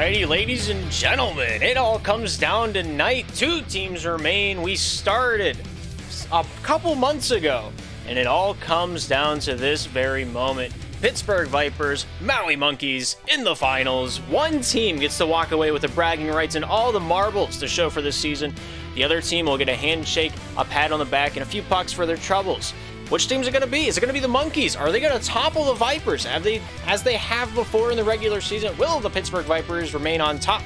Alrighty, ladies and gentlemen, it all comes down to night. Two teams remain. We started a couple months ago, and it all comes down to this very moment. Pittsburgh Vipers, Maui Monkeys in the finals. One team gets to walk away with the bragging rights and all the marbles to show for this season. The other team will get a handshake, a pat on the back, and a few pucks for their troubles. Which team's it going to be? Is it going to be the Monkeys? Are they going to topple the Vipers as they have before in the regular season? Will the Pittsburgh Vipers remain on top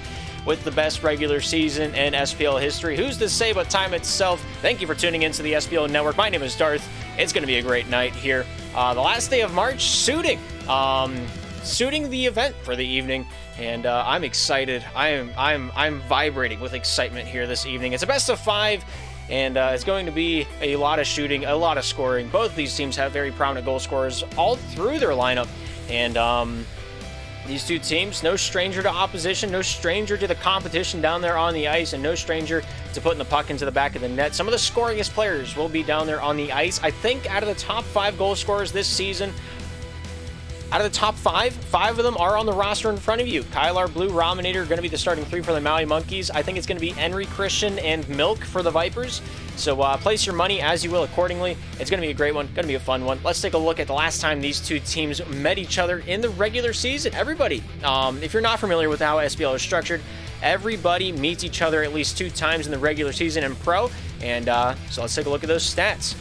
with the best regular season in SPL history? Who's to say but time itself? Thank you for tuning into the SPL Network. My name is Darth. It's going to be a great night here. The last day of March, suiting the event for the evening, and I'm excited. I'm vibrating with excitement here this evening. It's a best of 5. And it's going to be a lot of shooting, a lot of scoring. Both of these teams have very prominent goal scorers all through their lineup. And these two teams, no stranger to opposition, no stranger to the competition down there on the ice, and no stranger to putting the puck into the back of the net. Some of the scoringest players will be down there on the ice. I think out of the top 5 goal scorers this season, out of the top 5 of them are on the roster in front of you. Kylar, Blue, Rominator are going to be the starting 3 for the Maui Monkeys. I think it's going to be Henry, Christian, and Milk for the Vipers. So place your money as you will accordingly. It's going to be a great one, going to be a fun one. Let's take a look at the last time these two teams met each other in the regular season. Everybody, if you're not familiar with how SPL is structured, everybody meets each other at least 2 times in the regular season in pro. And so let's take a look at those stats.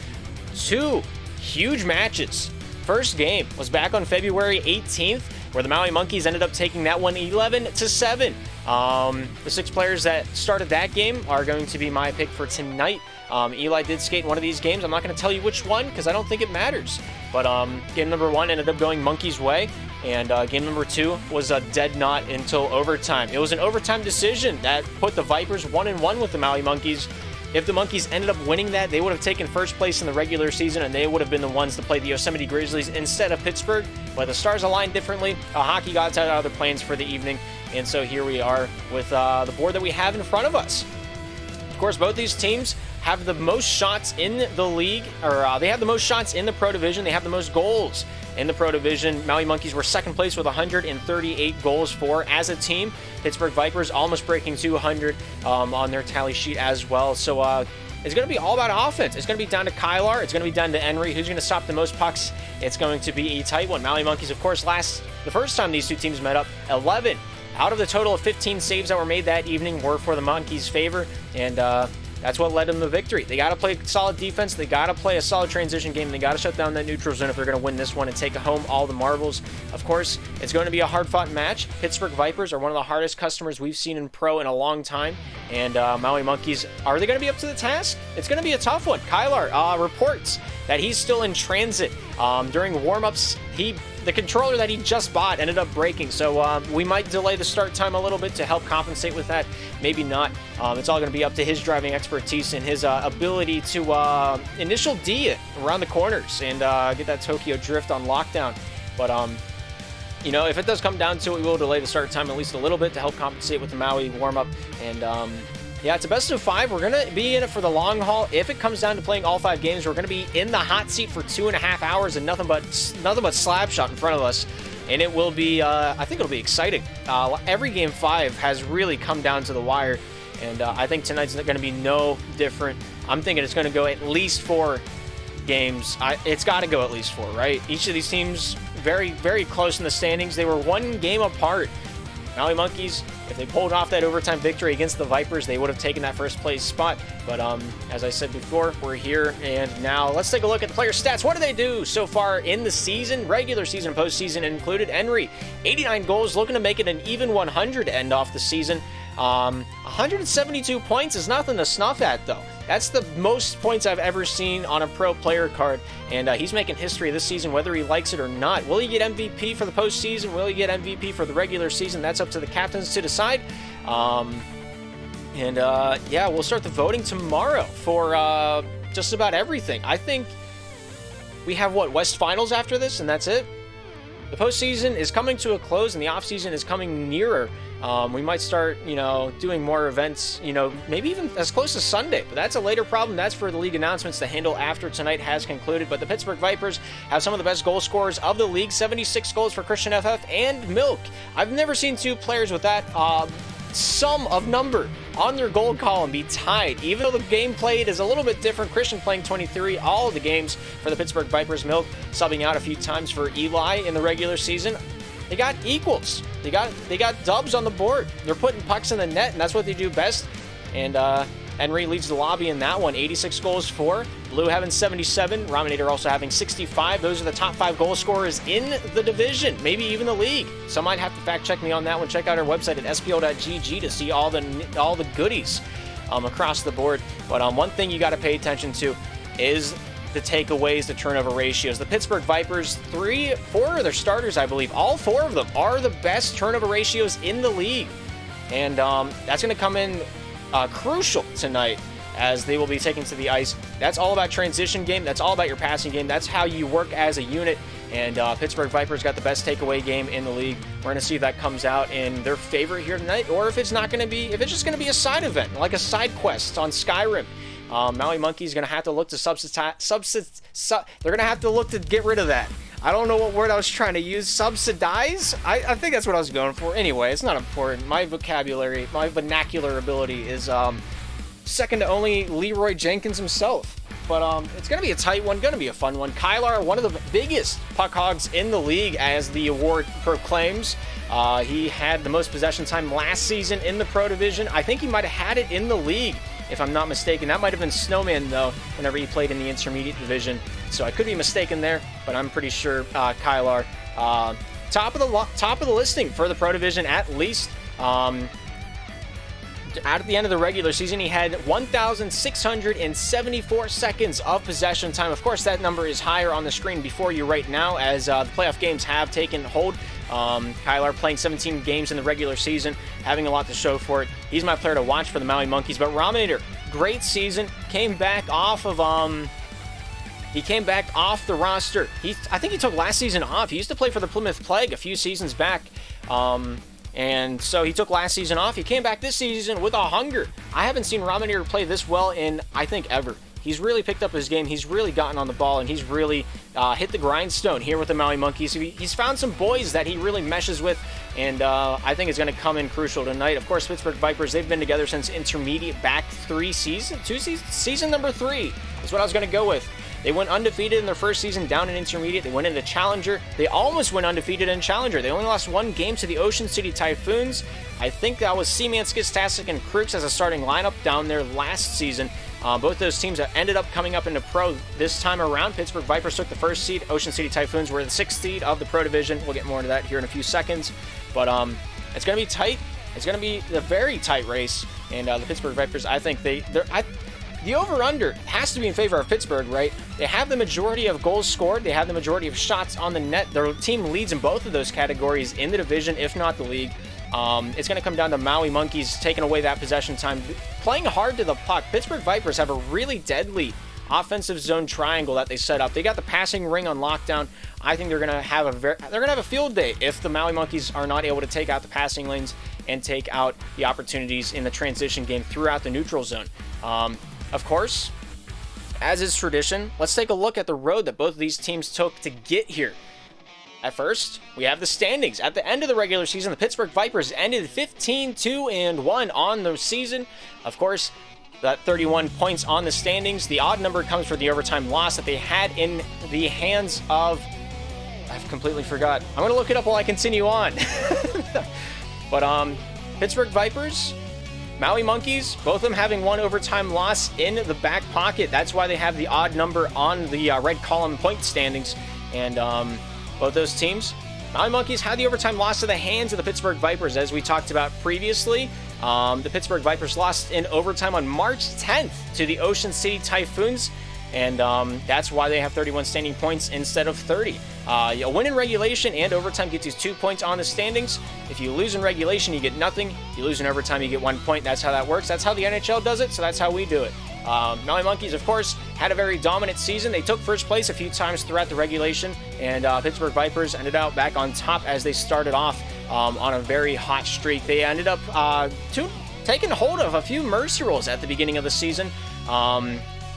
2 huge matches. First game was back on February 18th, where the Maui Monkeys ended up taking that one 11-7. The 6 players that started that game are going to be my pick for tonight. Eli did skate one of these games. I'm not going to tell you which one because I don't think it matters. But game number 1 ended up going Monkeys' way, and game number 2 was a dead knot until overtime. It was an overtime decision that put the Vipers 1-1 with the Maui Monkeys. If the Monkeys ended up winning that, they would have taken first place in the regular season, and they would have been the ones to play the Yosemite Grizzlies instead of Pittsburgh. But the stars aligned differently. Hockey gods had other plans for the evening, and so here we are with the board that we have in front of us. Of course, both these teams have the most shots in the league, or they have the most shots in the Pro Division. They have the most goals in the Pro Division. Maui Monkeys were second place with 138 goals for as a team. Pittsburgh Vipers almost breaking 200 on their tally sheet as well. So it's going to be all about offense. It's going to be down to Kylar. It's going to be down to Henry. Who's going to stop the most pucks? It's going to be a tight one. Maui Monkeys, of course, the first time these two teams met up, 11 out of the total of 15 saves that were made that evening were for the Monkeys' favor, and that's what led them to victory. They got to play solid defense. They got to play a solid transition game. They got to shut down that neutral zone if they're going to win this one and take home all the marbles. Of course, it's going to be a hard-fought match. Pittsburgh Vipers are one of the hardest customers we've seen in pro in a long time. And Maui Monkeys, are they going to be up to the task? It's going to be a tough one. Kylar reports that he's still in transit. During warm-ups, the controller that he just bought ended up breaking, so we might delay the start time a little bit to help compensate with that. Maybe not. It's all going to be up to his driving expertise and his ability to initial D it around the corners and get that Tokyo drift on lockdown. But if it does come down to it, we will delay the start time at least a little bit to help compensate with the Maui warm-up. And yeah, it's a best of 5. We're going to be in it for the long haul. If it comes down to playing all 5 games, we're going to be in the hot seat for 2.5 hours and nothing but slab shot in front of us. And it will be, I think it'll be exciting. Every game 5 has really come down to the wire. And I think tonight's going to be no different. I'm thinking it's going to go at least 4 games. It's got to go at least 4, right? Each of these teams very, very close in the standings. They were 1 game apart. Maui Monkeys, if they pulled off that overtime victory against the Vipers, they would have taken that first place spot. But as I said before, we're here, and now let's take a look at the player stats. What do they do so far in the season? Regular season, postseason included. Henry, 89 goals, looking to make it an even 100 to end off the season. 172 points is nothing to snuff at, though. That's the most points I've ever seen on a pro player card, and he's making history this season, whether he likes it or not. Will he get MVP for the postseason? Will he get MVP for the regular season? That's up to the captains to decide. Yeah, we'll start the voting tomorrow for just about everything. I think we have, West Finals after this, and that's it? the postseason is coming to a close and the offseason is coming nearer. We might start, doing more events, maybe even as close as Sunday, but that's a later problem. That's for the league announcements to handle after tonight has concluded. But the Pittsburgh Vipers have some of the best goal scorers of the league, 76 goals for Christian FF and Milk. I've never seen two players with that sum of number on their goal column be tied. Even though the game played is a little bit different, Christian playing 23 all of the games for the Pittsburgh Vipers, Milk subbing out a few times for Eli in the regular season. They got equals. They got dubs on the board. They're putting pucks in the net, and that's what they do best. And Henry leads the lobby in that one, 86 goals for. Blue having 77, Rominator also having 65. Those are the top 5 goal scorers in the division, maybe even the league. Some might have to fact check me on that one. Check out our website at spl.gg to see all the goodies across the board. But one thing you got to pay attention to is the takeaways, the turnover ratios. The Pittsburgh Vipers, 4 of their starters, I believe, all 4 of them are the best turnover ratios in the league. And that's going to come in crucial tonight as they will be taken to the ice. That's all about transition game. That's all about your passing game. That's how you work as a unit. And Pittsburgh Vipers got the best takeaway game in the league. We're going to see if that comes out in their favor here tonight, or if it's not going to be, if it's just going to be a side event, like a side quest on Skyrim. Maui Monkey's going to have to look to they're going to have to look to get rid of that. I don't know what word I was trying to use. Subsidize? I think that's what I was going for. Anyway, it's not important. My vocabulary, my vernacular ability is second to only Leroy Jenkins himself. But it's going to be a tight one, going to be a fun one. Kylar, one of the biggest puck hogs in the league, as the award proclaims. He had the most possession time last season in the Pro Division. I think he might have had it in the league, if I'm not mistaken. That might have been Snowman, though, whenever he played in the Intermediate Division. So I could be mistaken there, but I'm pretty sure Kylar, top of the listing for the Pro Division at least. At the end of the regular season, he had 1,674 seconds of possession time. Of course, that number is higher on the screen before you right now, as the playoff games have taken hold. Kylar playing 17 games in the regular season, having a lot to show for it. He's my player to watch for the Maui Monkeys. But Rominator, great season, came back off of the roster. I think he took last season off. He used to play for the Plymouth Plague a few seasons back. And so he took last season off. He came back this season with a hunger. I haven't seen Rominator play this well in, I think, ever. He's really picked up his game. He's really gotten on the ball, and he's really hit the grindstone here with the Maui Monkeys. He's found some boys that he really meshes with, and I think it's going to come in crucial tonight. Of course, Pittsburgh Vipers, they've been together since Intermediate back season number 3 is what I was going to go with. They went undefeated in their first season down in Intermediate. They went into Challenger. They almost went undefeated in Challenger. They only lost 1 game to the Ocean City Typhoons. I think that was Seaman, Skistastic, and Crooks as a starting lineup down there last season. Both those teams ended up coming up into Pro this time around. Pittsburgh Vipers took the 1st seed. Ocean City Typhoons were the 6th seed of the Pro Division. We'll get more into that here in a few seconds. But it's going to be tight. It's going to be a very tight race. And the Pittsburgh Vipers, I think the over-under has to be in favor of Pittsburgh, right? They have the majority of goals scored. They have the majority of shots on the net. Their team leads in both of those categories in the division, if not the league. It's going to come down to Maui Monkeys taking away that possession time, playing hard to the puck. Pittsburgh Vipers have a really deadly offensive zone triangle that they set up. They got the passing ring on lockdown. I think they're going to have a field day if the Maui Monkeys are not able to take out the passing lanes and take out the opportunities in the transition game throughout the neutral zone. Of course, as is tradition, let's take a look at the road that both of these teams took to get here. At first, we have the standings. At the end of the regular season, the Pittsburgh Vipers ended 15-2-1 on the season. Of course, that 31 points on the standings. The odd number comes for the overtime loss that they had in the hands of... I've completely forgot. I'm going to look it up while I continue on. But Pittsburgh Vipers... Maui Monkeys, both of them having 1 overtime loss in the back pocket. That's why they have the odd number on the red column point standings. And both those teams, Maui Monkeys had the overtime loss to the hands of the Pittsburgh Vipers, as we talked about previously. The Pittsburgh Vipers lost in overtime on March 10th to the Ocean City Typhoons. And that's why they have 31 standing points instead of 30. A win in regulation and overtime gets you 2 points on the standings. If you lose in regulation, you get nothing. If you lose in overtime, you get 1 point. That's how that works. That's how the NHL does it, so that's how we do it. Maui Monkeys, of course, had a very dominant season. They took first place a few times throughout the regulation, and Pittsburgh Vipers ended up back on top as they started off on a very hot streak. They ended up taking hold of a few mercy rolls at the beginning of the season.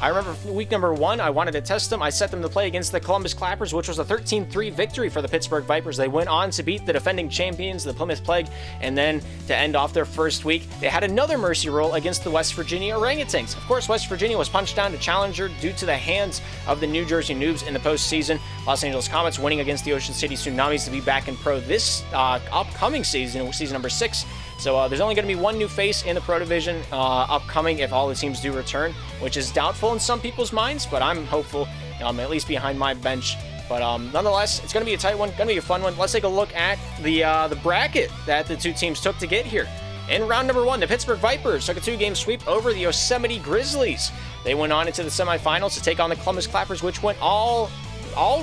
I remember week number 1, I wanted to test them. I set them to play against the Columbus Clappers, which was a 13-3 victory for the Pittsburgh Vipers. They went on to beat the defending champions, the Plymouth Plague, and then to end off their first week, they had another mercy roll against the West Virginia Orangutans. Of course, West Virginia was punched down to challenger due to the hands of the New Jersey Noobs in the postseason. Los Angeles Comets winning against the Ocean City Tsunamis to be back in pro this upcoming season, season number 6. So there's only going to be one new face in the Pro Division upcoming if all the teams do return, which is doubtful in some people's minds, but I'm hopeful, at least behind my bench. But nonetheless, it's going to be a tight one, going to be a fun one. Let's take a look at the bracket that the two teams took to get here. In round number 1, the Pittsburgh Vipers took a 2-game sweep over the Yosemite Grizzlies. They went on into the semifinals to take on the Columbus Clappers, which went all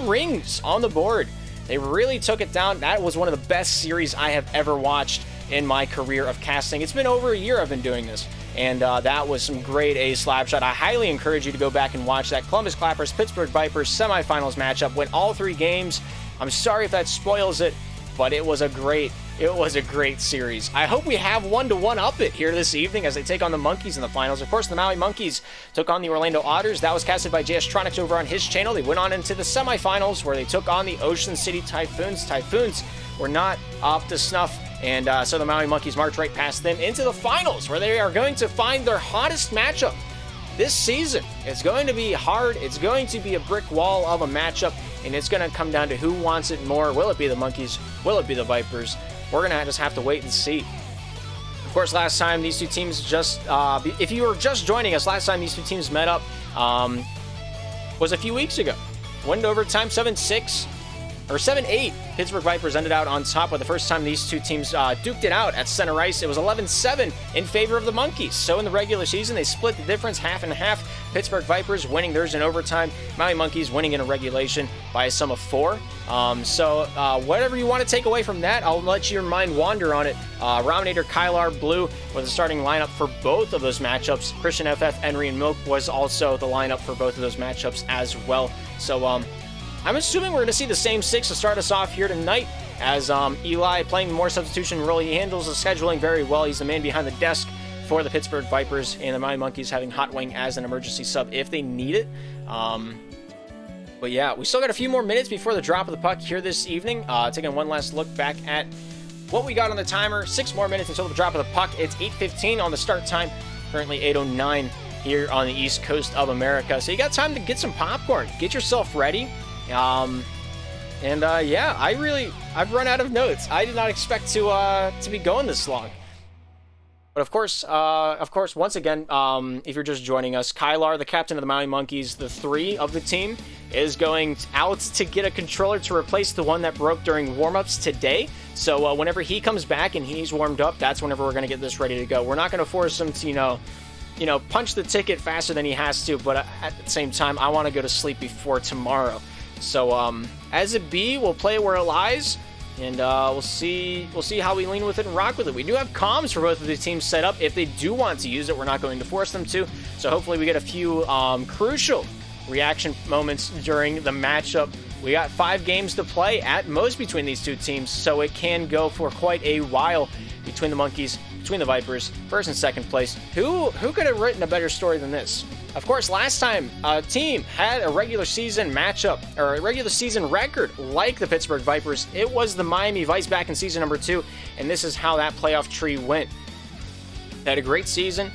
rings on the board. They really took it down. That was one of the best series I have ever watched in my career of casting. It's been over a year I've been doing this, and that was some grade A slap shot. I highly encourage you to go back and watch that Columbus Clappers Pittsburgh Vipers semifinals matchup. Went all 3 games. I'm sorry if that spoils it, but it was a great series. I hope we have one to one up it here this evening as they take on the Monkeys in the finals. Of course, the Maui Monkeys took on the Orlando Otters. That was casted by JS Tronics over on his channel. They went on into the semifinals where they took on the Ocean City Typhoons. Typhoons were not up to snuff, and so the Maui Monkeys marched right past them into the finals where they are going to find their hottest matchup this season. It's going to be hard. It's going to be a brick wall of a matchup, and it's going to come down to who wants it more. Will it be the Monkeys? Will it be the Vipers? We're going to just have to wait and see. Of course, last time these two teams if you were just joining us, last time these two teams met up was a few weeks ago. Went to overtime 7-6. Or 7-8, Pittsburgh Vipers ended out on top. But the first time these two teams duked it out at center ice, it was 11-7 in favor of the Monkeys. So in the regular season, they split the difference half and half. Pittsburgh Vipers winning theirs in overtime. Maui Monkeys winning in a regulation by a sum of 4. So whatever you want to take away from that, I'll let your mind wander on it. Raminator Kylar Blue was the starting lineup for both of those matchups. Christian FF, Henry, and Milk was also the lineup for both of those matchups as well. So I'm assuming we're going to see the same 6 to start us off here tonight, as Eli playing more substitution role. He handles the scheduling very well. He's the man behind the desk for the Pittsburgh Vipers, and the Maui Monkeys having Hot Wing as an emergency sub if they need it. But yeah, we still got a few more minutes before the drop of the puck here this evening. Taking one last look back at what we got on the timer. 6 more minutes until the drop of the puck. It's 8:15 on the start time. Currently 8:09 here on the East Coast of America. So you got time to get some popcorn. Get yourself ready. Yeah, I've run out of notes. I did not expect to be going this long. But of course, once again, if you're just joining us, Kylar, the captain of the Maui Monkeys, the 3 of the team, is going out to get a controller to replace the one that broke during warm-ups today. So whenever he comes back and he's warmed up, that's whenever we're going to get this ready to go. We're not going to force him to, punch the ticket faster than he has to, but at the same time, I want to go to sleep before tomorrow. So as it be, we'll play it where it lies, and we'll see how we lean with it and rock with it. We do have comms for both of the teams set up. If they do want to use it, we're not going to force them to. So hopefully we get a few crucial reaction moments during the matchup. We got 5 games to play at most between these two teams, so it can go for quite a while between the Monkeys, between the Vipers, first and second place. Who could have written a better story than this? Of course, last time a team had a regular season matchup, or a regular season record like the Pittsburgh Vipers, it was the Miami Vice back in season number 2, and this is how that playoff tree went. They had a great season.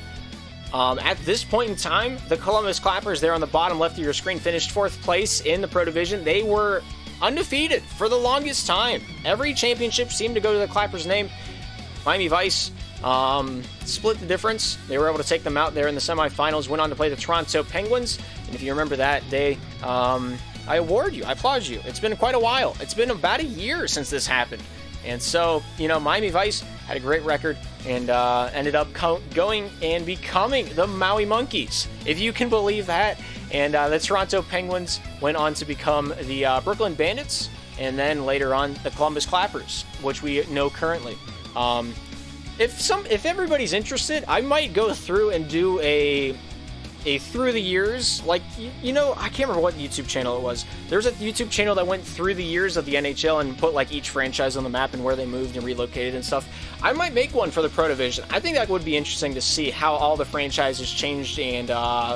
At this point in time, the Columbus Clappers there on the bottom left of your screen finished 4th place in the Pro Division. They were undefeated for the longest time. Every championship seemed to go to the Clappers' name. Miami Vice split the difference. They were able to take them out there in the semifinals, went on to play the Toronto Penguins. And if you remember that day, I award you, I applaud you. It's been quite a while. It's been about a year since this happened. And so, Miami Vice had a great record and ended up going and becoming the Maui Monkeys, if you can believe that. And the Toronto Penguins went on to become the Brooklyn Bandits, and then later on the Columbus Clappers, which we know currently. If everybody's interested, I might go through and do a a through the years, like, you know, I can't remember what YouTube channel it was. There's a YouTube channel that went through the years of the NHL and put like each franchise on the map and where they moved and relocated and stuff. I might make one for the Pro Division. I think that would be interesting to see how all the franchises changed and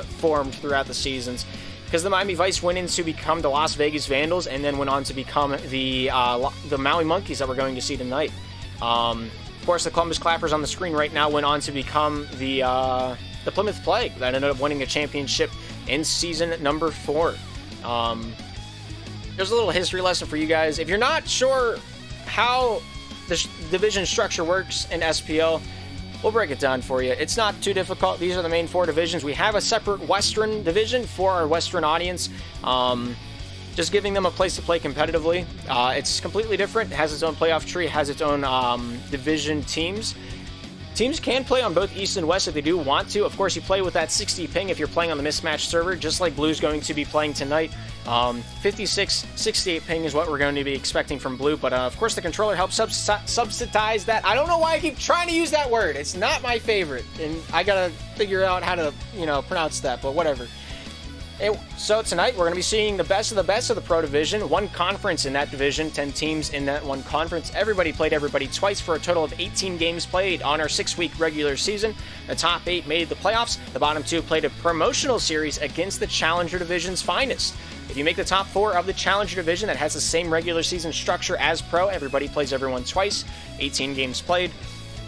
formed throughout the seasons. Because the Miami Vice went in to become the Las Vegas Vandals and then went on to become the Maui Monkeys that we're going to see tonight. Of course, the Columbus Clappers on the screen right now went on to become the Plymouth Plague that ended up winning a championship in season number 4. There's a little history lesson for you guys. If you're not sure how the division structure works in SPL, we'll break it down for you. It's not too difficult. These are the main 4 divisions. We have a separate Western division for our Western audience, just giving them a place to play competitively. It's completely different. It has its own playoff tree, has its own division teams. Teams can play on both East and West if they do want to. Of course, you play with that 60 ping if you're playing on the mismatched server, just like Blue's going to be playing tonight. 56, 68 ping is what we're going to be expecting from Blue, but of course the controller helps subsidize that. I don't know why I keep trying to use that word. It's not my favorite, and I gotta figure out how to, pronounce that, but whatever. So tonight we're going to be seeing the best of the Pro Division, one conference in that division, 10 teams in that one conference. Everybody played everybody twice for a total of 18 games played on our 6-week regular season. The top 8 made the playoffs. The bottom 2 played a promotional series against the Challenger Division's finest. If you make the top 4 of the Challenger Division that has the same regular season structure as Pro, everybody plays everyone twice, 18 games played.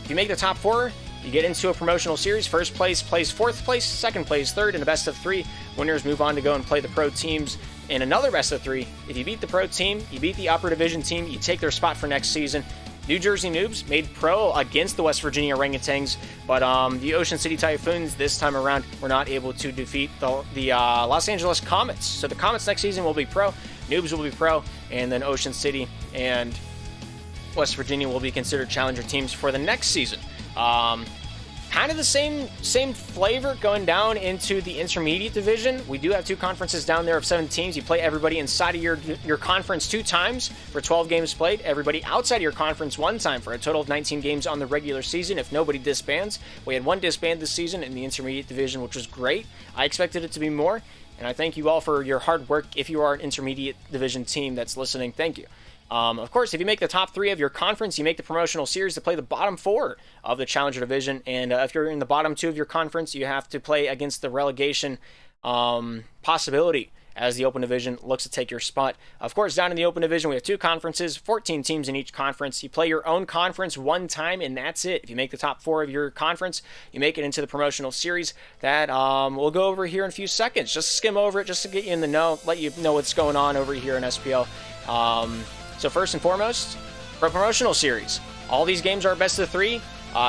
If you make the top 4, you get into a promotional series. First place plays 4th place, second place 3rd, and a best of 3. Winners move on to go and play the Pro teams in another best of 3. If you beat the Pro team, you beat the upper division team, you take their spot for next season. New Jersey Noobs made Pro against the West Virginia Orangutans, but the Ocean City Typhoons this time around were not able to defeat the Los Angeles Comets. So the Comets next season will be Pro, Noobs will be Pro, and then Ocean City and West Virginia will be considered Challenger teams for the next season. Kind of the same flavor going down into the intermediate division. We do have 2 conferences down there of 7 teams. You play everybody inside of your conference 2 times for 12 games played. Everybody outside of your conference 1 time for a total of 19 games on the regular season if nobody disbands. We had 1 disband this season in the intermediate division, which was great. I expected it to be more, and I thank you all for your hard work. If you are an intermediate division team that's listening, thank you. Of course, if you make the top 3 of your conference, you make the promotional series to play the bottom 4 of the Challenger Division. And if you're in the bottom 2 of your conference, you have to play against the relegation possibility as the Open Division looks to take your spot. Of course, down in the Open Division, we have 2 conferences, 14 teams in each conference. You play your own conference 1 time, and that's it. If you make the top 4 of your conference, you make it into the promotional series. That we'll go over here in a few seconds. Just skim over it, just to get you in the know, let you know what's going on over here in SPL. So first and foremost, for promotional series, all these games are best of 3.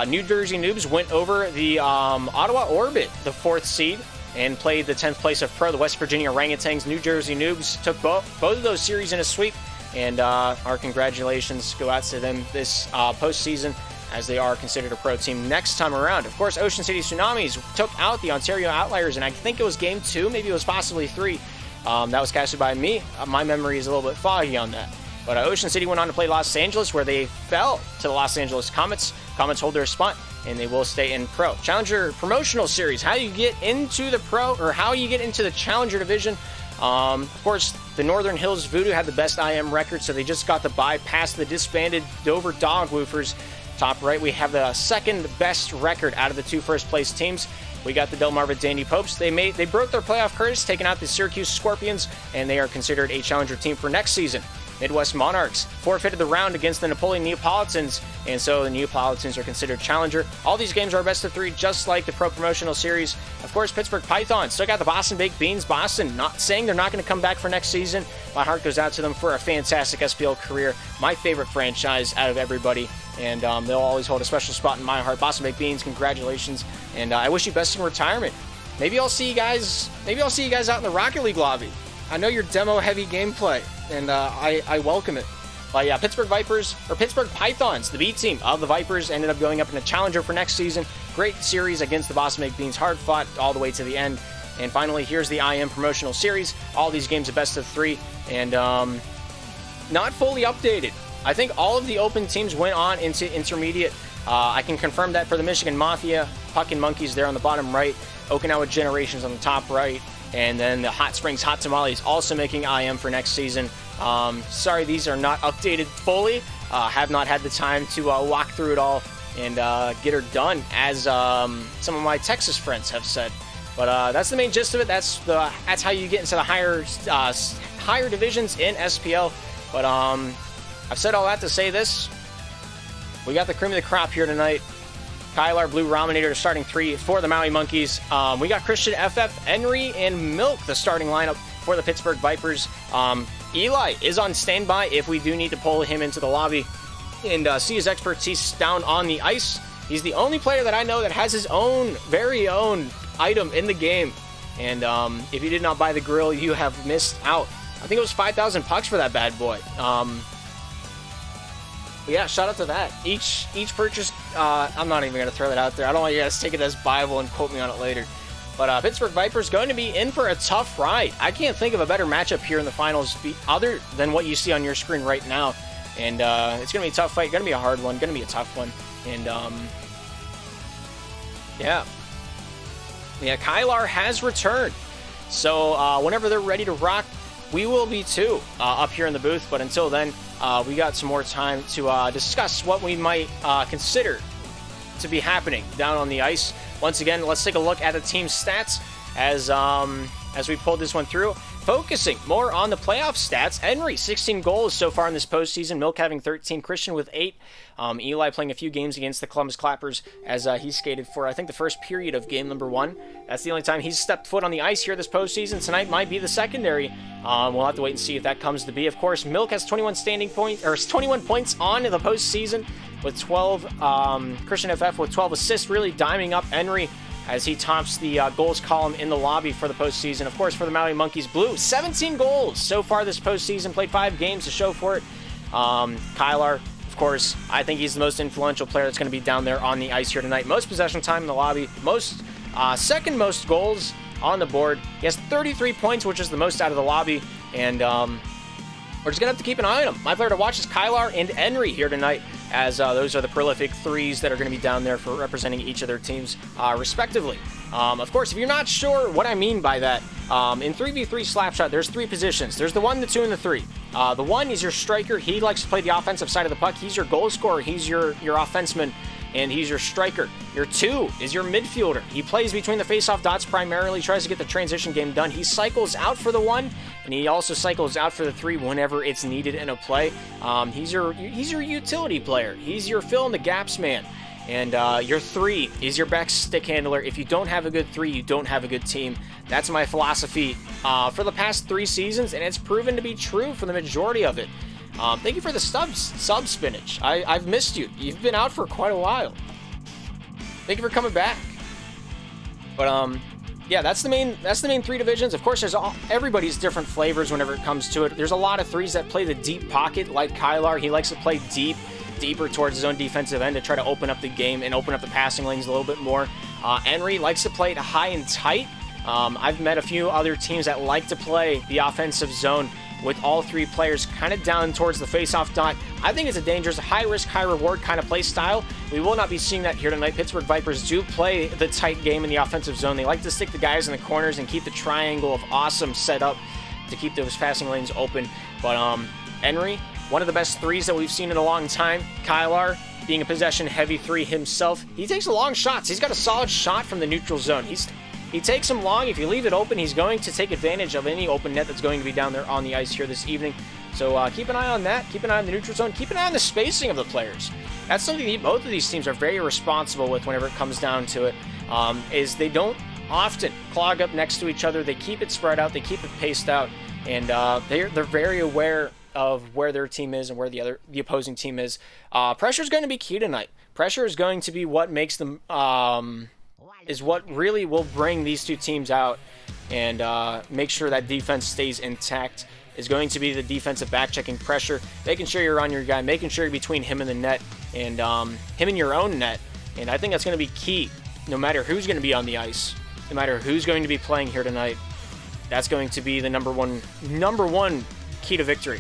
New Jersey Noobs went over the Ottawa Orbit, the 4th seed, and played the 10th place of Pro, the West Virginia Orangutans. New Jersey Noobs took both of those series in a sweep, and our congratulations go out to them this postseason, as they are considered a Pro team next time around. Of course, Ocean City Tsunamis took out the Ontario Outliers, and I think it was game 2, maybe it was possibly 3. That was casted by me. My memory is a little bit foggy on that. But Ocean City went on to play Los Angeles, where they fell to the Los Angeles Comets. Comets hold their spot, and they will stay in Pro. Challenger Promotional Series, how you get into the Pro, or how you get into the Challenger Division. Of course, the Northern Hills Voodoo had the best IM record, so they just got the bye past the disbanded Dover Dog Woofers. Top right, we have the second best record out of the 2 first-place teams. We got the Delmarva Dandy Popes. They broke their playoff curse, taking out the Syracuse Scorpions, and they are considered a Challenger team for next season. Midwest Monarchs forfeited the round against the Napoleon Neapolitans, and so the Neapolitans are considered Challenger. All these games are best of 3, just like the Pro Promotional Series. Of course, Pittsburgh Pythons still got the Boston Baked Beans. Boston not saying they're not going to come back for next season. My heart goes out to them for a fantastic SPL career. My favorite franchise out of everybody, and they'll always hold a special spot in my heart. Boston Baked Beans, congratulations, and I wish you best in retirement. Maybe I'll see you guys out in the Rocket League lobby. I know you're demo-heavy gameplay, and I welcome it. But yeah, Pittsburgh Pythons, the B team of the Vipers, ended up going up in a Challenger for next season. Great series against the Boston Baked Beans, hard fought all the way to the end. And finally, here's the IM Promotional Series. All these games are best of 3, and not fully updated. I think all of the open teams went on into intermediate. I can confirm that for the Michigan Mafia, Puck and Monkeys there on the bottom right. Okinawa Generations on the top right, and then the Hot Springs Hot Tamales also making IM for next season. Sorry, these are not updated fully. Have not had the time to walk through it all and get her done, as some of my Texas friends have said. But that's the main gist of it. That's how you get into the higher divisions in SPL. But I've said all that to say this. We got the cream of the crop here tonight. Kylar, Blue Raminator, starting 3 for the Maui Monkeys. We got Christian FF, Henry, and Milk, the starting lineup for the Pittsburgh Vipers. Eli is on standby if we do need to pull him into the lobby and see his expertise down on the ice. He's the only player that I know that has his very own item in the game. And if you did not buy the grill, you have missed out. I think it was 5,000 pucks for that bad boy. But yeah, shout out to that. Each purchase, I'm not even going to throw that out there. I don't want you guys to take it as Bible and quote me on it later. But Pittsburgh Vipers going to be in for a tough ride. I can't think of a better matchup here in the finals other than what you see on your screen right now. And it's going to be a tough fight. Going to be a hard one. Going to be a tough one. And yeah, Kylar has returned. So whenever they're ready to rock, we will be too up here in the booth. But until then, we got some more time to discuss what we might consider to be happening down on the ice. Once again, let's take a look at the team's stats as we pulled this one through. Focusing more on the playoff stats. Henry, 16 goals so far in this postseason. Milk having 13. Christian with 8. Eli playing a few games against the Columbus Clappers as he skated for, I think, the first period of game number 1. That's the only time he's stepped foot on the ice here this postseason. Tonight might be the secondary. We'll have to wait and see if that comes to be. Of course, Milk has 21 points on in the postseason with 12. Christian FF with 12 assists, really diming up Henry as he tops the goals column in the lobby for the postseason. Of course, for the Maui Monkeys Blue, 17 goals so far this postseason, played 5 games to show for it. Kylar, of course, I think he's the most influential player that's going to be down there on the ice here tonight. Most possession time in the lobby, second most goals on the board. He has 33 points, which is the most out of the lobby, and we're just going to have to keep an eye on him. My player to watch is Kylar and Henry here tonight, as those are the prolific threes that are going to be down there for representing each of their teams, respectively. Of course, if you're not sure what I mean by that, in 3v3 Slapshot, there's 3 positions. There's the 1, the 2, and the 3. The 1 is your striker. He likes to play the offensive side of the puck. He's your goal scorer. He's your offenseman, and he's your striker. Your 2 is your midfielder. He plays between the face-off dots primarily, tries to get the transition game done. He cycles out for the 1, and he also cycles out for the 3 whenever it's needed in a play. He's your utility player. He's your fill-in-the-gaps man. And your 3 is your best stick handler. If you don't have a good 3, you don't have a good team. That's my philosophy for the past 3 seasons, and it's proven to be true for the majority of it. Thank you for the sub spinach. I've missed you. You've been out for quite a while. Thank you for coming back. But yeah, that's the main 3 divisions. Of course, there's everybody's different flavors whenever it comes to it. There's a lot of 3s that play the deep pocket, like Kylar. He likes to play deeper towards his own defensive end to try to open up the game and open up the passing lanes a little bit more. Henry likes to play it high and tight. I've met a few other teams that like to play the offensive zone with all 3 players kind of down towards the face-off dot. I think it's a dangerous, high-risk, high-reward kind of play style. We will not be seeing that here tonight. Pittsburgh Vipers do play the tight game in the offensive zone. They like to stick the guys in the corners and keep the triangle of awesome set up to keep those passing lanes open. But Henry, one of the best 3s that we've seen in a long time. Kylar, being a possession-heavy 3 himself, he takes long shots. He's got a solid shot from the neutral zone. He takes them long. If you leave it open, he's going to take advantage of any open net that's going to be down there on the ice here this evening. So keep an eye on that. Keep an eye on the neutral zone. Keep an eye on the spacing of the players. That's something both of these teams are very responsible with whenever it comes down to it, is they don't often clog up next to each other. They keep it spread out. They keep it paced out. And they're very aware of where their team is and where the opposing team is. Pressure is going to be key tonight. Pressure is going to be what makes them... is what really will bring these 2 teams out and make sure that defense stays intact. Is going to be the defensive back-checking pressure, making sure you're on your guy, making sure you're between him and the net, and him and your own net. And I think that's going to be key, no matter who's going to be on the ice, no matter who's going to be playing here tonight. That's going to be the number one key to victory.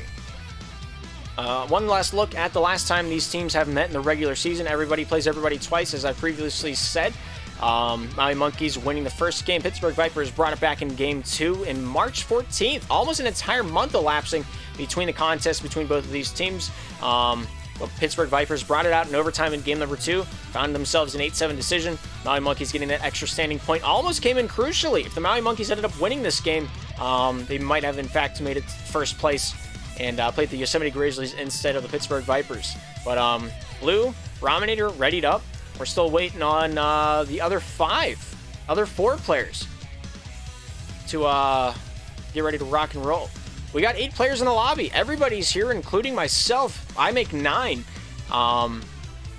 One last look at the last time these teams have met in the regular season. Everybody plays everybody twice, as I previously said. Maui Monkeys winning the first game. Pittsburgh Vipers brought it back in game 2 in March 14th. Almost an entire month elapsing between the contests between both of these teams. But Pittsburgh Vipers brought it out in overtime in game number 2, found themselves an 8-7 decision. Maui Monkeys getting that extra standing point. Almost came in crucially. If the Maui Monkeys ended up winning this game, they might have in fact made it first place and played the Yosemite Grizzlies instead of the Pittsburgh Vipers. But Blue, Raminator readied up. We're still waiting on the other 4 players to get ready to rock and roll. We got 8 players in the lobby. Everybody's here, including myself. I make 9.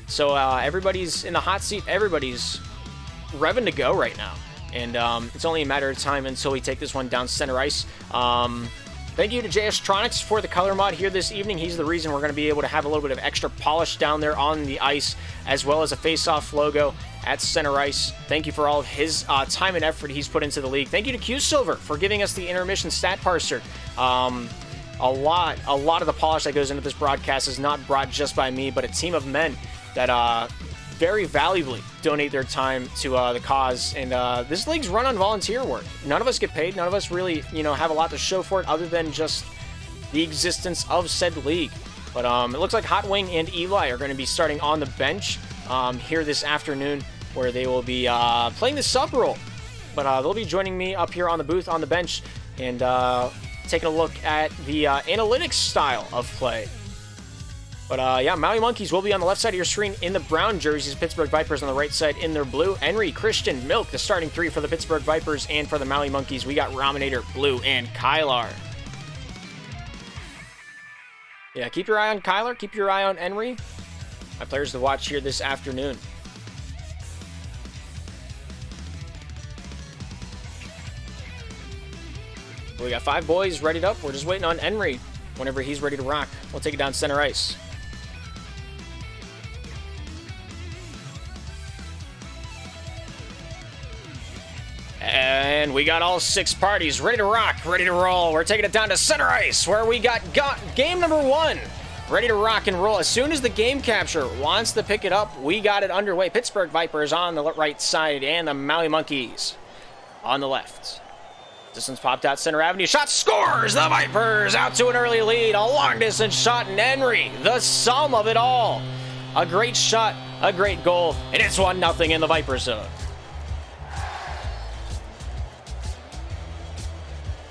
So everybody's in the hot seat. Everybody's revving to go right now. And it's only a matter of time until we take this one down center ice. Thank you to JStronics for the color mod here this evening. He's the reason we're going to be able to have a little bit of extra polish down there on the ice, as well as a face-off logo at center ice. Thank you for all of his time and effort he's put into the league. Thank you to Q-Silver for giving us the intermission stat parser. A lot of the polish that goes into this broadcast is not brought just by me, but a team of men that very valuably donate their time to the cause. And this league's run on volunteer work. None of us get paid. None of us really, have a lot to show for it other than just the existence of said league. But it looks like Hot Wing and Eli are going to be starting on the bench here this afternoon, where they will be playing the sub role. But they'll be joining me up here on the booth on the bench and taking a look at the analytics style of play. But yeah, Maui Monkeys will be on the left side of your screen in the brown jerseys. Pittsburgh Vipers on the right side in their blue. Henry, Christian, Milk, the starting 3 for the Pittsburgh Vipers, and for the Maui Monkeys, we got Raminator, Blue, and Kylar. Yeah, keep your eye on Kylar. Keep your eye on Henry. My players to watch here this afternoon. We got 5 boys readied up. We're just waiting on Henry. Whenever he's ready to rock, we'll take it down center ice. And we got all 6 parties ready to rock, ready to roll. We're taking it down to center ice, where we got game number 1 ready to rock and roll. As soon as the game capture wants to pick it up, we got it underway. Pittsburgh Vipers on the right side and the Maui Monkeys on the left. Distance popped out center avenue. Shot scores! The Vipers out to an early lead. A long distance shot, and Henry, the sum of it all. A great shot, a great goal, and it's 1-0 in the Viper zone.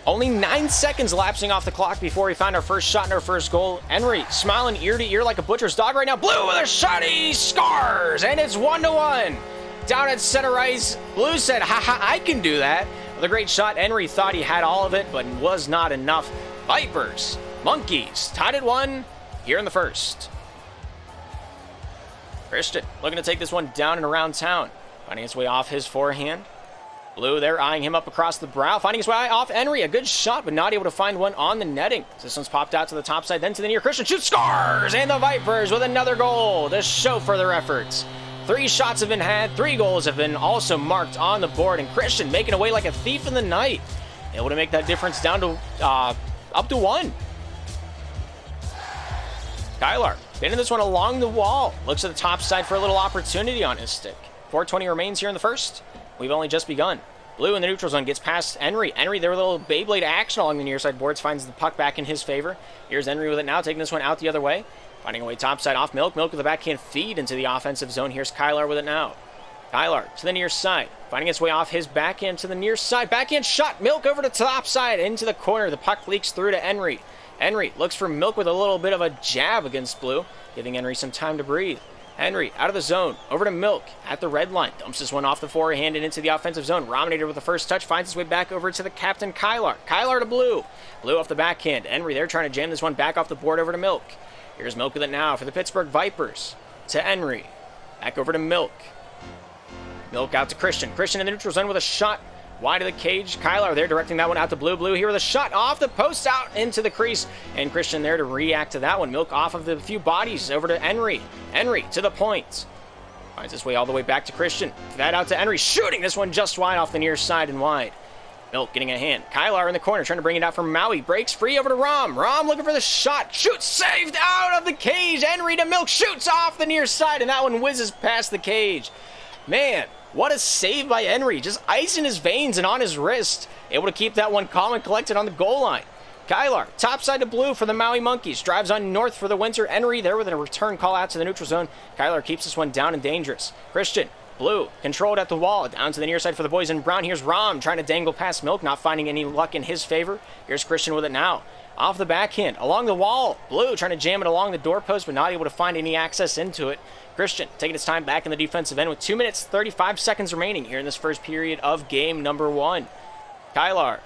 Only 9 seconds lapsing off the clock before we found our first shot and our first goal. Henry smiling ear to ear like a butcher's dog right now. Blue with a shot, he scores, and it's 1-1. Down at center ice, Blue said, haha, I can do that. With a great shot, Henry thought he had all of it, but was not enough. Vipers, Monkeys, tied at 1 here in the first. Christian looking to take this one down and around town. Finding its way off his forehand. Blue there eyeing him up across the brow. Finding his way off Henry. A good shot, but not able to find one on the netting. This one's popped out to the top side, then to the near. Christian shoots, scores! And the Vipers with another goal to show for their efforts. 3 shots have been had. 3 goals have been also marked on the board. And Christian making away like a thief in the night. Able to make that difference down to up to 1. Kylar pinning this one along the wall. Looks at the top side for a little opportunity on his stick. 4:20 remains here in the first. We've only just begun. Blue in the neutral zone gets past Henry. Henry there with a little Beyblade action along the near side boards. Finds the puck back in his favor. Here's Henry with it now, taking this one out the other way. Finding a way topside off Milk. Milk with a backhand feed into the offensive zone. Here's Kylar with it now. Kylar to the near side. Finding its way off his backhand to the near side. Backhand shot. Milk over to top side into the corner. The puck leaks through to Henry. Henry looks for Milk with a little bit of a jab against Blue, giving Henry some time to breathe. Henry out of the zone. Over to Milk at the red line. Dumps this one off the forehand and into the offensive zone. Raminator with the first touch. Finds his way back over to the captain Kylar. Kylar to Blue. Blue off the backhand. Henry there trying to jam this one back off the board over to Milk. Here's Milk with it now for the Pittsburgh Vipers. To Henry. Back over to Milk. Milk out to Christian. Christian in the neutral zone with a shot wide of the cage. Kylar there directing that one out to Blue. Blue here with a shot off the post out into the crease. And Christian there to react to that one. Milk off of the few bodies over to Henry. Henry to the point. Finds his way all the way back to Christian. That out to Henry. Shooting this one just wide off the near side and wide. Milk getting a hand. Kylar in the corner trying to bring it out from Maui. Breaks free over to Rom. Rom looking for the shot. Shoots. Saved out of the cage. Henry to Milk. Shoots off the near side. And that one whizzes past the cage. Man, What a save by Henry. Just ice in his veins and on his wrist. Able to keep that one calm and collected on the goal line. Kylar, topside to Blue for the Maui Monkeys. Drives on north for the Winter. Henry there with a return call out to the neutral zone. Kylar keeps this one down and dangerous. Christian, Blue, controlled at the wall. Down to the near side for the boys in brown. Here's Rom trying to dangle past Milk, not finding any luck in his favor. Here's Christian with it now. Off the backhand, along the wall. Blue trying to jam it along the doorpost, but not able to find any access into it. Christian taking his time back in the defensive end with 2 minutes, 35 seconds remaining here in this first period of game number 1. Kylar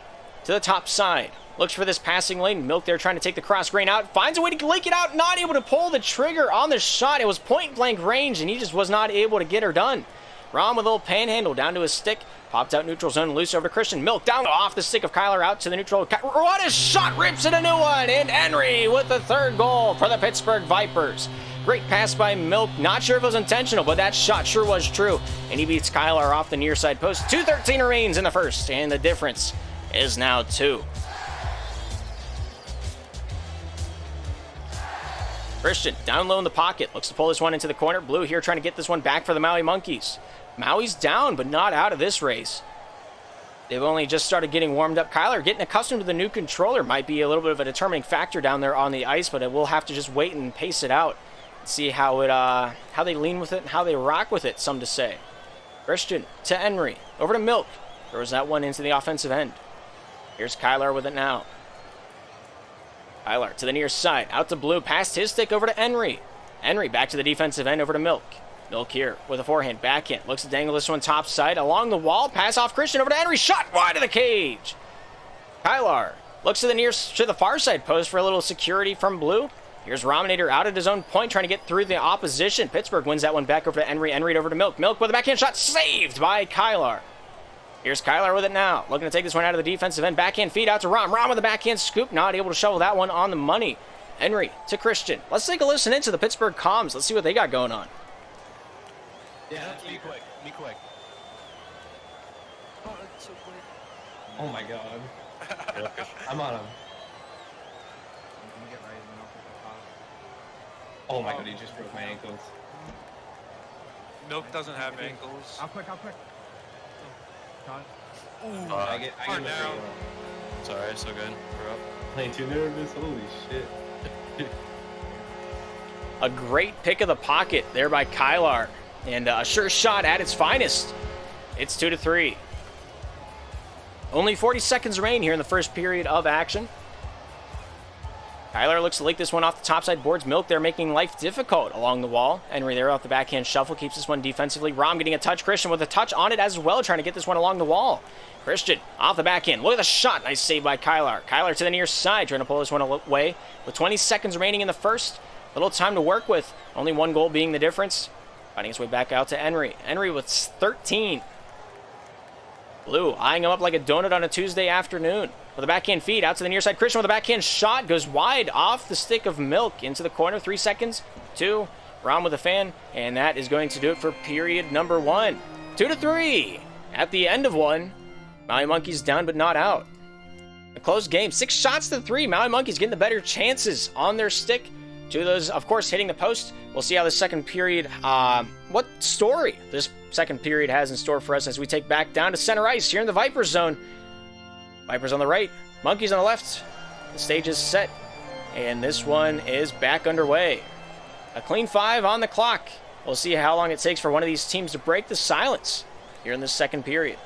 to the top side. Looks for this passing lane. Milk there trying to take the cross grain out. Finds a way to leak it out. Not able to pull the trigger on the shot. It was point blank range, and he just was not able to get her done. Rom with a little panhandle down to his stick. Popped out neutral zone, loose over to Christian. Milk down off the stick of Kylar out to the neutral. What a shot! Rips in a new one. And Henry with the third goal for the Pittsburgh Vipers. Great pass by Milk. Not sure if it was intentional, but that shot sure was true. And he beats Kylar off the near side post. 2:13 remains in the first, and the difference is now 2. Christian down low in the pocket. Looks to pull this one into the corner. Blue here trying to get this one back for the Maui Monkeys. Maui's down, but not out of this race. They've only just started getting warmed up. Kylar getting accustomed to the new controller might be a little bit of a determining factor down there on the ice, but it will have to just wait and pace it out. See how they lean with it and how they rock with it, some to say. Christian to Henry. Over to Milk. Throws that one into the offensive end. Here's Kylar with it now. Kylar to the near side. Out to Blue. Past his stick over to Henry. Henry back to the defensive end over to Milk. Milk here with a forehand. Backhand. Looks to dangle this one top side. Along the wall. Pass off Christian over to Henry. Shot wide of the cage. Kylar looks to the far side post for a little security from Blue. Here's Rominator out at his own point, trying to get through the opposition. Pittsburgh wins that one back over to Henry. Henry over to Milk. Milk with a backhand shot. Saved by Kylar. Here's Kylar with it now. Looking to take this one out of the defensive end. Backhand feed out to Rom. Rom with a backhand scoop. Not able to shovel that one on the money. Henry to Christian. Let's take a listen into the Pittsburgh comms. Let's see what they got going on. Yeah, be quick. Be quick. Oh, that's so quick. Oh my god. I'm on him. Oh my god, he just broke my ankles. Milk doesn't have ankles. I'll quick. Todd. Ooh, I get far down. It's alright, so good. We're up. Playing too nervous. Holy shit. A great pick of the pocket there by Kylar. And a sure shot at its finest. It's 2-3. Only 40 seconds remain here in the first period of action. Kylar looks to leak this one off the topside boards. Milk there making life difficult along the wall. Henry there off the backhand shuffle. Keeps this one defensively. Rom getting a touch. Christian with a touch on it as well. Trying to get this one along the wall. Christian off the backhand. Look at the shot. Nice save by Kylar. Kylar to the near side. Trying to pull this one away. With 20 seconds remaining in the first. Little time to work with. Only one goal being the difference. Finding his way back out to Henry. Henry with 13. Blue eyeing him up like a donut on a Tuesday afternoon. With a backhand feed out to the near side. Christian with a backhand shot. Goes wide off the stick of Milk into the corner. 3 seconds. 2. Rom with a fan. And that is going to do it for period number 1. 2-3. At the end of one. Maui Monkeys down but not out. A close game. 6 shots to 3. Maui Monkeys getting the better chances on their stick. 2 of those, of course, hitting the post. We'll see how the second period, what story this second period has in store for us as we take back down to center ice here in the Vipers zone. Vipers on the right, Monkeys on the left. The stage is set, and this one is back underway. A clean 5 on the clock. We'll see how long it takes for one of these teams to break the silence here in the second period.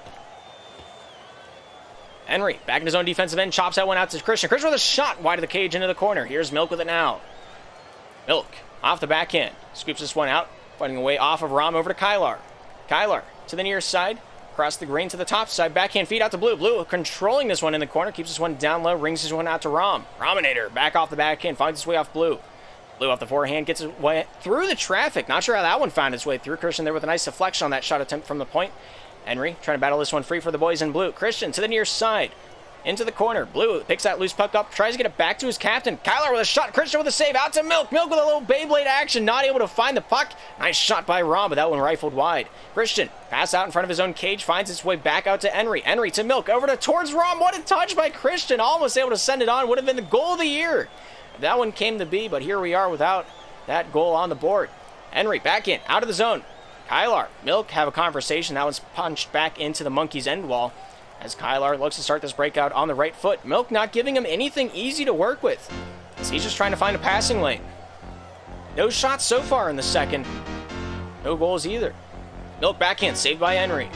Henry, back in his own defensive end, chops that one out to Christian. Christian with a shot wide of the cage into the corner. Here's Milk with it now. Milk off the backhand. Scoops this one out, finding a way off of Rom over to Kylar. Kylar to the near side. Across the green to the top side. Backhand feed out to Blue. Blue controlling this one in the corner. Keeps this one down low. Rings this one out to Rom. Rominator back off the backhand. Finds his way off Blue. Blue off the forehand. Gets his way through the traffic. Not sure how that one found its way through. Christian there with a nice deflection on that shot attempt from the point. Henry trying to battle this one free for the boys in blue. Christian to the near side. Into the corner. Blue picks that loose puck up. Tries to get it back to his captain. Kylar with a shot. Christian with a save. Out to Milk. Milk with a little Beyblade action. Not able to find the puck. Nice shot by Rom, but that one rifled wide. Christian pass out in front of his own cage. Finds its way back out to Henry. Henry to Milk. Over towards Rom. What a touch by Christian. Almost able to send it on. Would have been the goal of the year. That one came to be, but here we are without that goal on the board. Henry back in. Out of the zone. Kylar, Milk have a conversation. That one's punched back into the monkey's end wall as Kylar looks to start this breakout on the right foot. Milk not giving him anything easy to work with, as he's just trying to find a passing lane. No shots so far in the second. No goals either. Milk backhand saved by Henry.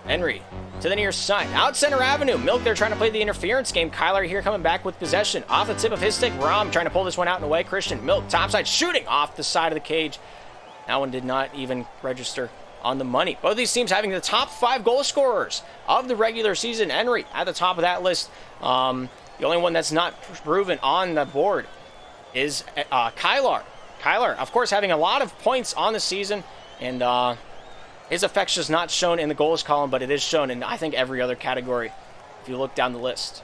Henry to the near side. Out center avenue. Milk there trying to play the interference game. Kylar here coming back with possession. Off the tip of his stick. Rom trying to pull this one out and away. Christian. Milk topside shooting off the side of the cage. That one did not even register on the money. Both these teams having the top 5 goal scorers of the regular season. Henry at the top of that list. The only one that's not proven on the board is Kylar. Kylar, of course, having a lot of points on the season, and his effects just not shown in the goals column, but it is shown in, I think, every other category if you look down the list.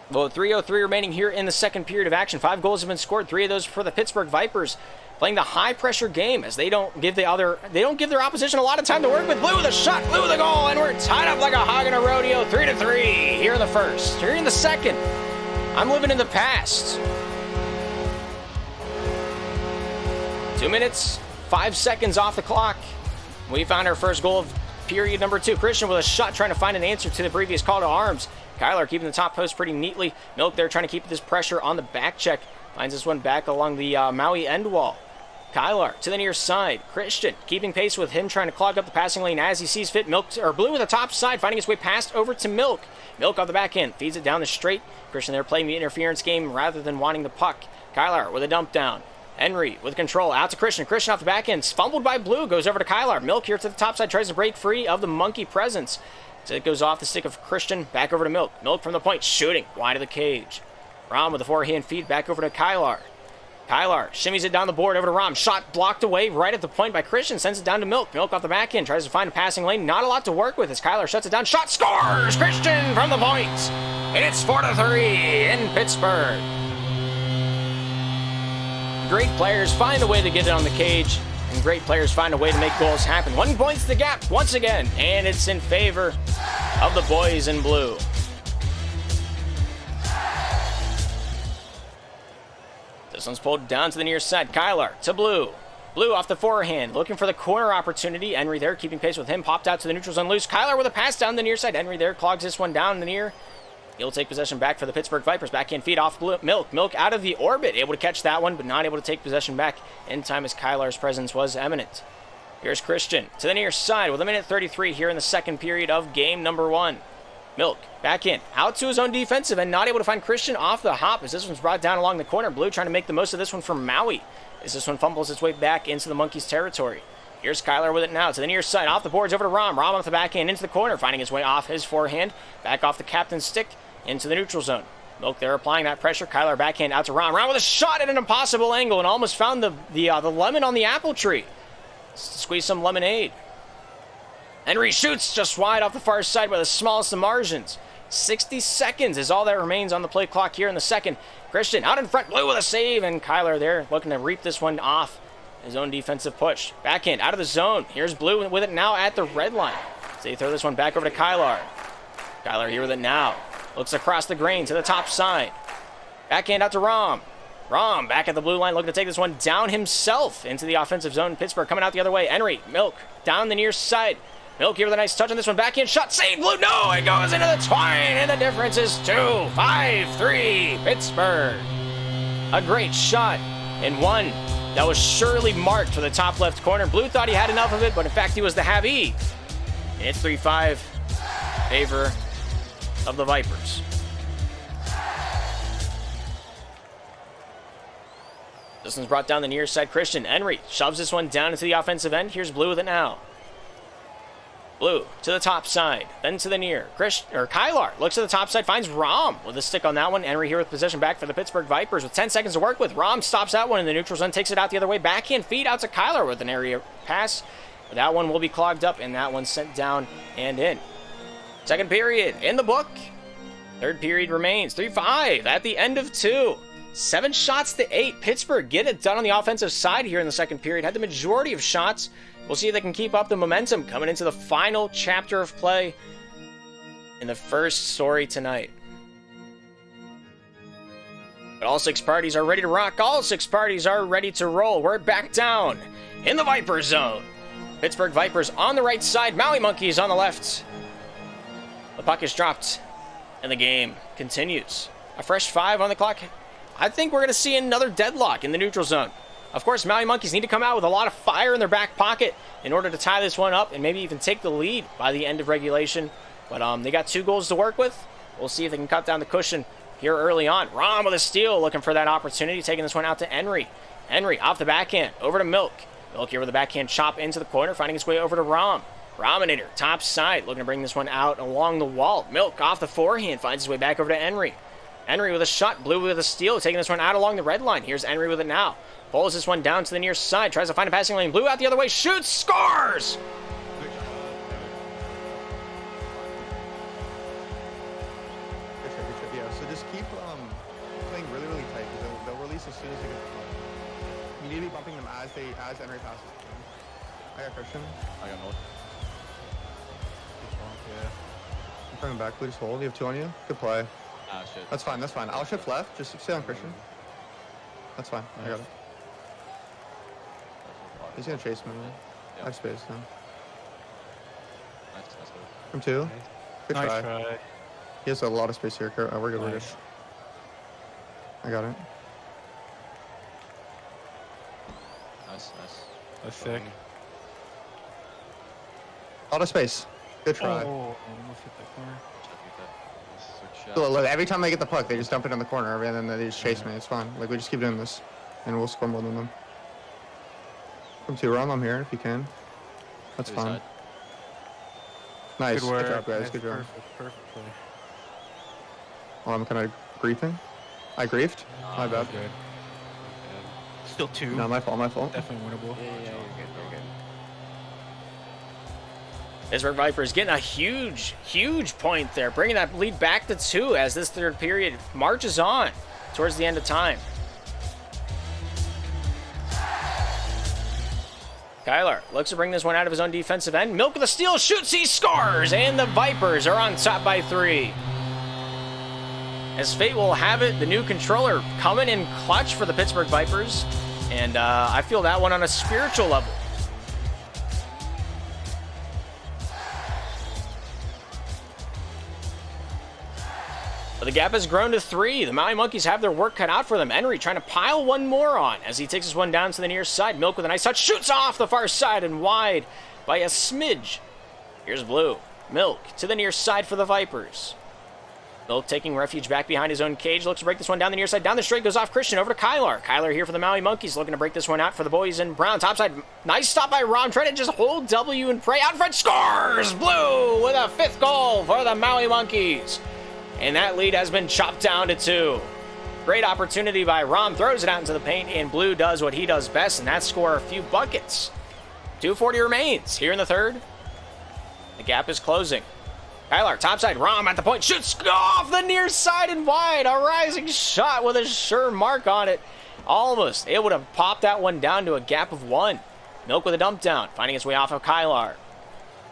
Well, 3:03 remaining here in the second period of action. 5 goals have been scored, 3 of those for the Pittsburgh Vipers, playing the high-pressure game as they don't give their opposition a lot of time to work with. Blue with a shot, Blue with a goal, and we're tied up like a hog in a rodeo, 3-3 here in the first. Here in the second, I'm living in the past. 2 minutes, 5 seconds off the clock. We found our first goal of period number 2. Christian with a shot trying to find an answer to the previous call to arms. Kylar keeping the top post pretty neatly. Milk there trying to keep this pressure on the back check. Finds this one back along the Maui end wall. Kylar to the near side. Christian keeping pace with him, trying to clog up the passing lane as he sees fit. Blue with the top side, finding his way past over to Milk. Milk off the back end, feeds it down the straight. Christian there playing the interference game rather than wanting the puck. Kylar with a dump down. Henry with control, out to Christian. Christian off the back end, fumbled by Blue, goes over to Kylar. Milk here to the top side, tries to break free of the monkey presence. So it goes off the stick of Christian, back over to Milk. Milk from the point, shooting, wide of the cage. Rom with a forehand feed, back over to Kylar. Kylar shimmies it down the board over to Rom. Shot blocked away right at the point by Christian, sends it down to Milk. Milk off the back end, tries to find a passing lane. Not a lot to work with as Kylar shuts it down. Shot scores! Christian from the point! And it's 4-3 in Pittsburgh. Great players find a way to get it on the cage, and great players find a way to make goals happen. 1 point's the gap once again, and it's in favor of the boys in blue. This one's pulled down to the near side. Kylar to Blue. Blue off the forehand, looking for the corner opportunity. Henry there keeping pace with him, popped out to the neutral zone loose. Kylar with a pass down the near side. Henry there clogs this one down the near. He'll take possession back for the Pittsburgh Vipers. Backhand feed off Milk. Milk out of the orbit. Able to catch that one, but not able to take possession back in time as Kylar's presence was eminent. Here's Christian to the near side with 1:33 here in the second period of game number 1. Milk back in, out to his own defensive end, not able to find Christian off the hop as this one's brought down along the corner. Blue trying to make the most of this one from Maui as this one fumbles its way back into the Monkeys' territory. Here's Kylar with it now to the near side, off the boards over to Rom. Rom off the backhand into the corner, finding his way off his forehand, back off the captain's stick into the neutral zone. Milk there applying that pressure. Kylar backhand out to Rom. Rom with a shot at an impossible angle and almost found the lemon on the apple tree. Squeeze some lemonade. Henry shoots just wide off the far side by the smallest of margins. 60 seconds is all that remains on the play clock here in the second. Christian out in front, Blue with a save, and Kylar there looking to reap this one off his own defensive push. Backhand out of the zone. Here's Blue with it now at the red line. So they throw this one back over to Kylar. Kylar here with it now. Looks across the grain to the top side. Backhand out to Rom. Rom back at the blue line, looking to take this one down himself into the offensive zone. Pittsburgh coming out the other way. Henry, Milk down the near side. Milk here with a nice touch on this one. Backhand shot, save Blue. No, it goes into the twine, and the difference is 2. 5-3 Pittsburgh. A great shot, and one that was surely marked for the top left corner. Blue thought he had enough of it, but in fact he was the have-ee. And it's 3-5 favor of the Vipers. This one's brought down the near side. Christian Henry shoves this one down into the offensive end. Here's Blue with it now. Blue to the top side, then to the near. Kylar looks to the top side, finds Rom with a stick on that one. Henry here with possession back for the Pittsburgh Vipers with 10 seconds to work with. Rom stops that one in the neutral zone, takes it out the other way. Backhand feed out to Kylar with an area pass. But that one will be clogged up, and that one sent down and in. Second period in the book. Third period remains 3-5 at the end of 2. 7 shots to 8. Pittsburgh get it done on the offensive side here in the second period. Had the majority of shots. We'll see if they can keep up the momentum coming into the final chapter of play in the first story tonight. But all 6 parties are ready to rock. All 6 parties are ready to roll. We're back down in the Viper zone. Pittsburgh Vipers on the right side, Maui Monkeys on the left. The puck is dropped, and the game continues. A fresh 5 on the clock. I think we're going to see another deadlock in the neutral zone. Of course, Maui Monkeys need to come out with a lot of fire in their back pocket in order to tie this one up and maybe even take the lead by the end of regulation. But they got 2 goals to work with. We'll see if they can cut down the cushion here early on. Rom with a steal, looking for that opportunity, taking this one out to Henry. Henry off the backhand, over to Milk. Milk here with a backhand chop into the corner, finding his way over to Rom. Rominator, top side, looking to bring this one out along the wall. Milk off the forehand, finds his way back over to Henry. Henry with a shot, Blue with a steal, taking this one out along the red line. Here's Henry with it now. Pulls this one down to the near side, tries to find a passing lane. Blue out the other way, shoots, scores! Yeah, so just keep playing really, really tight. They'll release as soon as they get the ball. You need to be bumping them as Henry passes. I got Christian. I got North. Yeah. I'm coming back. Blue, just hold. You have 2 on you. Good play. Ah, shit. That's fine. That's fine. I'll shift left. Just stay on Christian. That's fine. I got it. He's gonna chase me. I have space now. Nice, that's good. From 2. Good Nice try. try. He has a lot of space here. We're good. We're good. Nice. I got it. Nice, nice. That's sick. A lot of space. Good try. Oh, almost hit that corner. Switch shot. Look, every time they get the puck, they just dump it in the corner, and then they just chase me. It's fine. Like, we just keep doing this, and we'll score more than them. From 2, Rom, I'm here if you can. That's To his fine. side. Nice. Good work. Good job, guys. Nice, Good job. Perfect play. Oh, I'm kind of griefing. I griefed? My bad. Good. Still 2. No, my fault. My fault. Definitely winnable. Pittsburgh Vipers getting a huge, huge point there, bringing that lead back to 2 as this third period marches on towards the end of time. Kyler looks to bring this one out of his own defensive end. Milk with a steal, shoots, he scores, and the Vipers are on top by 3. As fate will have it, the new controller coming in clutch for the Pittsburgh Vipers, and I feel that one on a spiritual level. But the gap has grown to 3. The Maui Monkeys have their work cut out for them. Henry trying to pile one more on as he takes this one down to the near side. Milk with a nice touch, shoots off the far side and wide by a smidge. Here's Blue. Milk to the near side for the Vipers. Milk taking refuge back behind his own cage. Looks to break this one down the near side. Down the straight goes off Christian over to Kyler. Kyler here for the Maui Monkeys, looking to break this one out for the boys in brown. Topside, nice stop by Ron. Trying to just hold W and pray. Out front, scores! Blue with a 5th goal for the Maui Monkeys. And that lead has been chopped down to 2. Great opportunity by Rom. Throws it out into the paint, and Blue does what he does best, and that's score a few buckets. 2:40 remains here in the third. The gap is closing. Kyler, topside, Rom at the point, shoots off the near side and wide. A rising shot with a sure mark on it. Almost able to pop that one down to a gap of 1. Milk with a dump down, finding its way off of Kyler.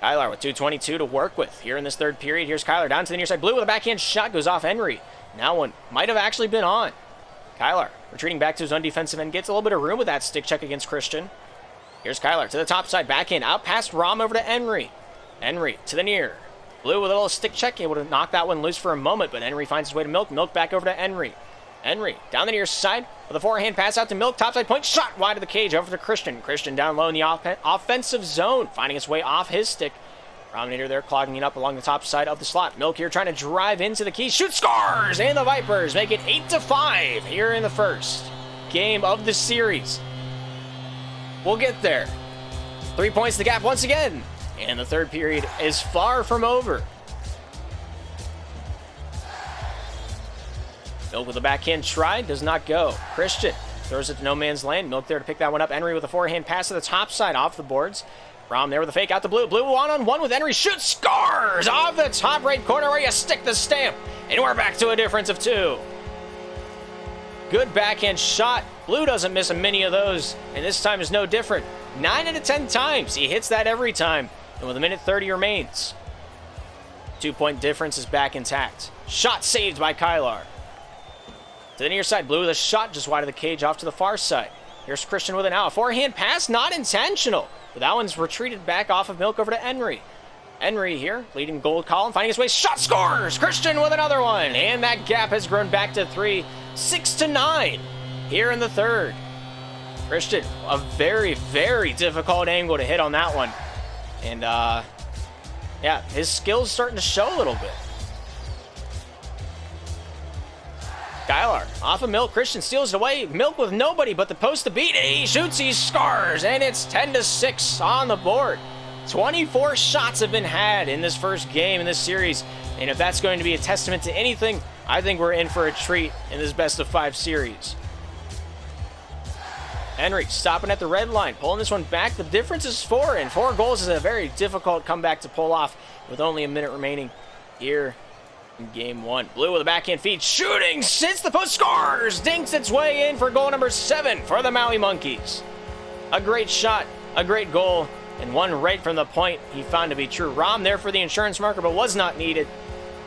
Kyler with 2:22 to work with here in this third period. Here's Kyler down to the near side. Blue with a backhand shot, goes off Henry. Now one might have actually been on. Kyler retreating back to his own defensive end, gets a little bit of room with that stick check against Christian. Here's Kyler to the top side, backhand, out past Rom over to Henry. Henry to the near. Blue with a little stick check, able to knock that one loose for a moment, but Henry finds his way to Milk. Milk back over to Henry. Henry down the near side with a forehand pass out to Milk. Topside point shot wide of the cage over to Christian. Christian down low in the offensive zone, finding his way off his stick. Rominator there clogging it up along the top side of the slot. Milk here trying to drive into the key. Shoot, scores! And the Vipers make it 8-5 here in the first game of the series. We'll get there. 3 points the gap once again. And the third period is far from over. Milk with a backhand try, does not go. Christian throws it to no man's land. Milk there to pick that one up. Henry with a forehand pass to the top side off the boards. Rom there with a fake out to Blue. Blue one-on-one with Henry. Shoots, scores off the top right corner where you stick the stamp. And we're back to a difference of 2. Good backhand shot. Blue doesn't miss a many of those. And this time is no different. 9 out of 10 times. He hits that every time. And with a minute 30 remains, 2-point difference is back intact. Shot saved by Kylar. To the near side, Blue with a shot just wide of the cage off to the far side. Here's Christian with it now. A forehand pass, not intentional. But that one's retreated back off of Milk over to Henry. Henry here, leading goal column, finding his way, shot scores! Christian with another one, and that gap has grown back to 3, 6-9 here in the third. Christian, a very, very difficult angle to hit on that one. And, yeah, his skill's starting to show a little bit. Skylar off of Milk. Christian steals it away. Milk with nobody but the post to beat. He shoots, he scores, and it's 10-6 on the board. 24 shots have been had in this first game in this series, and if that's going to be a testament to anything, I think we're in for a treat in this best-of-5 series. Henry stopping at the red line, pulling this one back. The difference is 4, and 4 goals is a very difficult comeback to pull off with only a minute remaining here in game 1. Blue with a backhand feed, shooting, since the post, scores, dinks its way in for goal number 7 for the Maui Monkeys. A great shot, a great goal, and one right from the point he found to be true. Rom there for the insurance marker, but was not needed.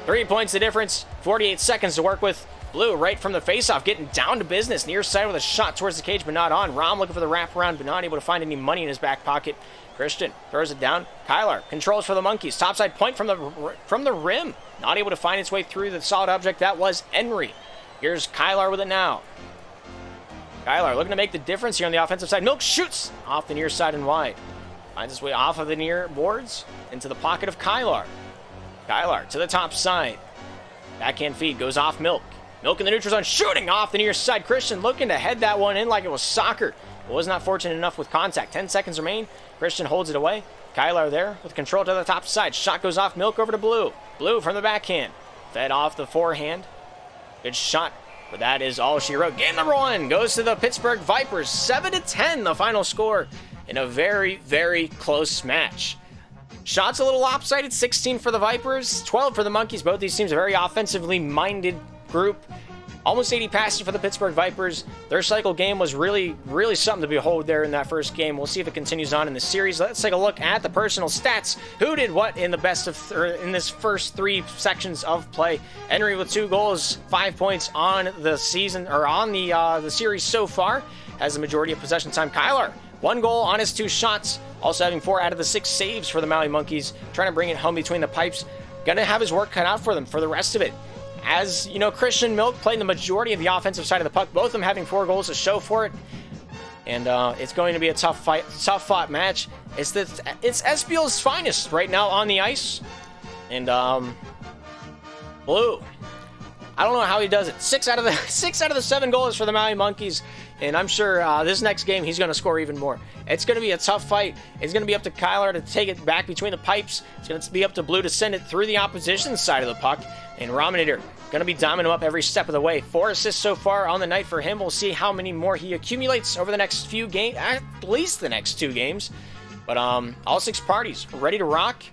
3 points the difference, 48 seconds to work with. Blue right from the faceoff, getting down to business. Near side with a shot towards the cage, but not on. Rom looking for the wraparound, but not able to find any money in his back pocket. Christian throws it down. Kyler controls for the Monkeys. Topside point from the rim. Not able to find its way through the solid object that was Henry. Here's Kyler with it now. Kyler looking to make the difference here on the offensive side. Milk shoots off the near side and wide. Finds his way off of the near boards into the pocket of Kyler. Kyler to the top side. Backhand feed goes off Milk. Milk in the neutral zone, shooting off the near side. Christian looking to head that one in like it was soccer, but was not fortunate enough with contact. 10 seconds remain. Christian holds it away. Kyler there with control to the top side. Shot goes off Milk over to Blue. Blue from the backhand. Fed off the forehand. Good shot, but that is all she wrote. Game number 1 goes to the Pittsburgh Vipers. 7-10 the final score in a very, very close match. Shots a little lopsided. 16 for the Vipers, 12 for the Monkeys. Both these teams are very offensively minded group. Almost 80 passes for the Pittsburgh Vipers. Their cycle game was really, really something to behold there in that first game. We'll see if it continues on in the series. Let's take a look at the personal stats. Who did what in the in this first 3 sections of play? Henry with 2 goals, 5 points on the season, or on the series so far, has the majority of possession time. Kyler, 1 goal on his 2 shots, also having 4 out of the 6 saves for the Maui Monkeys, trying to bring it home between the pipes. Gonna have his work cut out for them for the rest of it. As you know, Christian Milk played the majority of the offensive side of the puck, both of them having 4 goals to show for it. And it's going to be a tough fought match. It's SPL's finest right now on the ice. And Blue, I don't know how he does it. 6 out of the 7 goals for the Maui Monkeys, and I'm sure this next game he's going to score even more. It's going to be a tough fight. It's going to be up to Kyler to take it back between the pipes. It's going to be up to Blue to send it through the opposition side of the puck. And Rominator going to be doming him up every step of the way. 4 assists so far on the night for him. We'll see how many more he accumulates over the next few games, at least the next 2 games. But all 6 parties are ready to rock.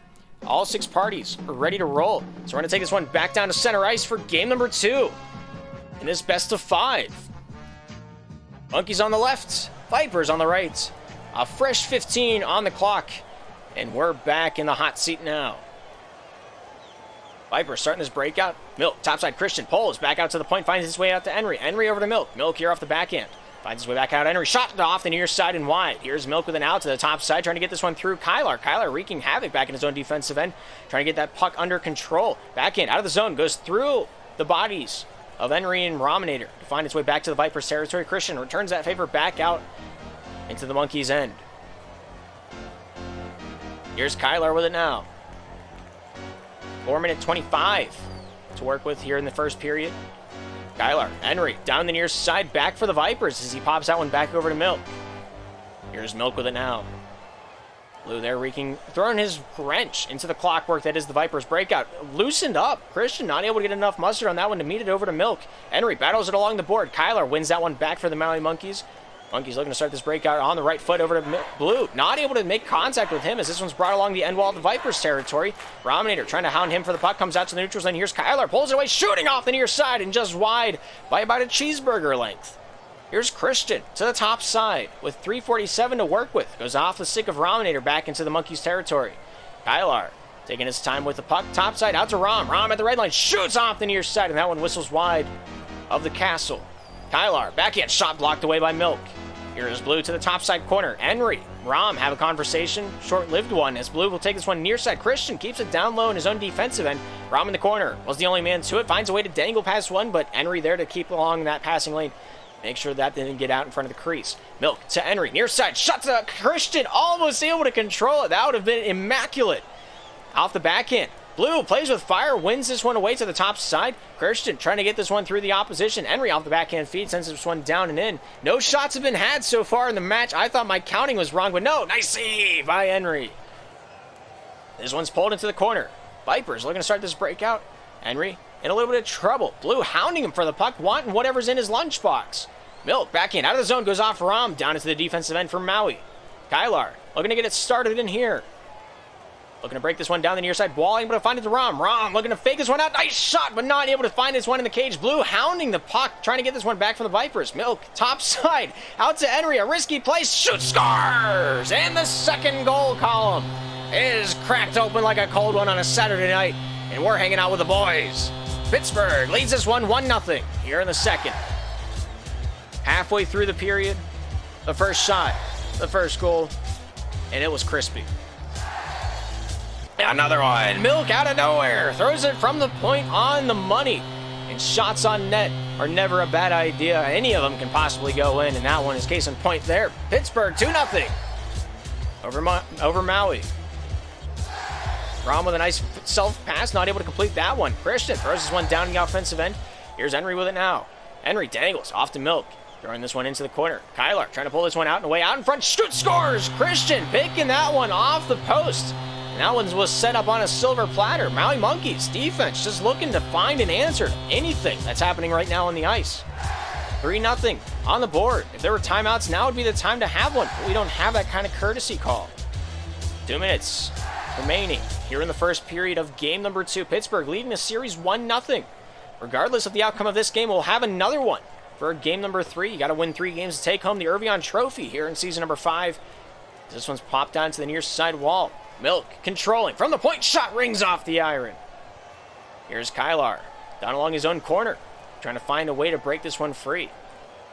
All 6 parties are ready to roll. So we're going to take this one back down to center ice for game number 2 in this best of 5. Monkeys on the left, Vipers on the right. A fresh 15 on the clock, and we're back in the hot seat now. Vipers starting this breakout. Milk, topside Christian, pulls back out to the point, finds his way out to Henry. Henry over to Milk. Milk here off the backhand. Finds his way back out. Henry shot off the near side and wide. Here's Milk with an out to the top side, trying to get this one through Kyler. Kyler wreaking havoc back in his own defensive end, trying to get that puck under control. Backhand out of the zone, goes through the bodies of Henry and Rominator to find its way back to the Vipers territory. Christian returns that favor back out into the Monkeys' end. Here's Kyler with it now. 4-minute 25 to work with here in the first period. Kyler, Henry, down the near side, back for the Vipers as he pops that one back over to Milk. Here's Milk with it now. Blue there throwing his wrench into the clockwork that is the Vipers breakout. Loosened up. Christian not able to get enough mustard on that one to meet it over to Milk. Henry battles it along the board. Kyler wins that one back for the Maui Monkeys. Monkeys looking to start this breakout on the right foot over to Blue. Not able to make contact with him as this one's brought along the end wall of the Vipers territory. Rominator trying to hound him for the puck. Comes out to the neutral zone. Here's Kyler. Pulls it away. Shooting off the near side and just wide by about a cheeseburger length. Here's Christian to the top side with 3:47 to work with. Goes off the stick of Rominator back into the Monkeys territory. Kyler taking his time with the puck. Top side out to Rom. Rom at the red line. Shoots off the near side and that one whistles wide of the castle. Kyler, backhand shot blocked away by Milk. Here is Blue to the top side corner. Henry, Rom have a conversation. Short-lived one as Blue will take this one near side. Christian keeps it down low in his own defensive end. Rom in the corner was the only man to it. Finds a way to dangle past one, but Henry there to keep along that passing lane. Make sure that didn't get out in front of the crease. Milk to Henry. Near side. Shot to Christian. Almost able to control it. That would have been immaculate. Off the backhand. Blue plays with fire. Wins this one away to the top side. Christian trying to get this one through the opposition. Henry off the backhand feed. Sends this one down and in. No shots have been had so far in the match. I thought my counting was wrong, but no. Nice save by Henry. This one's pulled into the corner. Vipers looking to start this breakout. Henry in a little bit of trouble. Blue hounding him for the puck, wanting whatever's in his lunchbox. Milk back in, out of the zone, goes off Rom, down into the defensive end for Maui. Kylar looking to get it started in here. Looking to break this one down the near side wall, able to find it to Rom. Rom looking to fake this one out, nice shot, but not able to find this one in the cage. Blue hounding the puck, trying to get this one back from the Vipers. Milk, top side, out to Henry, a risky play, shoots, scores! And the second goal column is cracked open like a cold one on a Saturday night, and we're hanging out with the boys. Pittsburgh leads this one 1-0 here in the second. Halfway through the period, the first shot, the first goal, and it was crispy. Another one. Milk out of nowhere. Throws it from the point on the money. And shots on net are never a bad idea. Any of them can possibly go in, and that one is case in point there. Pittsburgh 2-0 over Maui. Rom with a nice self-pass, not able to complete that one. Christian throws this one down in the offensive end. Here's Henry with it now. Henry dangles off to Milk. Throwing this one into the corner. Kylar trying to pull this one out and away. Out in front, shoot, scores! Christian picking that one off the post. And that one was set up on a silver platter. Maui Monkeys defense just looking to find an answer to anything that's happening right now on the ice. 3-0 on the board. If there were timeouts, now would be the time to have one. But we don't have that kind of courtesy call. 2 minutes remaining here in the first period of game number 2. Pittsburgh leading the series 1-0. Regardless of the outcome of this game, we'll have another one for game number 3. You got to win 3 games to take home the Irvion Trophy here in season number 5. This one's popped down to the near side wall. Milk controlling from the point. Shot rings off the iron. Here's Kylar down along his own corner, trying to find a way to break this one free.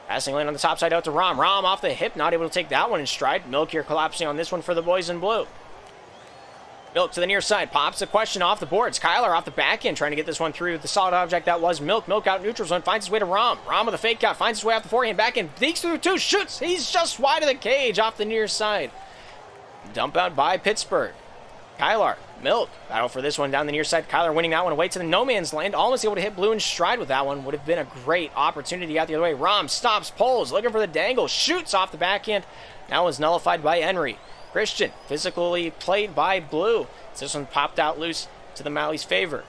Passing lane on the top side out to Rom. Rom off the hip, not able to take that one in stride. Milk here collapsing on this one for the boys in blue. Milk to the near side, pops the question off the boards. Kylar off the back end, trying to get this one through the solid object that was Milk. Milk out neutral zone, finds his way to Rom. Rom with a fake out, finds his way off the forehand, back end, digs through 2, shoots. He's just wide of the cage off the near side. Dump out by Pittsburgh. Kylar, Milk, battle for this one down the near side. Kylar winning that one away to the no man's land. Almost able to hit Blue in stride with that one. Would have been a great opportunity out the other way. Rom stops, pulls, looking for the dangle, shoots off the backhand. That one's nullified by Henry. Christian, physically played by Blue. This one popped out loose to the Maui's favor.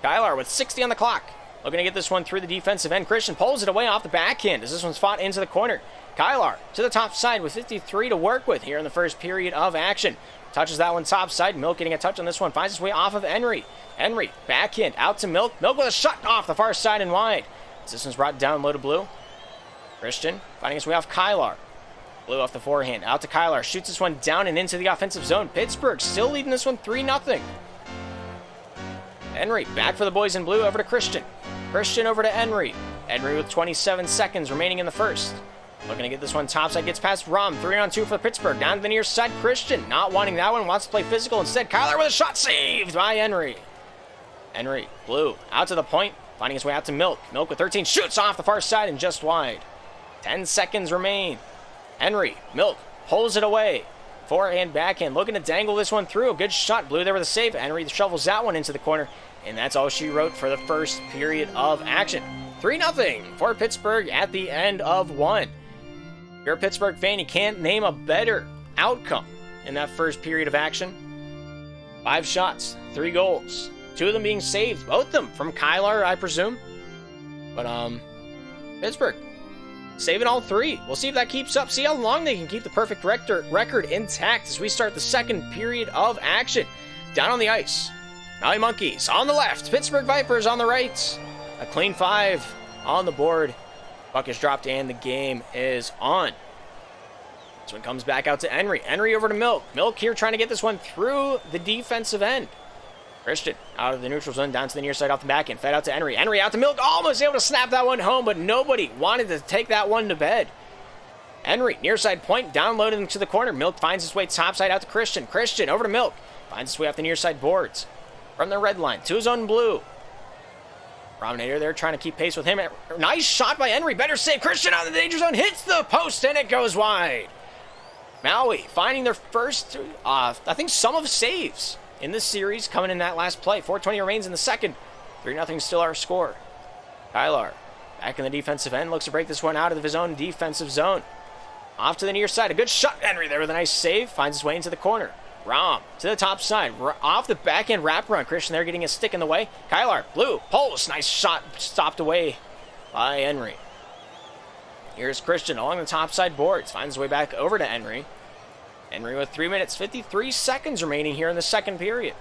Kylar with 60 on the clock. Looking to get this one through the defensive end. Christian pulls it away off the backhand as this one's fought into the corner. Kylar to the top side with 53 to work with here in the first period of action. Touches that one top side. Milk getting a touch on this one. Finds his way off of Henry. Henry backhand out to Milk. Milk with a shot off the far side and wide. This one's brought down low to Blue. Christian finding his way off Kylar. Blue off the forehand. Out to Kylar. Shoots this one down and into the offensive zone. Pittsburgh still leading this one 3-0. Henry back for the boys in blue over to Christian. Christian over to Henry. Henry with 27 seconds remaining in the first. Looking to get this one topside. Gets past Rom. 3-on-2 for Pittsburgh. Down to the near side. Christian not wanting that one. Wants to play physical instead. Kylar with a shot saved by Henry. Henry, Blue, out to the point. Finding his way out to Milk. Milk with 13. Shoots off the far side and just wide. 10 seconds remain. Henry, Milk, pulls it away. Forehand, backhand, looking to dangle this one through. A good shot. Blue there with a save. Henry shovels that one into the corner. And that's all she wrote for the first period of action. 3-0 for Pittsburgh at the end of 1. If you're a Pittsburgh fan, you can't name a better outcome in that first period of action. 5 shots, 3 goals. 2 of them being saved. Both of them from Kylar, I presume. But, Pittsburgh saving all 3. We'll see if that keeps up. See how long they can keep the perfect record intact as we start the second period of action. Down on the ice, Maui Monkeys on the left, Pittsburgh Vipers on the right. A clean 5 on the board. Puck is dropped and the game is on. This one comes back out to Henry. Henry over to Milk. Milk here trying to get this one through the defensive end. Christian out of the neutral zone down to the near side off the back end. Fed out to Henry. Henry out to Milk. Almost able to snap that one home, but nobody wanted to take that one to bed. Henry, near side point, downloaded into the corner. Milk finds his way topside out to Christian. Christian over to Milk. Finds his way off the near side boards. From the red line to his own blue. Prominator there trying to keep pace with him. Nice shot by Henry. Better save. Christian out of the danger zone. Hits the post and it goes wide. Maui finding their first, I think, sum of saves in this series coming in that last play. 4:20 remains in the second. 3-0 still our score. Kylar back in the defensive end. Looks to break this one out of his own defensive zone. Off to the near side. A good shot. Henry there with a nice save. Finds his way into the corner. Rom to the top side. Off the backhand wrap run. Christian there getting a stick in the way. Kylar, blue, post. Nice shot. Stopped away by Henry. Here's Christian along the top side boards. Finds his way back over to Henry. Henry with 3 minutes, 53 seconds remaining here in the second period.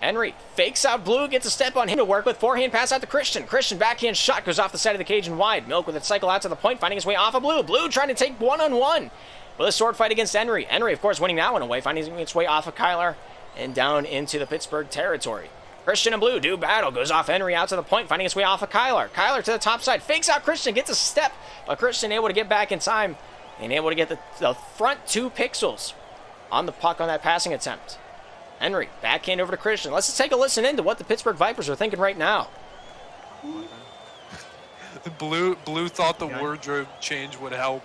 Henry fakes out blue, gets a step on him to work with. Forehand pass out to Christian. Christian backhand shot goes off the side of the cage and wide. Milk with it cycle out to the point, finding his way off of blue. Blue trying to take one-on-one with a sword fight against Henry. Henry, of course, winning that one away, finding its way off of Kylar and down into the Pittsburgh territory. Christian and blue do battle. Goes off Henry out to the point, finding his way off of Kylar. Kylar to the top side. Fakes out Christian. Gets a step, but Christian able to get back in time and able to get the front 2 pixels on the puck on that passing attempt. Henry, backhand over to Christian. Let's just take a listen into what the Pittsburgh Vipers are thinking right now. Blue thought the wardrobe change would help.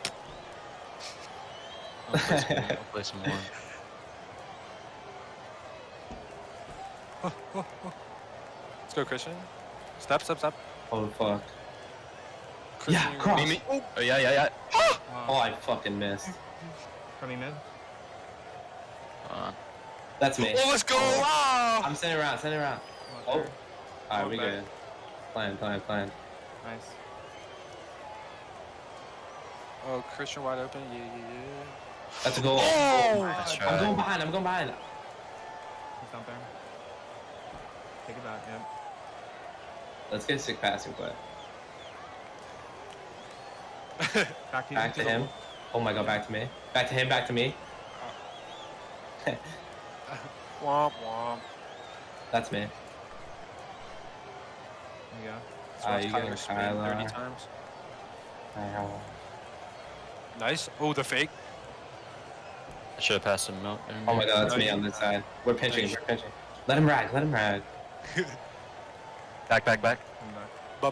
I'll play some more. Let's go, Christian. Step. Oh, fuck. Christian, Yeah, cross. Oh, yeah. Oh, I fucking missed. Coming mid. That's me. Oh, let's go! Ah! I'm sending around. Oh. Alright, we good. Plan. Nice. Oh, Christian wide open. Yeah. That's a goal. Oh! That's I'm going right. behind. He's out there. Take it back, yep. Let's get a sick passing play. Back to him. Oh my god, back to me. Back to me. Womp womp. That's me. There you go. Watch You Kyler get spin Kyler. 30 times. Nice. Oh, the fake. I should have passed him Milk. Oh my god, that's me on this side. We're pinching. Let him rag. Back. Come back. Ba.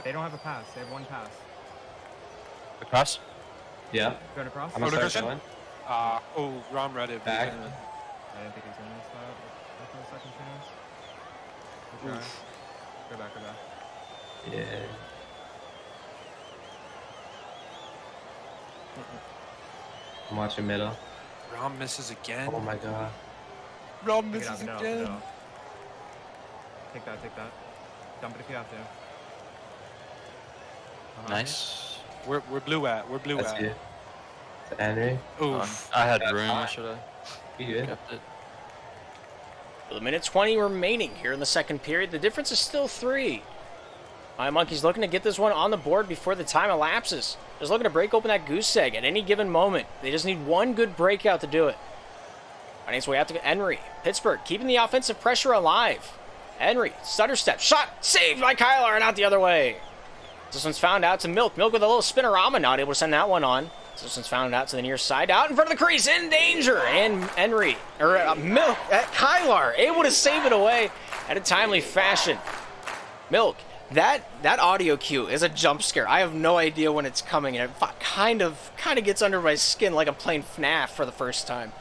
They don't have a pass. They have one pass. Across? Yeah. Going across? I'm Oh, gonna the start Christian? going. Rom read it. Back. I didn't think he was going to miss that. After the second chance. Good try. Oof. Go back. Yeah. I'm watching middle. Rom misses again. Oh my god. Rom Take it misses out, again. no. Take that. Dump it if you have to. Nice. We're blue at. That's you. To Henry. Oof. I had That's room. I fine. should have You good? kept it. With a minute 20 remaining here in the second period, the difference is still 3. My Monkey's looking to get this one on the board before the time elapses. Just looking to break open that goose egg at any given moment. They just need one good breakout to do it. Finding his way out to Henry. Pittsburgh keeping the offensive pressure alive. Henry, stutter step, shot, saved by Kylar and out the other way. This one's found out to Milk. Milk with a little spinorama, not able to send that one on. This one's found out to the near side, out in front of the crease, in danger. And Henry, Milk, Kylar, able to save it away at a timely fashion. Milk, that audio cue is a jump scare. I have no idea when it's coming, and it kind of gets under my skin like I'm playing FNAF for the first time.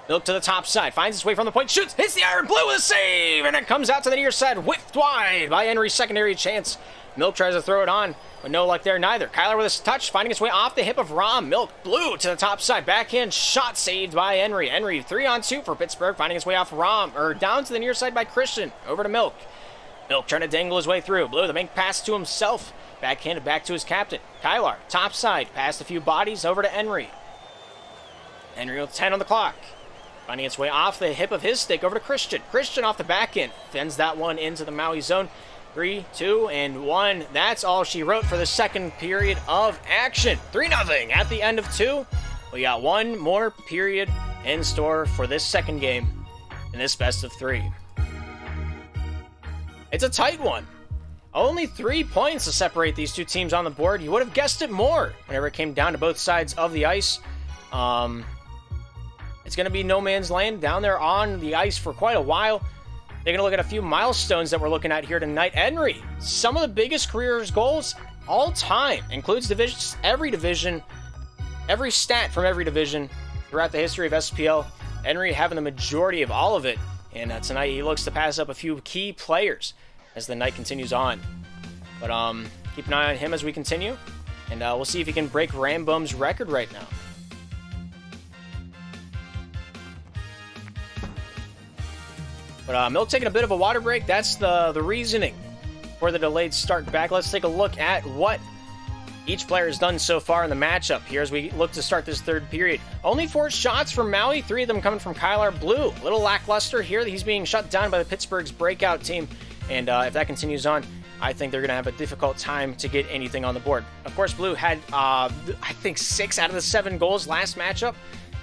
Milk to the top side, finds his way from the point, shoots, hits the iron, blue with a save, and it comes out to the near side, whipped wide by Henry's secondary chance. Milk tries to throw it on, but no luck there neither. Kylar with his touch, finding his way off the hip of Rom. Milk, blue to the top side, backhand shot saved by Henry. Henry 3-on-2 for Pittsburgh, finding his way off Rom, or down to the near side by Christian, over to Milk. Milk trying to dangle his way through. Blue, the bank pass to himself, backhanded back to his captain. Kylar, top side, passed a few bodies over to Henry. Henry with 10 on the clock. Finding its way off the hip of his stick over to Christian. Christian off the back end. Fends that one into the Maui zone. 3, 2, and 1. That's all she wrote for the second period of action. 3-0 at the end of 2. We got one more period in store for this second game in this best of 3. It's a tight one. Only 3 points to separate these two teams on the board. You would have guessed it more whenever it came down to both sides of the ice. It's going to be no man's land down there on the ice for quite a while. They're going to look at a few milestones that we're looking at here tonight. Henry, some of the biggest career goals all time, includes divisions, every division, every stat from every division throughout the history of SPL. Henry having the majority of all of it. And tonight he looks to pass up a few key players as the night continues on. But keep an eye on him as we continue. And we'll see if he can break Rambum's record right now. But Milk taking a bit of a water break. That's the reasoning for the delayed start back. Let's take a look at what each player has done so far in the matchup here as we look to start this third period. Only 4 shots from Maui, 3 of them coming from Kylar. Blue, a little lackluster here. He's being shut down by the Pittsburgh's breakout team. And if that continues on, I think they're going to have a difficult time to get anything on the board. Of course, Blue had, I think, 6 out of the 7 goals last matchup.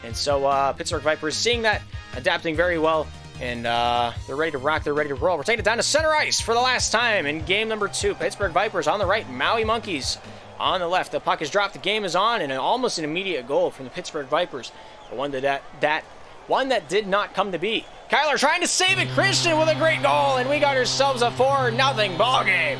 And so Pittsburgh Vipers seeing that, adapting very well. And they're ready to rock, they're ready to roll. We're taking it down to center ice for the last time in game number 2. Pittsburgh Vipers on the right, Maui Monkeys on the left. The puck is dropped, the game is on, and almost an immediate goal from the Pittsburgh Vipers. The one that did not come to be. Kyler trying to save it. Christian with a great goal, and we got ourselves a 4-0 ball game.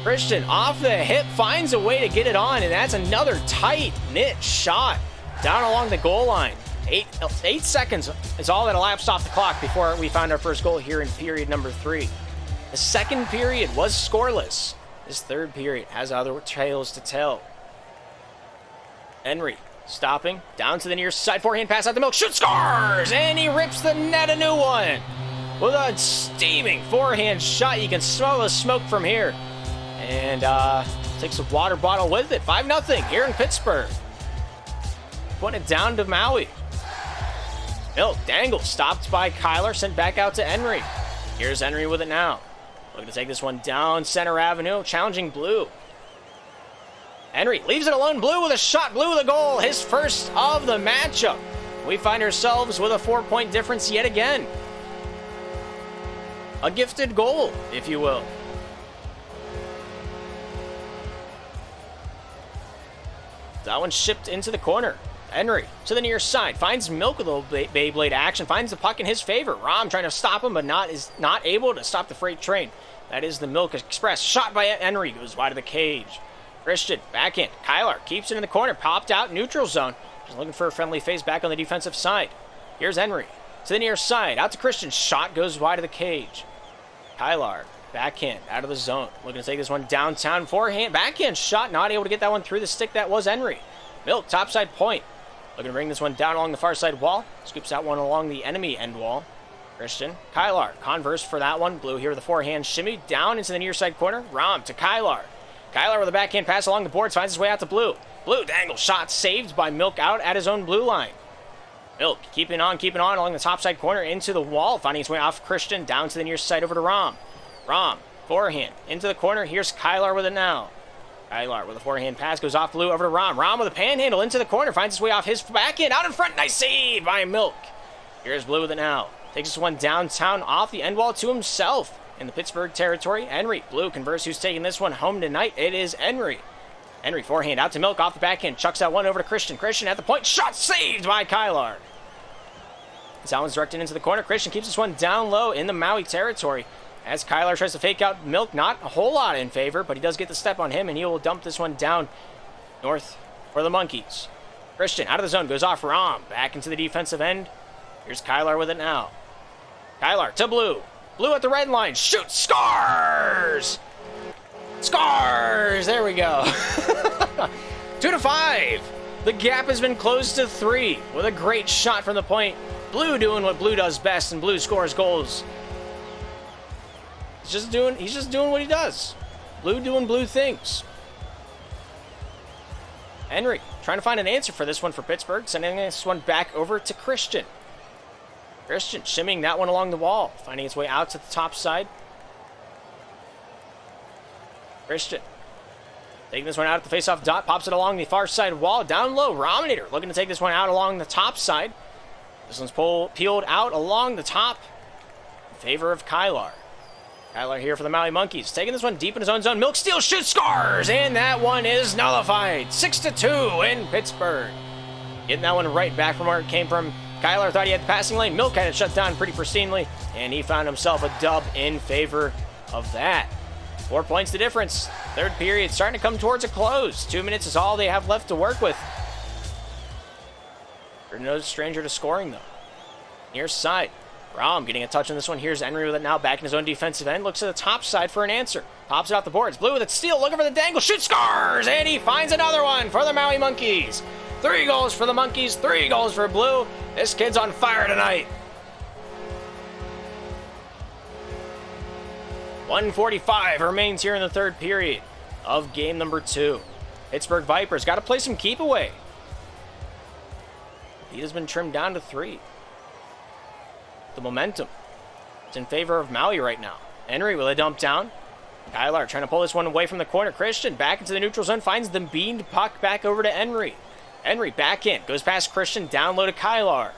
Christian off the hip finds a way to get it on, and that's another tight-knit shot down along the goal line. 8 seconds is all that elapsed off the clock before we found our first goal here in period number 3. The second period was scoreless. This third period has other tales to tell. Henry stopping, down to the near side, forehand pass out the Milk, shoot, scores! And he rips the net a new one with a steaming forehand shot. You can smell the smoke from here. And takes a water bottle with it. 5-0 here in Pittsburgh. Putting it down to Maui. Milk, dangle, stopped by Kyler, sent back out to Henry. Here's Henry with it now. Looking to take this one down Center Avenue, challenging Blue. Henry leaves it alone. Blue with a shot. Blue with a goal. His first of the matchup. We find ourselves with a 4-point difference yet again. A gifted goal, if you will. That one shipped into the corner. Henry to the near side, finds Milk with a little Beyblade action, finds the puck in his favor. Rom trying to stop him, but is not able to stop the freight train. That is the Milk Express. Shot by Henry, goes wide of the cage. Christian, backhand. Kyler keeps it in the corner, popped out, neutral zone. Just looking for a friendly face back on the defensive side. Here's Henry to the near side, out to Christian. Shot goes wide of the cage. Kyler, backhand, out of the zone. Looking to take this one downtown, forehand, backhand shot, not able to get that one through the stick. That was Henry. Milk, topside point. Looking to bring this one down along the far side wall. Scoops that one along the enemy end wall. Christian, Kylar, converse for that one. Blue here with the forehand shimmy down into the near side corner. Rom to Kylar. Kylar with a backhand pass along the boards, finds his way out to Blue. Blue dangle shot saved by Milk out at his own blue line. Milk keeping on along the top side corner into the wall, finding his way off Christian down to the near side over to Rom. Rom, forehand into the corner. Here's Kylar with it now. Kylar with a forehand pass, goes off Blue over to Rom. Rom with a panhandle into the corner, finds his way off his backhand, out in front. Nice save by Milk. Here's Blue with it now. Takes this one downtown off the end wall to himself in the Pittsburgh territory. Henry, Blue converse, who's taking this one home tonight. It is Henry. Henry forehand out to Milk off the backhand, chucks that one over to Christian. Christian at the point, shot saved by Kylar. That one's directed into the corner. Christian keeps this one down low in the Maui territory. As Kylar tries to fake out Milk, not a whole lot in favor, but he does get the step on him, and he will dump this one down north for the Monkeys. Christian out of the zone, goes off Rom, back into the defensive end. Here's Kylar with it now. Kylar to Blue. Blue at the red line, shoots, scores! Scores! There we go. 2-5. The gap has been closed to 3 with a great shot from the point. Blue doing what Blue does best, and Blue scores goals. He's just doing what he does. Blue doing Blue things. Henry trying to find an answer for this one for Pittsburgh, sending this one back over to Christian. Christian shimmying that one along the wall, finding its way out to the top side. Christian taking this one out at the face-off dot, pops it along the far side wall, down low. Rominator looking to take this one out along the top side. This one's peeled out along the top in favor of Kylar. Kyler here for the Maui Monkeys, taking this one deep in his own zone. Milk steals, shoots, scores, and that one is nullified. 6-2 in Pittsburgh. Getting that one right back from where it came from. Kyler thought he had the passing lane. Milk had it shut down pretty pristinely, and he found himself a dub in favor of that. 4 points the difference. Third period starting to come towards a close. 2 minutes is all they have left to work with. They're no stranger to scoring, though. Near side. Rom getting a touch on this one. Here's Henry with it now back in his own defensive end. Looks at the top side for an answer. Pops it off the boards. Blue with it steal. Looking for the dangle. Shoot, scores! And he finds another one for the Maui Monkeys. 3 goals for the Monkeys. 3 goals for Blue. This kid's on fire tonight. 1:45 remains here in the third period of game number 2. Pittsburgh Vipers got to play some keep away. He has been trimmed down to 3. The momentum is in favor of Maui right now. Henry with a dump down. Kyler trying to pull this one away from the corner. Christian back into the neutral zone, finds the beamed puck back over to Henry. Henry back in, goes past Christian, down low to Kyler.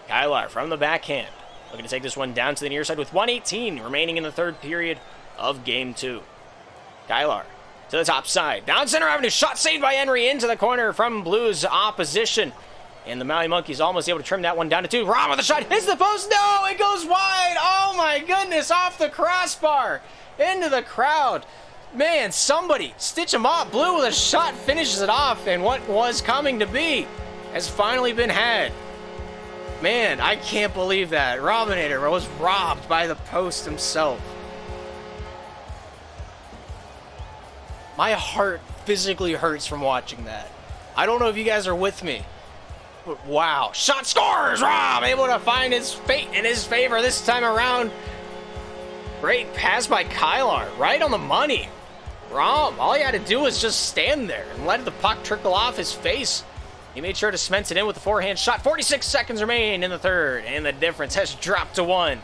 Kyler from the backhand. Looking to take this one down to the near side with 1:18 remaining in the third period of game 2. Kyler to the top side. Down center avenue. Shot saved by Henry into the corner from Blues opposition. And the Maui Monkeys almost able to trim that one down to 2. Rom with the shot. Hits the post. No, it goes wide. Oh my goodness. Off the crossbar. Into the crowd. Man, somebody stitch him up. Blue with a shot finishes it off. And what was coming to be has finally been had. Man, I can't believe that. Robinator was robbed by the post himself. My heart physically hurts from watching that. I don't know if you guys are with me, but wow. Shot, scores! Rob able to find his fate in his favor this time around. Great pass by Kyler, right on the money. Rom, all he had to do was just stand there and let the puck trickle off his face. He made sure to cement it in with the forehand shot. 46 seconds remain in the third, and the difference has dropped to 1.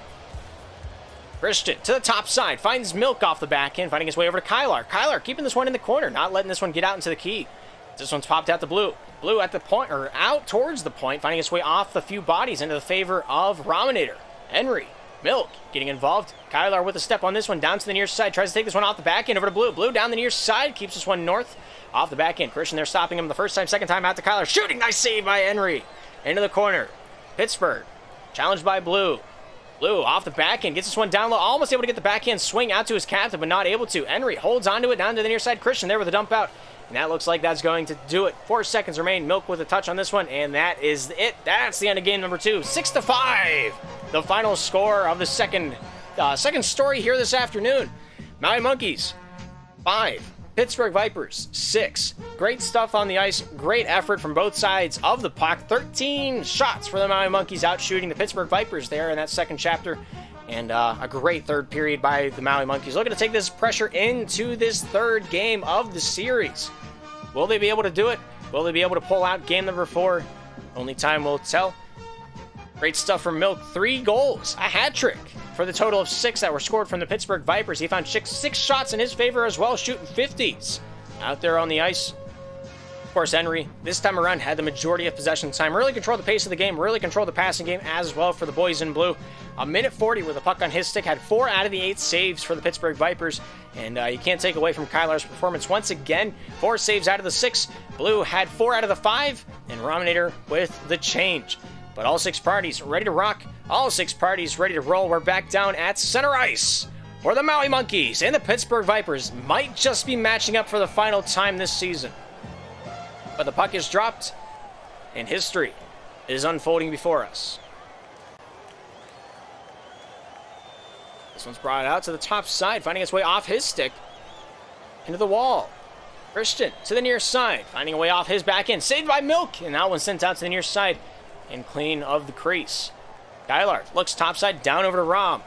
Christian to the top side, finds Milk off the backhand, finding his way over to Kyler. Kyler keeping this one in the corner, not letting this one get out into the key. This one's popped out to Blue. Blue at the point, or out towards the point, finding his way off the few bodies into the favor of Rominator. Henry, Milk getting involved. Kyler with a step on this one, down to the near side, tries to take this one off the backhand over to Blue. Blue down the near side, keeps this one north. Off the back end. Christian there stopping him the first time, second time out to Kyler. Shooting, nice save by Henry. Into the corner. Pittsburgh challenged by Blue. Blue off the back end, gets this one down low. Almost able to get the backhand swing out to his captain, but not able to. Henry holds onto it down to the near side. Christian there with a dump out. And that looks like that's going to do it. 4 seconds remain. Milk with a touch on this one. And that is it. That's the end of game number 2. 6-5. The final score of the second story here this afternoon. Maui Monkeys 5. Pittsburgh Vipers 6. Great stuff on the ice. Great effort from both sides of the puck. 13 shots for the Maui Monkeys, out shooting the Pittsburgh Vipers there in that second chapter. And a great third period by the Maui Monkeys. Looking to take this pressure into this third game of the series. Will they be able to do it? Will they be able to pull out game number 4? Only time will tell. Great stuff from Milk. 3 goals. A hat trick for the total of 6 that were scored from the Pittsburgh Vipers. He found 6 shots in his favor as well, shooting 50s out there on the ice. Of course, Henry, this time around, had the majority of possession time. Really controlled the pace of the game, really controlled the passing game as well for the boys in blue. A minute 40 with a puck on his stick, had 4 out of the 8 saves for the Pittsburgh Vipers. And you can't take away from Kyler's performance. Once again, 4 saves out of the 6. Blue had 4 out of the 5, and Rominator with the change. But all 6 parties ready to rock. All 6 parties ready to roll. We're back down at center ice, where the Maui Monkeys and the Pittsburgh Vipers might just be matching up for the final time this season. But the puck is dropped, and history is unfolding before us. This one's brought out to the top side, finding its way off his stick into the wall. Christian to the near side, finding a way off his back end. Saved by Milk, and that one sent out to the near side and clean of the crease. Kyler looks topside, down over to Rom.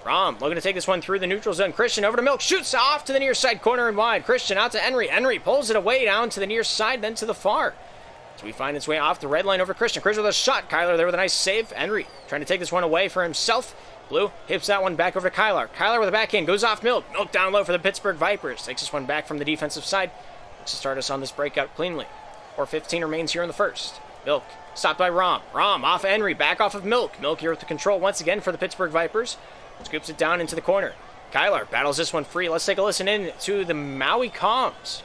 Rom looking to take this one through the neutral zone. Christian over to Milk, shoots off to the near side corner and wide. Christian out to Henry. Henry pulls it away down to the near side, then to the far. So we find its way off the red line over to Christian. Christian with a shot. Kyler there with a nice save. Henry trying to take this one away for himself. Blue hips that one back over to Kyler. Kyler with a backhand, goes off Milk. Milk down low for the Pittsburgh Vipers. Takes this one back from the defensive side. Looks to start us on this breakout cleanly. 4:15 remains here in the first. Milk stopped by Rom. Rom off Henry, back off of Milk. Milk here with the control once again for the Pittsburgh Vipers. Scoops it down into the corner. Kyler battles this one free. Let's take a listen in to the Maui comms.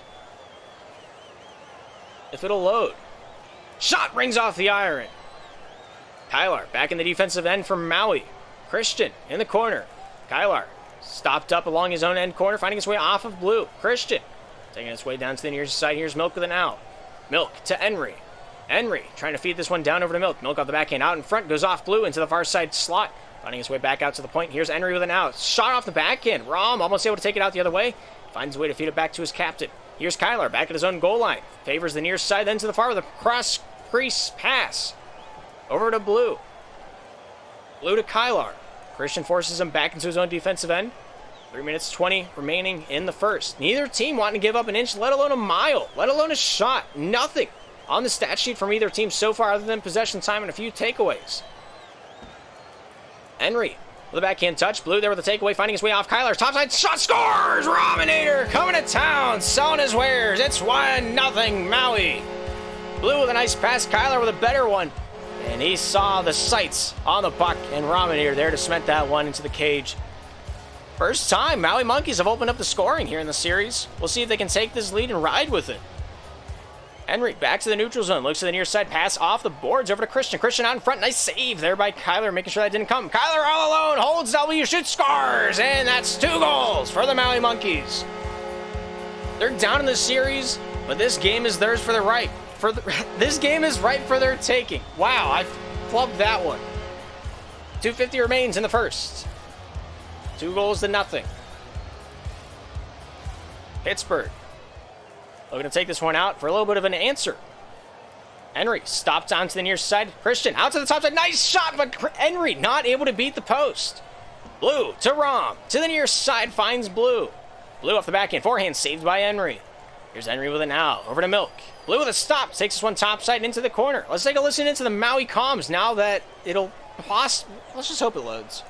If it'll load. Shot rings off the iron. Kyler back in the defensive end for Maui. Christian in the corner. Kyler stopped up along his own end corner, finding his way off of Blue. Christian taking his way down to the near side. Here's Milk with an out. Milk to Henry. Henry trying to feed this one down over to Milk. Milk off the backhand out in front. Goes off Blue into the far side slot. Finding his way back out to the point. Here's Henry with an out. Shot off the backhand. Rom almost able to take it out the other way. Finds his way to feed it back to his captain. Here's Kyler back at his own goal line. Favors the near side, then to the far with a cross crease pass. Over to Blue. Blue to Kyler. Christian forces him back into his own defensive end. 3 minutes 20 remaining in the first. Neither team wanting to give up an inch, let alone a mile, let alone a shot. Nothing on the stat sheet from either team so far other than possession time and a few takeaways. Henry with a backhand touch. Blue there with a takeaway, finding his way off Kyler. Topside shot, scores! Rominator coming to town, selling his wares. It's 1-0 Maui. Blue with a nice pass. Kyler with a better one. And he saw the sights on the puck, and Rominator there to cement that one into the cage. First time Maui Monkeys have opened up the scoring here in the series. We'll see if they can take this lead and ride with it. Henry back to the neutral zone. Looks to the near side. Pass off the boards over to Christian. Christian out in front. Nice save there by Kyler, making sure that didn't come. Kyler all alone. Holds W. Shoots. Scores. And that's 2 goals for the Maui Monkeys. They're down in the series, but this game is theirs for the right. This game is ripe for their taking. Wow, I flubbed that one. 2:50 remains in the first. 2-0. Pittsburgh looking to take this one out for a little bit of an answer. Henry stopped onto the near side. Christian out to the top side. Nice shot, but Henry not able to beat the post. Blue to Rom. To the near side, finds Blue. Blue off the backhand. Forehand saved by Henry. Here's Henry with it now. Over to Milk. Blue with a stop. Takes this one topside into the corner. Let's take a listen into the Maui comms now that it'll let's just hope it loads.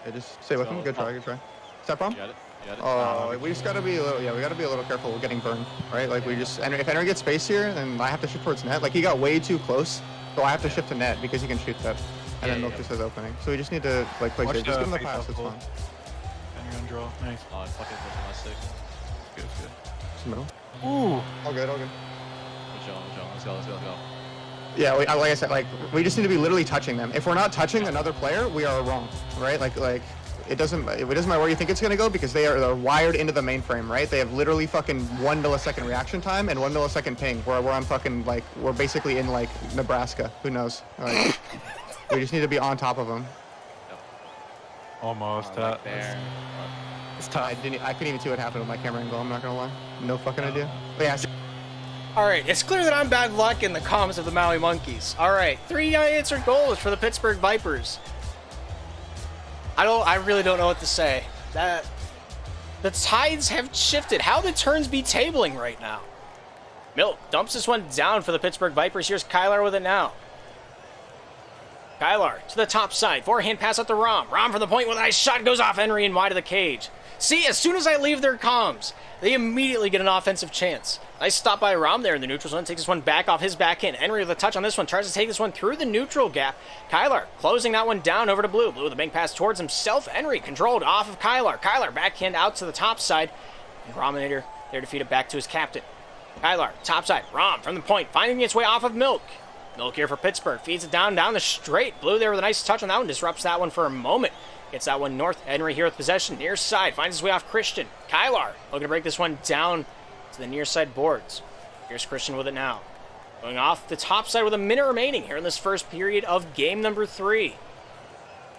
Yeah, just stay with him. Good try, good try. Step on. You got it. Oh, we just gotta be a little, we gotta be a little careful with getting burned, right? Like if Henry gets space here, then I have to shift towards net. Like he got way too close, so I have to shift to net because he can shoot that. And then Milk just has opening. So we just need to like play safe. Just give him the pass, it's fine. And you're on draw. Nice. Oh, I fucking put my stick. Good, good. Just middle. Ooh. All good, all good. Good job. Let's go. Yeah, like I said, like we just need to be literally touching them. If we're not touching another player, we are wrong, right? Like it doesn't matter where you think it's gonna go because they're wired into the mainframe, right? They have literally fucking 1 millisecond reaction time and 1 millisecond ping. Where I'm fucking like we're basically in like Nebraska. Who knows? Like, we just need to be on top of them. Almost. Right there. It's tough. I couldn't even see what happened with my camera angle. I'm not gonna lie. No fucking idea. But yeah. All right, it's clear that I'm bad luck in the comms of the Maui Monkeys. All right, 3 unanswered goals for the Pittsburgh Vipers. I really don't know what to say. The tides have shifted. How the turns be tabling right now? Milk dumps this one down for the Pittsburgh Vipers. Here's Kyler with it now. Kyler to the top side. Forehand pass out to Rom. Rom from the point with a nice shot. Goes off Henry and wide of the cage. See, as soon as I leave their comms, they immediately get an offensive chance. Nice stop by Rom there in the neutral zone. Takes this one back off his backhand. Henry with a touch on this one. Tries to take this one through the neutral gap. Kyler closing that one down over to Blue. Blue with a bank pass towards himself. Henry controlled off of Kyler. Kyler backhand out to the top side. And Rominator there to feed it back to his captain. Kyler, top side. Rom from the point. Finding its way off of Milk. Milk here for Pittsburgh. Feeds it down the straight. Blue there with a nice touch on that one. Disrupts that one for a moment. Gets that one north. Henry here with possession. Near side. Finds his way off Christian. Kyler looking to break this one down to the near side boards. Here's Christian with it now. Going off the top side with a minute remaining here in this first period of game number 3.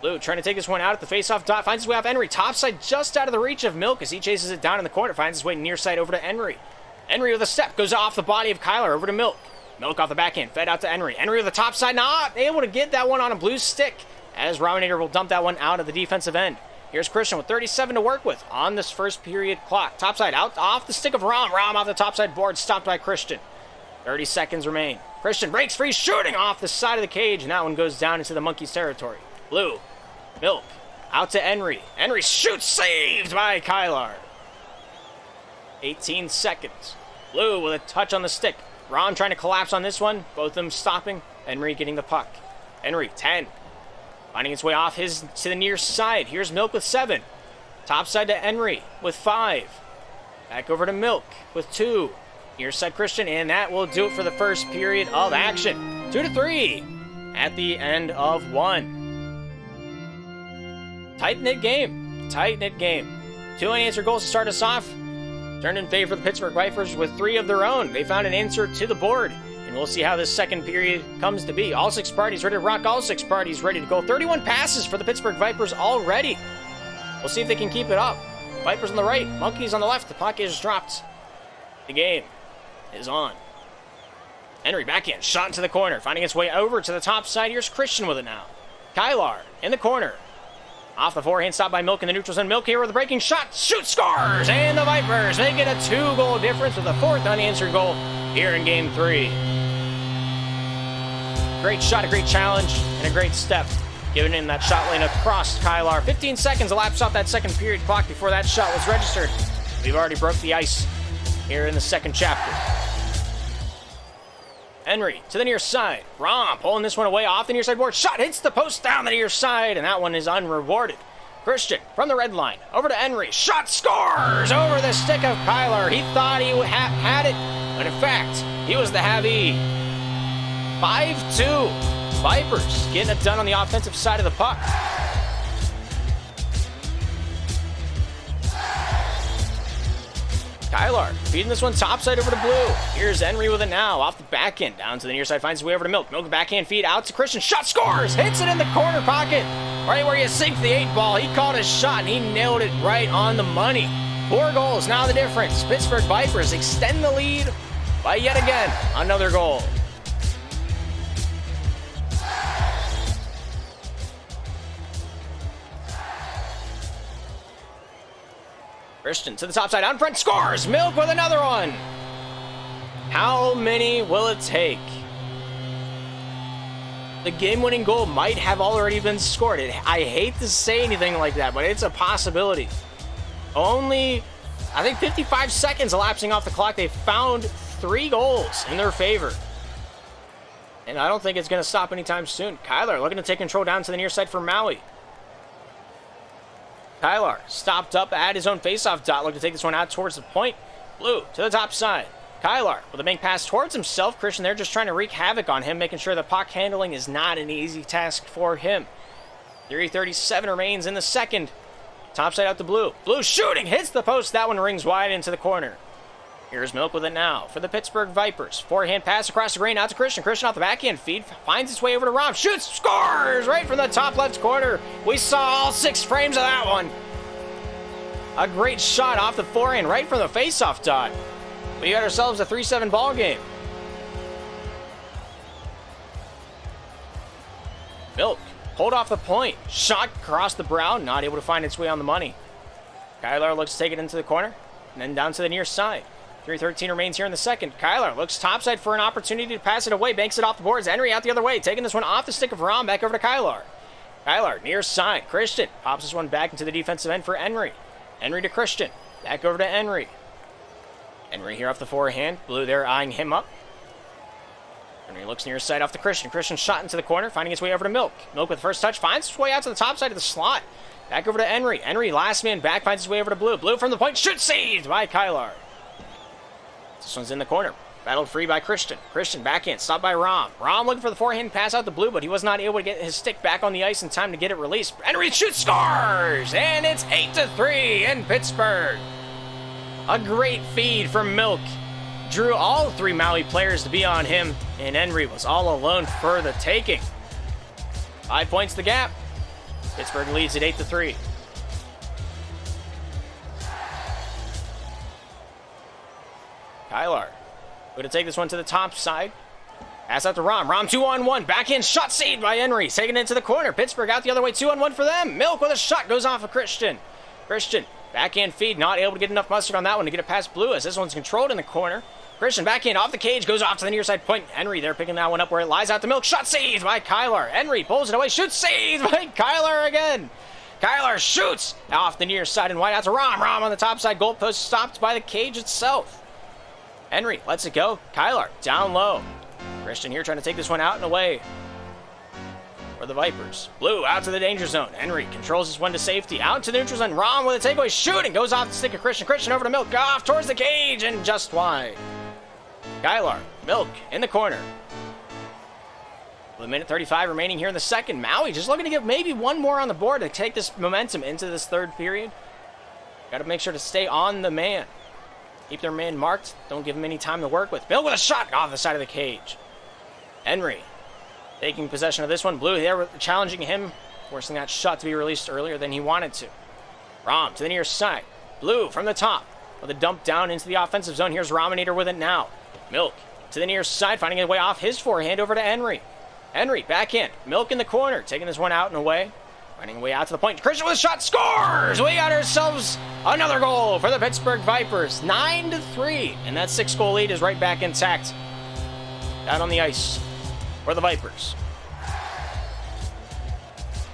Blue trying to take this one out at the face-off dot. Finds his way off Henry. Top side just out of the reach of Milk as he chases it down in the corner. Finds his way near side over to Henry. Henry with a step. Goes off the body of Kyler over to Milk. Milk off the backhand. Fed out to Henry. Henry with the top side. Not able to get that one on a blue stick as Rominator will dump that one out of the defensive end. Here's Christian with 37 to work with on this first period clock. Topside out off the stick of Rom. Rom off the topside board, stopped by Christian. 30 seconds remain. Christian breaks free, shooting off the side of the cage, and that one goes down into the Monkeys' territory. Blue, Milk, out to Henry. Henry shoots, saved by Kyler. 18 seconds. Blue with a touch on the stick. Rom trying to collapse on this one. Both of them stopping. Henry getting the puck. Henry, 10. Finding its way off to the near side. Here's Milk with 7. Top side to Henry with 5. Back over to Milk with 2. Near side Christian, and that will do it for the first period of action. 2-3 at the end of 1. Tight-knit game. Tight-knit game. 2 unanswered goals to start us off. Turned in favor of the Pittsburgh Vipers with 3 of their own. They found an answer to the board. And we'll see how this second period comes to be. All 6 parties ready to rock. All 6 parties ready to go. 31 passes for the Pittsburgh Vipers already. We'll see if they can keep it up. Vipers on the right. Monkeys on the left. The puck is dropped. The game is on. Henry backhand. Shot into the corner. Finding its way over to the top side. Here's Christian with it now. Kylar in the corner. Off the forehand, stopped by Milk in the neutral zone. Milk here with a breaking shot. Shoot, scores! And the Vipers make it a 2-goal difference with a 4th unanswered goal here in Game 3. Great shot, a great challenge, and a great step. Giving in that shot lane across Kylar. 15 seconds elapsed off that second period clock before that shot was registered. We've already broke the ice here in the second chapter. Henry to the near side. Rom pulling this one away off the near side board. Shot hits the post down the near side, and that one is unrewarded. Christian from the red line over to Henry. Shot scores over the stick of Kylar. He thought he had it, but in fact, he was the have-ee. 5-2. Vipers getting it done on the offensive side of the puck. Kylar feeding this one topside over to Blue. Here's Henry with it now. Off the back end. Down to the near side. Finds his way over to Milk. Milk backhand feed out to Christian. Shot scores. Hits it in the corner pocket. Right where you sink the 8 ball. He called his shot and he nailed it right on the money. 4 goals. Now the difference. Pittsburgh Vipers extend the lead by yet again another goal. Christian to the top side, out in front, scores! Milk with another one! How many will it take? The game-winning goal might have already been scored. I hate to say anything like that, but it's a possibility. Only, I think, 55 seconds elapsing off the clock. They found 3 goals in their favor. And I don't think it's going to stop anytime soon. Kylar looking to take control down to the near side for Maui. Kylar stopped up at his own faceoff dot, looking to take this one out towards the point. Blue to the top side. Kylar with a bank pass towards himself. Christian there just trying to wreak havoc on him, making sure the puck handling is not an easy task for him. 3:37 remains in the second. Top side out to Blue. Blue shooting, hits the post. That one rings wide into the corner. Here's Milk with it now for the Pittsburgh Vipers. Forehand pass across the grain out to Christian. Christian off the backhand feed. Finds its way over to Rob. Shoots, scores right from the top left corner. We saw all 6 frames of that one. A great shot off the forehand right from the faceoff dot. We got ourselves a 3-7 ball game. Milk pulled off the point. Shot across the brow. Not able to find its way on the money. Kylar looks to take it into the corner. And then down to the near side. 3:13 remains here in the second. Kylar looks topside for an opportunity to pass it away. Banks it off the boards. Henry out the other way. Taking this one off the stick of Rom. Back over to Kylar. Kylar near side. Christian pops this one back into the defensive end for Henry. Henry to Christian. Back over to Henry. Henry here off the forehand. Blue there eyeing him up. Henry looks near side off to Christian. Christian shot into the corner. Finding his way over to Milk. Milk with first touch. Finds his way out to the top side of the slot. Back over to Henry. Henry last man back. Finds his way over to Blue. Blue from the point. Shoot saved by Kylar. This one's in the corner. Battled free by Christian. Christian backhand. Stopped by Rom. Rom looking for the forehand pass out to Blue, but he was not able to get his stick back on the ice in time to get it released. Henry shoots, scores! And it's 8-3 in Pittsburgh. A great feed from Milk. Drew all 3 Maui players to be on him, and Henry was all alone for the taking. 5 points the gap. Pittsburgh leads at 8-3. Kylar going to take this one to the top side. Pass out to Rom. Rom 2-on-1. Backhand shot saved by Henry. Taking it into the corner. Pittsburgh out the other way. 2-on-1 for them. Milk with a shot goes off of Christian. Christian backhand feed. Not able to get enough mustard on that one to get it past Blue as this one's controlled in the corner. Christian backhand off the cage. Goes off to the near side point. Henry there picking that one up where it lies out to Milk. Shot saved by Kylar. Henry pulls it away. Shoots saved by Kylar again. Kylar shoots off the near side and wide out to Rom. Rom on the top side. Goalpost stopped by the cage itself. Henry lets it go. Kylar down low. Christian here trying to take this one out and away. For the Vipers. Blue out to the danger zone. Henry controls this one to safety. Out to the neutral zone. Rom with a takeaway. Shooting. Goes off the stick of Christian. Christian over to Milk. Off towards the cage and just wide. Skylar. Milk in the corner. With a minute 35 remaining here in the second. Maui just looking to get maybe one more on the board to take this momentum into this third period. Got to make sure to stay on the man. Keep their man marked. Don't give him any time to work with. Milk with a shot off the side of the cage. Henry taking possession of this one. Blue there challenging him, forcing that shot to be released earlier than he wanted to. Rom to the near side. Blue from the top with a dump down into the offensive zone. Here's Rominator with it now. Milk to the near side, finding his way off his forehand over to Henry. Henry backhand. Milk in the corner, taking this one out and away. Finding a way out to the point. Christian with a shot, scores! We got ourselves another goal for the Pittsburgh Vipers. 9-3, and that 6-goal lead is right back intact. Out on the ice for the Vipers.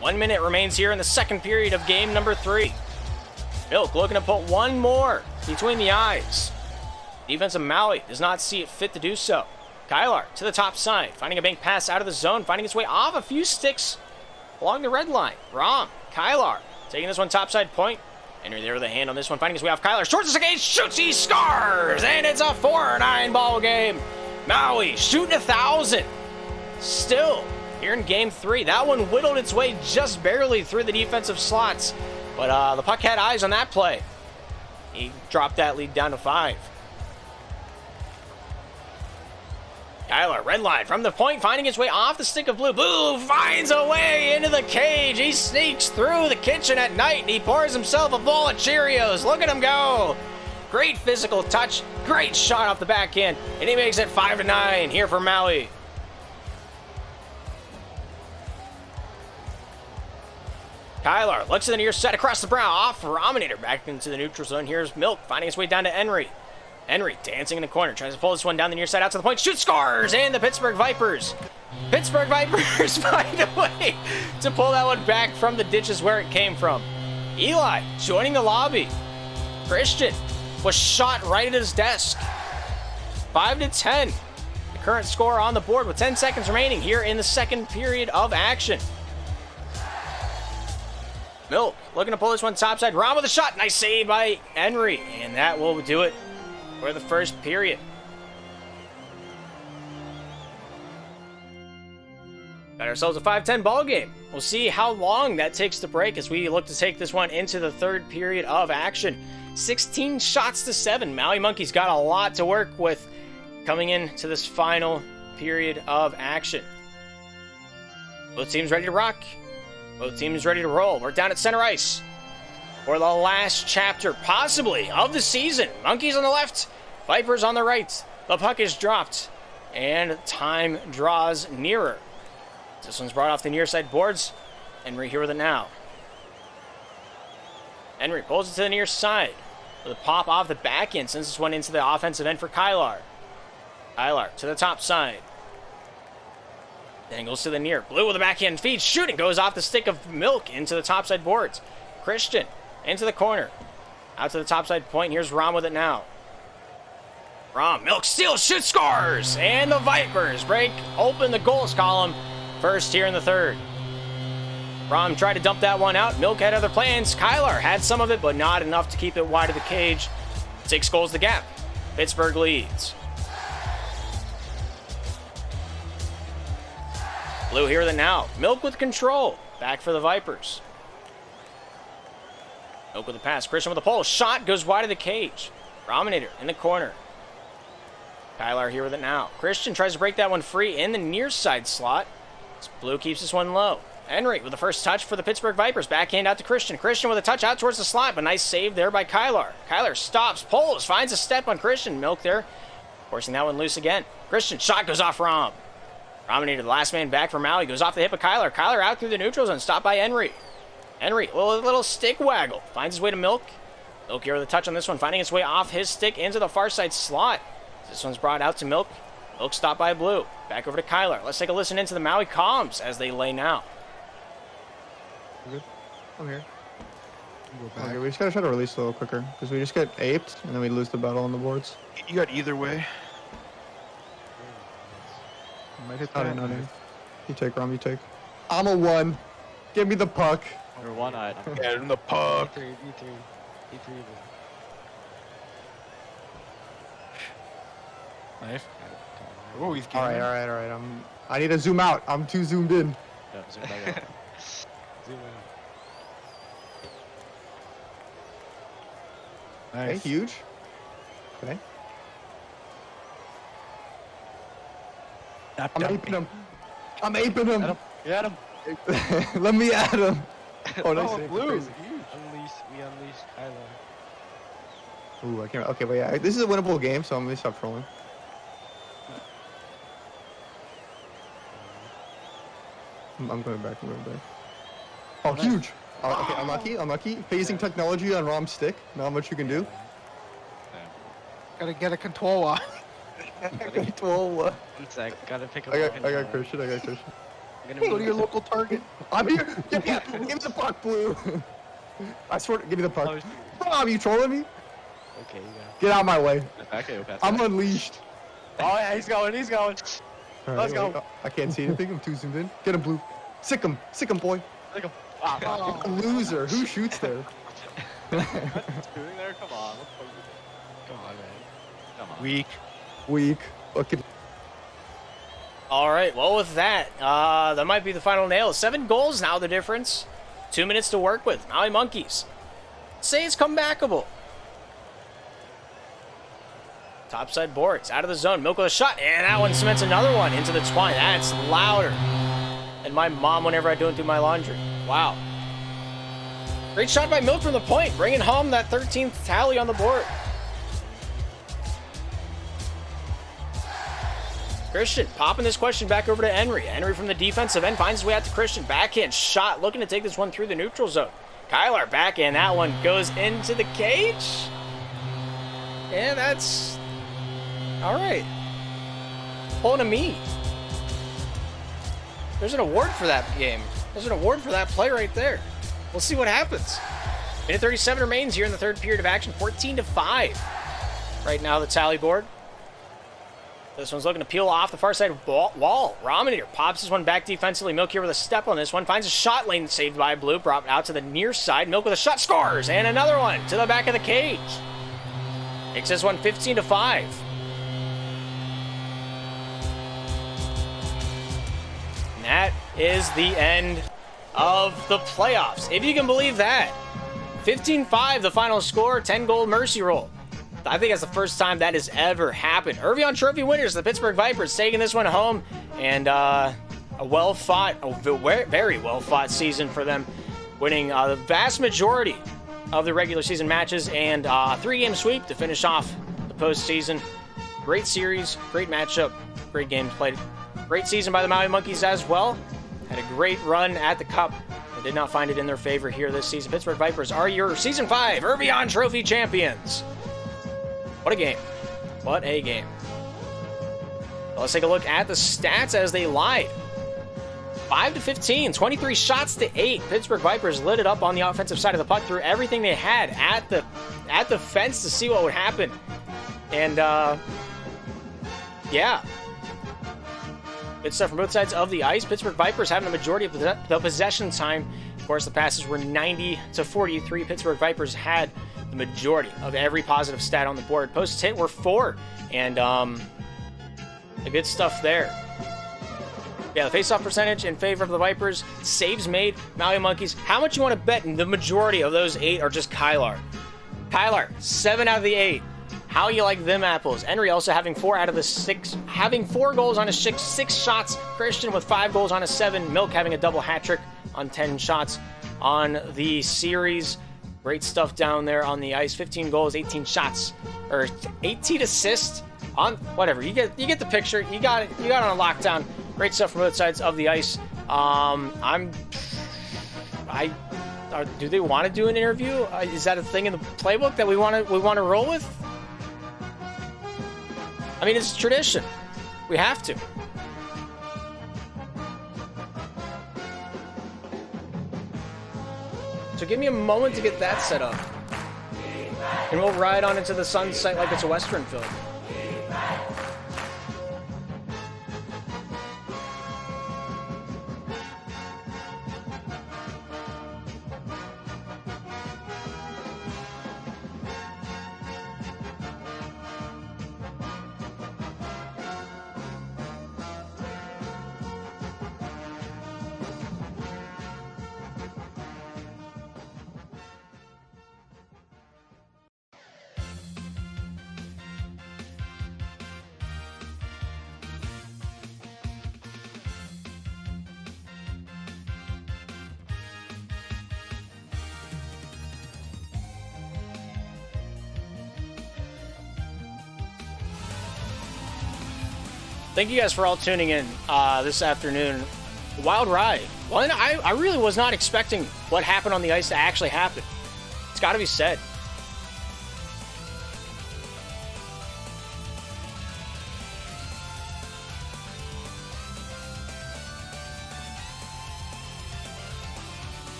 1 minute remains here in the second period of game number 3. Milk looking to put one more between the eyes. Defense of Maui does not see it fit to do so. Kylar to the top side, finding a bank pass out of the zone, finding its way off a few sticks along the red line. Rom, Kylar taking this one topside point. Henry there with a hand on this one, finding his way off Kylar. Shorts the gate, shoots, he scores! And it's a 4-9 ball game. Maui shooting 1,000. Still here in game 3. That one whittled its way just barely through the defensive slots. But the puck had eyes on that play. He dropped that lead down to 5. Kylar, red line from the point, finding his way off the stick of Blue. Blue finds a way into the cage. He sneaks through the kitchen at night, and he pours himself a bowl of Cheerios. Look at him go. Great physical touch, great shot off the backhand, and he makes it 5-9 here for Maui. Kylar looks to the near side across the brow, off Rominator, back into the neutral zone. Here's Milk, finding his way down to Henry. Henry dancing in the corner, tries to pull this one down the near side, out to the point, shoots, scores, and the Pittsburgh Vipers find a way to pull that one back from the ditches where it came from. Eli joining the lobby. Christian was shot right at his desk. 5-10. The current score on the board with 10 seconds remaining here in the second period of action. Milk looking to pull this one topside. Ron with a shot. Nice save by Henry. And that will do it for the first period. Got ourselves a 5-10 ball game. We'll see how long that takes to break as we look to take this one into the third period of action. 16 shots to 7. Maui Monkeys got a lot to work with coming into this final period of action. Both teams ready to rock. Both teams ready to roll. We're down at center ice for the last chapter, possibly, of the season. Monkeys on the left, Vipers on the right. The puck is dropped, and time draws nearer. This one's brought off the near side boards. Henry here with it now. Henry pulls it to the near side with a pop off the back end, sends this one into the offensive end for Kylar. Kylar to the top side. Angles to the near. Blue with a backhand feed. Shooting goes off the stick of Milk into the topside boards. Christian into the corner. Out to the topside point. Here's Rom with it now. Rom, Milk steals, shoots, scores! And the Vipers break open the goals column first here in the third. Rom tried to dump that one out. Milk had other plans. Kylar had some of it, but not enough to keep it wide of the cage. 6 goals the gap. Pittsburgh leads. Blue here with it now. Milk with control. Back for the Vipers. Milk with a pass. Christian with a pull. Shot goes wide of the cage. Rominator in the corner. Kylar here with it now. Christian tries to break that one free in the near side slot. Blue keeps this one low. Henry with the first touch for the Pittsburgh Vipers. Backhand out to Christian. Christian with a touch out towards the slot, but nice save there by Kylar. Kylar stops, pulls, finds a step on Christian. Milk there, forcing that one loose again. Christian, shot goes off Rom. Rominator, the last man back for Maui, goes off the hip of Kylar. Kylar out through the neutral zone, stopped by Henry. Henry, a little stick waggle, finds his way to Milk. Milk here with a touch on this one, finding its way off his stick into the far side slot. This one's brought out to Milk. Milk stopped by Blue. Back over to Kylar. Let's take a listen into the Maui comms as they lay now. Good. I'm here. We're back. Okay, we just gotta try to release a little quicker because we just get aped and then we lose the battle on the boards. You got either way. You might hit Not that. in, not in. You take, Rom, you take. I'm a 1. Give me the puck. You're one-eyed. Get in the puck. E3. Nice. Oh, he's All getting right. I need to zoom out. I'm too zoomed in. Yeah, zoom back out. Zoom out. Okay, Nice. huge. Okay. I'm aping him. I'm aping him. Get him. Let me at him. Oh, nice. Oh, save. blue. Crazy. We unleashed Kylo. Ooh, I can't. Okay, but yeah, this is a winnable game, so I'm gonna stop trolling. I'm going back. Oh, huge. Okay, unlucky. Phasing technology on ROM stick. Not much you can do. Gotta get a controller. Well, One sec, gotta pick up. I got Christian. I'm gonna Go to move your this- local Target. I'm here. Give me the puck, Blue. I swear, give me the puck. Rob, you trolling me? Okay, you got Get out of my way. Back AO pass. I'm unleashed. Oh yeah, he's going. All right, Let's go. wait, I can't see anything. I'm too zoomed in. Get him, Blue. Sick him, boy. Take him. Loser. Who shoots there? Doing there? Come on. Come on, man. Come on. Weak. Okay. All right, well, with that, that might be the final nail. 7 goals now, the difference. 2 minutes to work with. Maui Monkeys. Say it's comebackable. Topside boards, out of the zone. Milk with a shot, and that one cements another one into the twine. That's louder than my mom whenever I don't do my laundry. Wow. Great shot by Milk from the point, bringing home that 13th tally on the board. Christian popping this question back over to Henry. Henry from the defensive end finds his way out to Christian. Backhand shot, looking to take this one through the neutral zone. Kyler backhand, that one goes into the cage. And that's all right. Pulling a me. There's an award for that game. There's an award for that play right there. We'll see what happens. Minute 37 remains here in the third period of action. 14-5. Right now, the tally board. This one's looking to peel off the far side wall. Romanier pops this one back defensively. Milk here with a step on this one. Finds a shot lane saved by Blue. Brought out to the near side. Milk with a shot. Scores! And another one to the back of the cage. Makes this one 15-5. And that is the end of the playoffs. If you can believe that. 15-5 the final score. 10-goal mercy roll. I think that's the first time that has ever happened. Irvion Trophy winners, the Pittsburgh Vipers, taking this one home. And a very well-fought season for them, winning the vast majority of the regular season matches and a 3-game sweep to finish off the postseason. Great series, great matchup, great games played. Great season by the Maui Monkeys as well. Had a great run at the Cup. They did not find it in their favor here this season. Pittsburgh Vipers are your Season 5 Irvion Trophy champions. What a game. What a game. Well, let's take a look at the stats as they lied. 5-15, 23 shots to 8. Pittsburgh Vipers lit it up on the offensive side of the puck, threw everything they had at the fence to see what would happen. And, yeah. Good stuff from both sides of the ice. Pittsburgh Vipers having the majority of the possession time. Of course, the passes were 90-43. Pittsburgh Vipers had the majority of every positive stat on the board. Posts hit were 4, and the good stuff there. Yeah, the face-off percentage in favor of the Vipers. Saves made, Maui Monkeys. How much you want to bet the majority of those 8 are just Kylar? Kylar, 7 out of the 8. How you like them apples? Henry also having 4 out of the 6, having 4 goals on his 6 shots. Christian with 5 goals on his 7. Milk having a double hat trick on 10 shots on the series. Great stuff down there on the ice. 15 goals, 18 shots, or 18 assists on whatever. You get the picture. You got it on a lockdown. Great stuff from both sides of the ice. Do they want to do an interview? Is that a thing in the playbook that we want to roll with? I mean, it's tradition. We have to. So give me a moment to get that set up. And we'll ride on into the sunset like it's a Western film. Thank you guys for all tuning in this afternoon. Wild ride. Well, I really was not expecting what happened on the ice to actually happen. It's got to be said.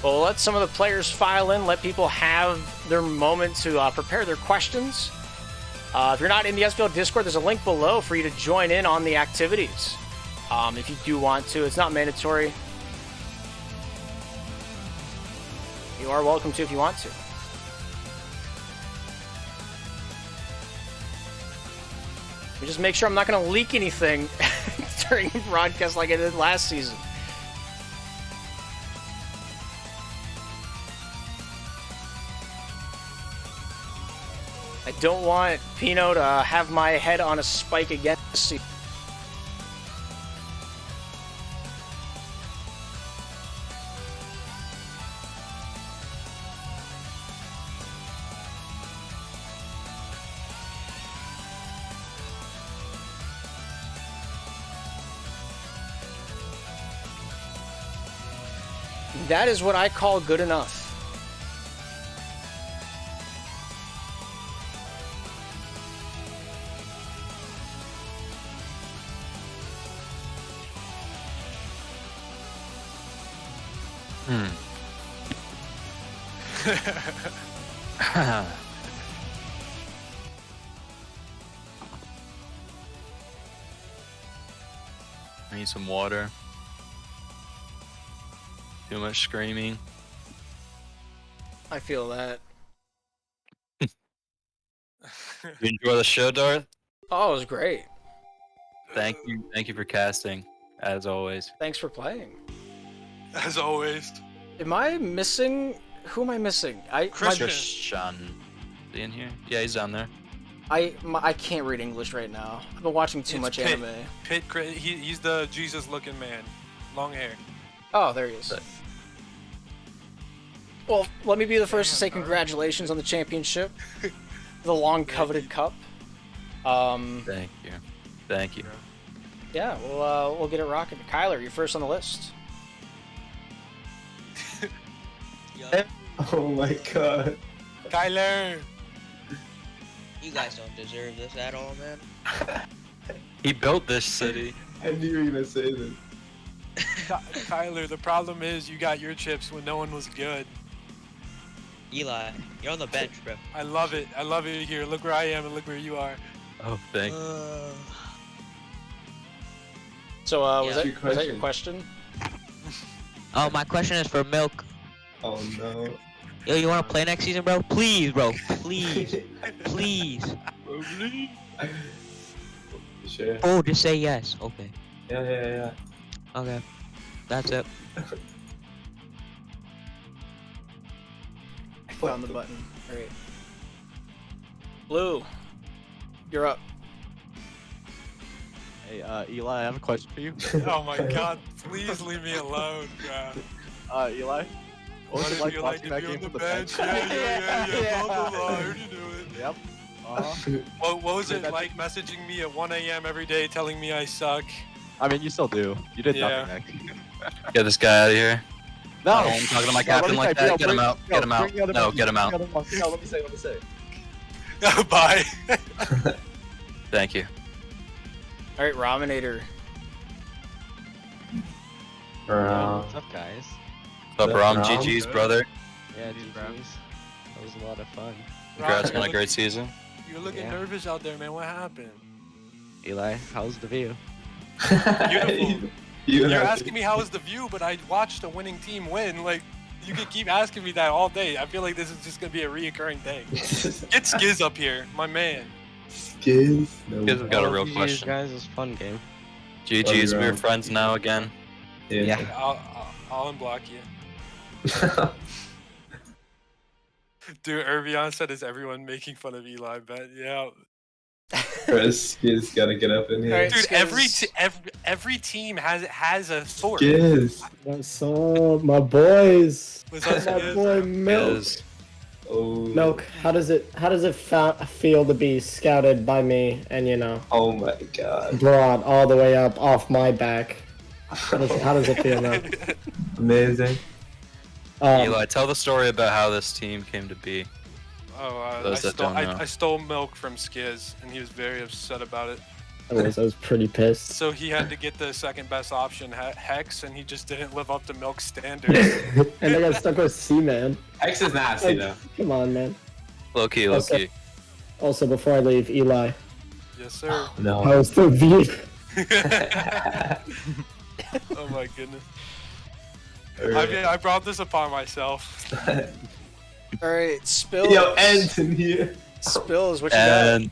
We'll let some of the players file in, let people have their moment to prepare their questions. If you're not in the SPL Discord, there's a link below for you to join in on the activities. If you do want to, it's not mandatory. You are welcome to if you want to. Let me just make sure I'm not going to leak anything during broadcast like I did last season. I don't want Pino to have my head on a spike again this season. That is what I call good enough. I need some water. Too much screaming. I feel that. You enjoy the show, Darth? Oh, it was great. Thank you for casting, as always. Thanks for playing. As always. Am I missing? Who am I missing? Christian. Sean, is he in here? Yeah, he's down there. I can't read English right now. I've been watching too much Pitt. anime. He's the Jesus-looking man, long hair. Oh, there he is. Well, let me be the first to say congratulations on the championship, the long-coveted cup. Thank you. Thank you. Yeah, we'll get it rocking. Kyler, you're first on the list. Oh my god. Kyler. You guys don't deserve this at all, man. He built this city. I knew you were gonna say this. Kyler, the problem is you got your chips when no one was good. Eli, you're on the bench, bro. I love it. I love it here. Look where I am and look where you are. Oh, thank you. So, was Yeah. that your question? Oh, my question is for Milk. Oh no. Yo, you wanna play next season, bro? Please, bro. Please. Please. Sure. Oh, just say yes. Okay. Yeah. Okay. That's it. Found the button. Great. Blue, you're up. Hey, Eli, I have a question for you. Oh my god, please leave me alone, bro. Eli? What was did it like you like watching to that be game on the from the bench? bench? Yeah, blah, blah, blah. I heard you do it. Yep. What was it like messaging me at 1 a.m. every day telling me I suck? I mean, you still do. You did Yeah. nothing next. Get this guy out of here. No! I'm talking to my captain like that. Get him out. Get him out. No, get him out. No, let me say. Bye. Thank you. All right, Raminator. What's up, guys? What's up, Rom? Rom? GG's, brother. Yeah, GG's. That was a lot of fun. Congrats on a great season. You're looking Yeah. nervous out there, man. What happened? Eli, how's the view? Beautiful. You're asking me how was the view, but I watched a winning team win. Like, you could keep asking me that all day. I feel like this is just gonna be a reoccurring thing. Get Skiz up here, my man. Skiz? No. Skiz has got a real GG's, question. guys, it was a fun game. GG's, Love you, we're Rom. friends now again. Yeah. I'll unblock you. Dude, Irvion said, is everyone making fun of Eli? Bet, yeah. Chris, he's gotta get up in here. Alright, Dude, Skiz. every team has a fork. Yes. What's up, my boys? What's up, My Skiz? boy Milk. Is Oh. Milk, how does it feel to be scouted by me and Oh my god. brought all the way up off my back? How does it feel now? Amazing. Eli, tell the story about how this team came to be. Oh, Those that don't know. I stole milk from Skiz, and he was very upset about it. I was pretty pissed. So he had to get the second best option, Hex, and he just didn't live up to Milk's standards. And I got stuck with C-Man. X is nasty Like, though. come on, man. Low key. Also, before I leave, Eli, Yes, sir. No. how's the view? Oh my goodness. I mean, I brought this upon myself. Alright, Spill. Yo, Ed's in here. Spills, what you And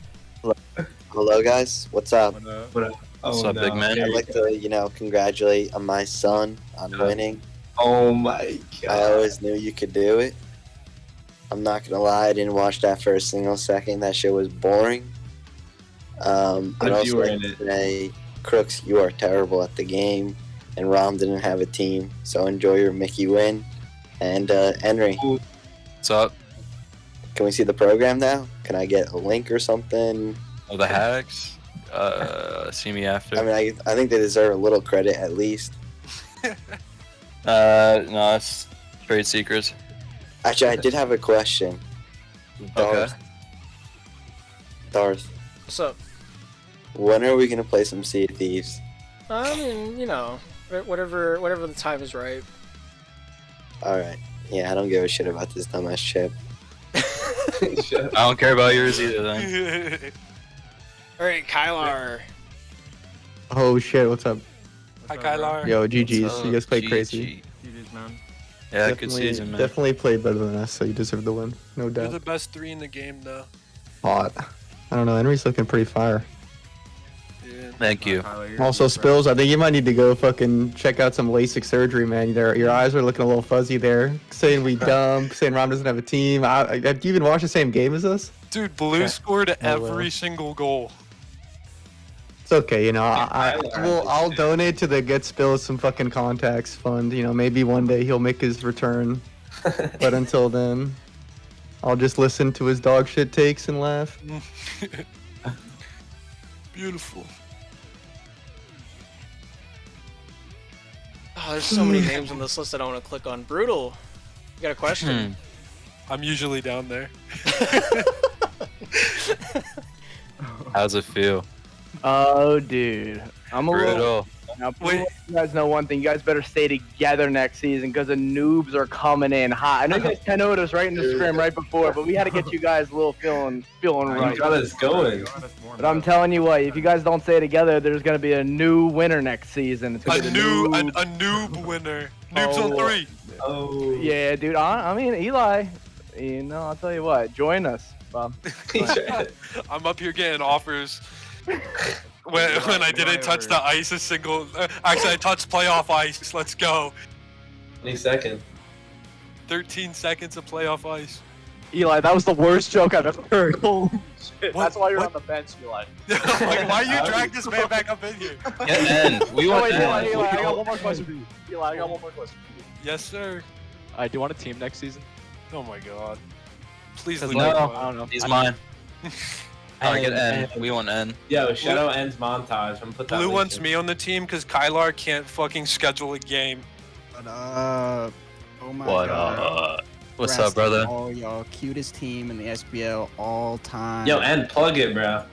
Hello, guys. What's up? What up? what's Oh, up, big no. man? I'd like to, congratulate my son on winning. Oh my god. I always knew you could do it. I'm not gonna lie, I didn't watch that for a single second. That shit was boring. I'd But you also were like in to it. say, Crooks, you are terrible at the game, and Rom didn't have a team, so enjoy your Mickey win. And Henry, What's up? can we see the program now? Can I get a link or something? Oh, the hacks. See me after. I mean, I think they deserve a little credit at least. No, it's trade secrets. Actually, I did have a question. Okay. Darth, What's up? when are we gonna play some Sea of Thieves? I mean, whatever the time is right. Alright. Yeah, I don't give a shit about this dumbass chip. I don't care about yours either. Then. Alright, Kylar. Oh shit, what's up? Hi, Kylar. Yo, What's GG's. up, You guys played GG? crazy. GG's, man. Yeah, good season, man. Definitely played better than us, so you deserve the win. No You're doubt. the best 3 in the game, though. Hot. I don't know, Henry's looking pretty fire. Yeah. Thank you. Tyler, you're Also, deep, bro. Spills, I think you might need to go fucking check out some LASIK surgery, man. Your eyes are looking a little fuzzy there. Saying we dumb, saying Rom doesn't have a team. Have you even watched the same game as us? Dude, Blue scored Oh, well. every single goal. It's okay, I'll donate to the Get Spills some fucking contacts fund. Maybe one day he'll make his return. But until then, I'll just listen to his dog shit takes and laugh. Beautiful. Oh, there's so many names on this list I don't want to click on. Brutal. You got a question? I'm usually down there. How's it feel? Oh, dude. I'm a little. Brutal. Now, please let you guys know one thing. You guys better stay together next season because the noobs are coming in hot. I know you guys 10-0'd us right in the scrim right before, but we had to get you guys a little feeling right. You got us going. But I'm telling you what, if you guys don't stay together, there's gonna be a new winner next season. It's A gonna be the noob winner. Noobs on 3. Oh. Yeah, dude. I mean, Eli. I'll tell you what. Join us, Bob. I'm up here getting offers. When I didn't touch the ice a single. Actually, I touched playoff ice. Let's go. 20 seconds. 13 seconds of playoff ice. Eli, that was the worst joke I've ever heard. Holy shit. What? That's why you're What? on the bench, Eli. Like, why you drag this man back up in here? Get N. We Oh, want wait, Eli, N. I got one more question for you. Eli, I got one more question for you. Yes, sir. I do want a team next season. Oh my god. Please Cause leave like, me I alone. don't know. He's mine. Alright, get N. We want N. Yo, Shadow ends montage. I'm gonna put that Blue link wants in. me on the team because Kylar can't fucking schedule a game. But, oh my What god. up? What's Congrats up, brother? to all y'all, cutest team in the SPL all time. Yo, and plug it, bro.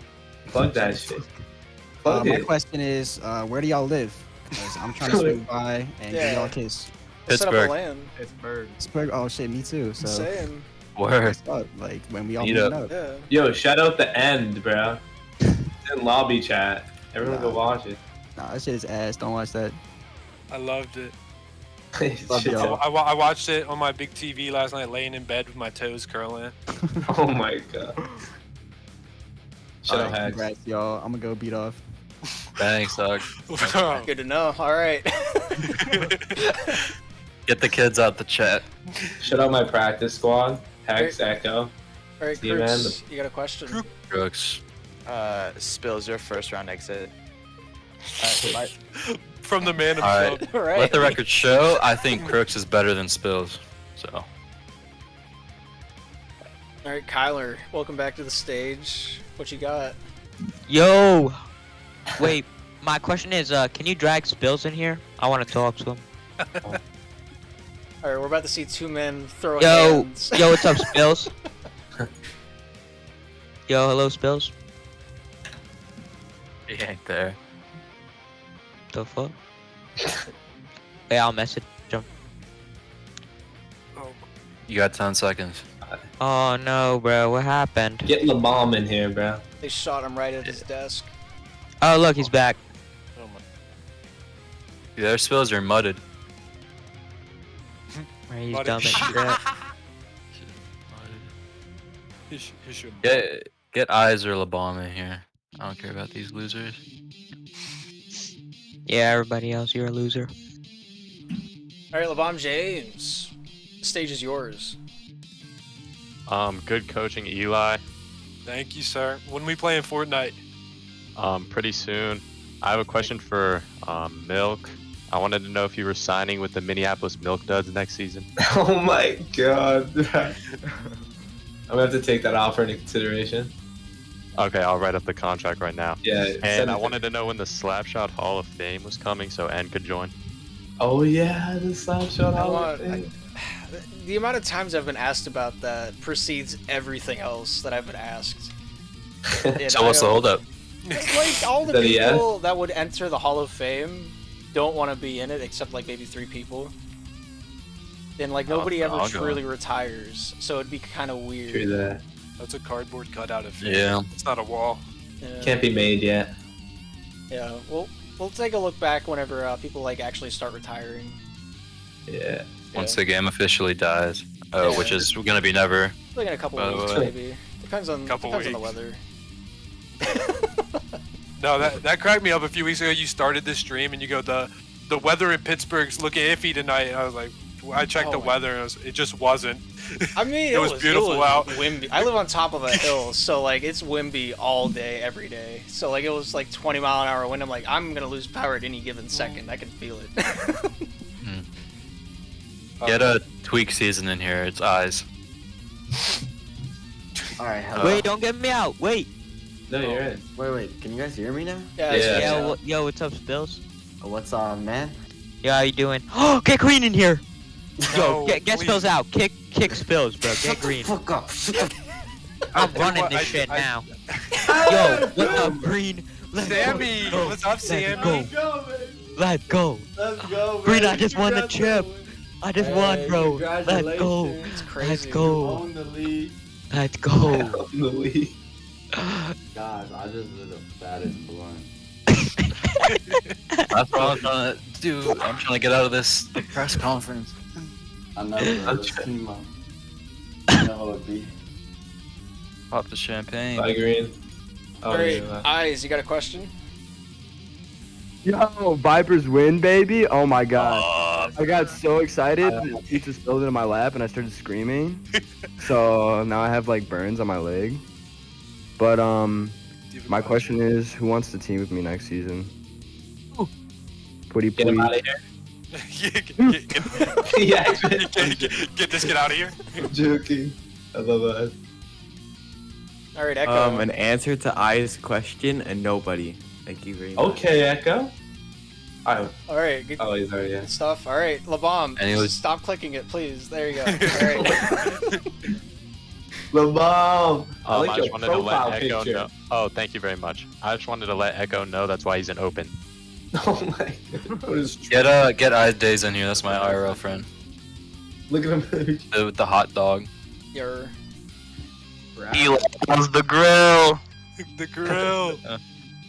Plug that shit. Plug My it. question is, where do y'all live? Because I'm trying to swing by and give y'all a kiss. Set up a Pittsburgh. land. Pittsburgh. Pittsburgh? Oh shit, me too. I'm So, saying. Word. what's up? Like when we all Meet meet up. up. Yeah. Yo, shout out the end, bro. It's in lobby chat. Everyone go watch it. Nah, that shit is ass. Don't watch that. I loved it. Love Shit. y'all. I watched it on my big TV last night, laying in bed with my toes curling. Oh my god. Shadow Alright, hacks. congrats, y'all. I'm gonna go beat off. Thanks, dog. Good to know. All right. Get the kids out the chat. Shout out my practice squad. Hex, Echo. All right, See you, man. Crooks, you got a question? Crooks. Spills your first round exit. From the man All himself. right. Let the record show. I think Crooks is better than Spills. So. All right, Kyler, welcome back to the stage. What you got? Yo! Wait, my question is, can you drag Spills in here? I want to talk to him. All right, we're about to see two men throw Yo, hands. yo, what's up, Spills? Yo, hello, Spills. He ain't there. The fuck? Hey, I'll message him. You got 10 seconds. Oh no, bro, what happened? Get the bomb in here, bro. They shot him right at his desk. Oh, look, he's back. Yeah, their Spills are mudded. He's Mudded. dumb as shit. He should. Get Eyes or LeBomb in here. I don't care about these losers. Yeah, everybody else, you're a loser. All right, LeBron James, the stage is yours. Good coaching, Eli. Thank you, sir. When we play in Fortnite? Pretty soon. I have a question for Milk. I wanted to know if you were signing with the Minneapolis Milk Duds next season. Oh my god. I'm gonna have to take that offer into consideration. Okay, I'll write up the contract right now. Yeah. And I wanted to know when the Slapshot Hall of Fame was coming, so N could join. Oh yeah, the Slapshot Hall of I- Fame. The amount of times I've been asked about that precedes everything else that I've been asked. And So what's the holdup? It's like all the That he people that would enter the Hall of Fame don't want to be in it, except like maybe 3 people. And like nobody ever I'll go. truly retires, so it'd be kind of weird. True that. That's a cardboard cutout of Yeah. It's not a wall. Yeah. Can't be made yet. Yeah, we'll take a look back whenever people like actually start retiring. Yeah. Once the game officially dies, which Yeah. is gonna be never. Like in a couple By the weeks, way. maybe. Depends on Couple the weeks. weather. No, that cracked me up a few weeks ago. You started this stream and you go, the weather in Pittsburgh's looking iffy tonight. And I was like, I checked the weather and it just wasn't. I mean, It was beautiful out. Windy. I live on top of a hill, so like it's windy all day, every day. So like it was like 20-mile-an-hour wind. I'm like, I'm gonna lose power at any given second. I can feel it. Get a tweak season in here. It's Eyes. Alright, Wait, don't get me out. Wait. No, you're in. Wait, can you guys hear me now? Yeah. Yo, what's up, Spills? What's up, man? Yeah, how you doing? Oh, get Green in here. No, Yo, get Spills out. Kick Spills, bro. Get Green. Fuck up. I'm running this shit now. Yo, what's up, Green? Sammy! What's up, Sammy? Let's go. Let's go, Green, I just won the chip. I just won, bro. Let's go. It's crazy. Let's go. Own the league. Let's go. In the league. Guys, I just did the fattest blunt. That's what I'm trying to do. I'm trying to get out of this press conference. I know, bro. This team up. You know how it be. Pop the champagne. Bye, Green. Oh, Alright, yeah. Eyes, you got a question? Yo, Vipers win, baby! Oh my god. I got so excited, pizza spilled into my lap and I started screaming. So now I have like burns on my leg. But my question is, who wants to team with me next season? Putty Get him out of please. here. Yeah, Get this kid out of here. I'm joking. I love that. Alright, Echo. An answer to I's question and nobody. Thank you very much. Okay, Echo. Alright, good, Oh, he's already good stuff. Alright, LeBomb, And he was- stop clicking it, please. There you go. Alright. The bomb. I I like just your wanted to let profile Echo picture. know. Oh, thank you very much. I just wanted to let Echo know that's why he's in open. Oh my god. What is Get Eyes Days in here. That's my IRL friend. Look at him. With the hot dog. Your Eli loves the grill. The grill.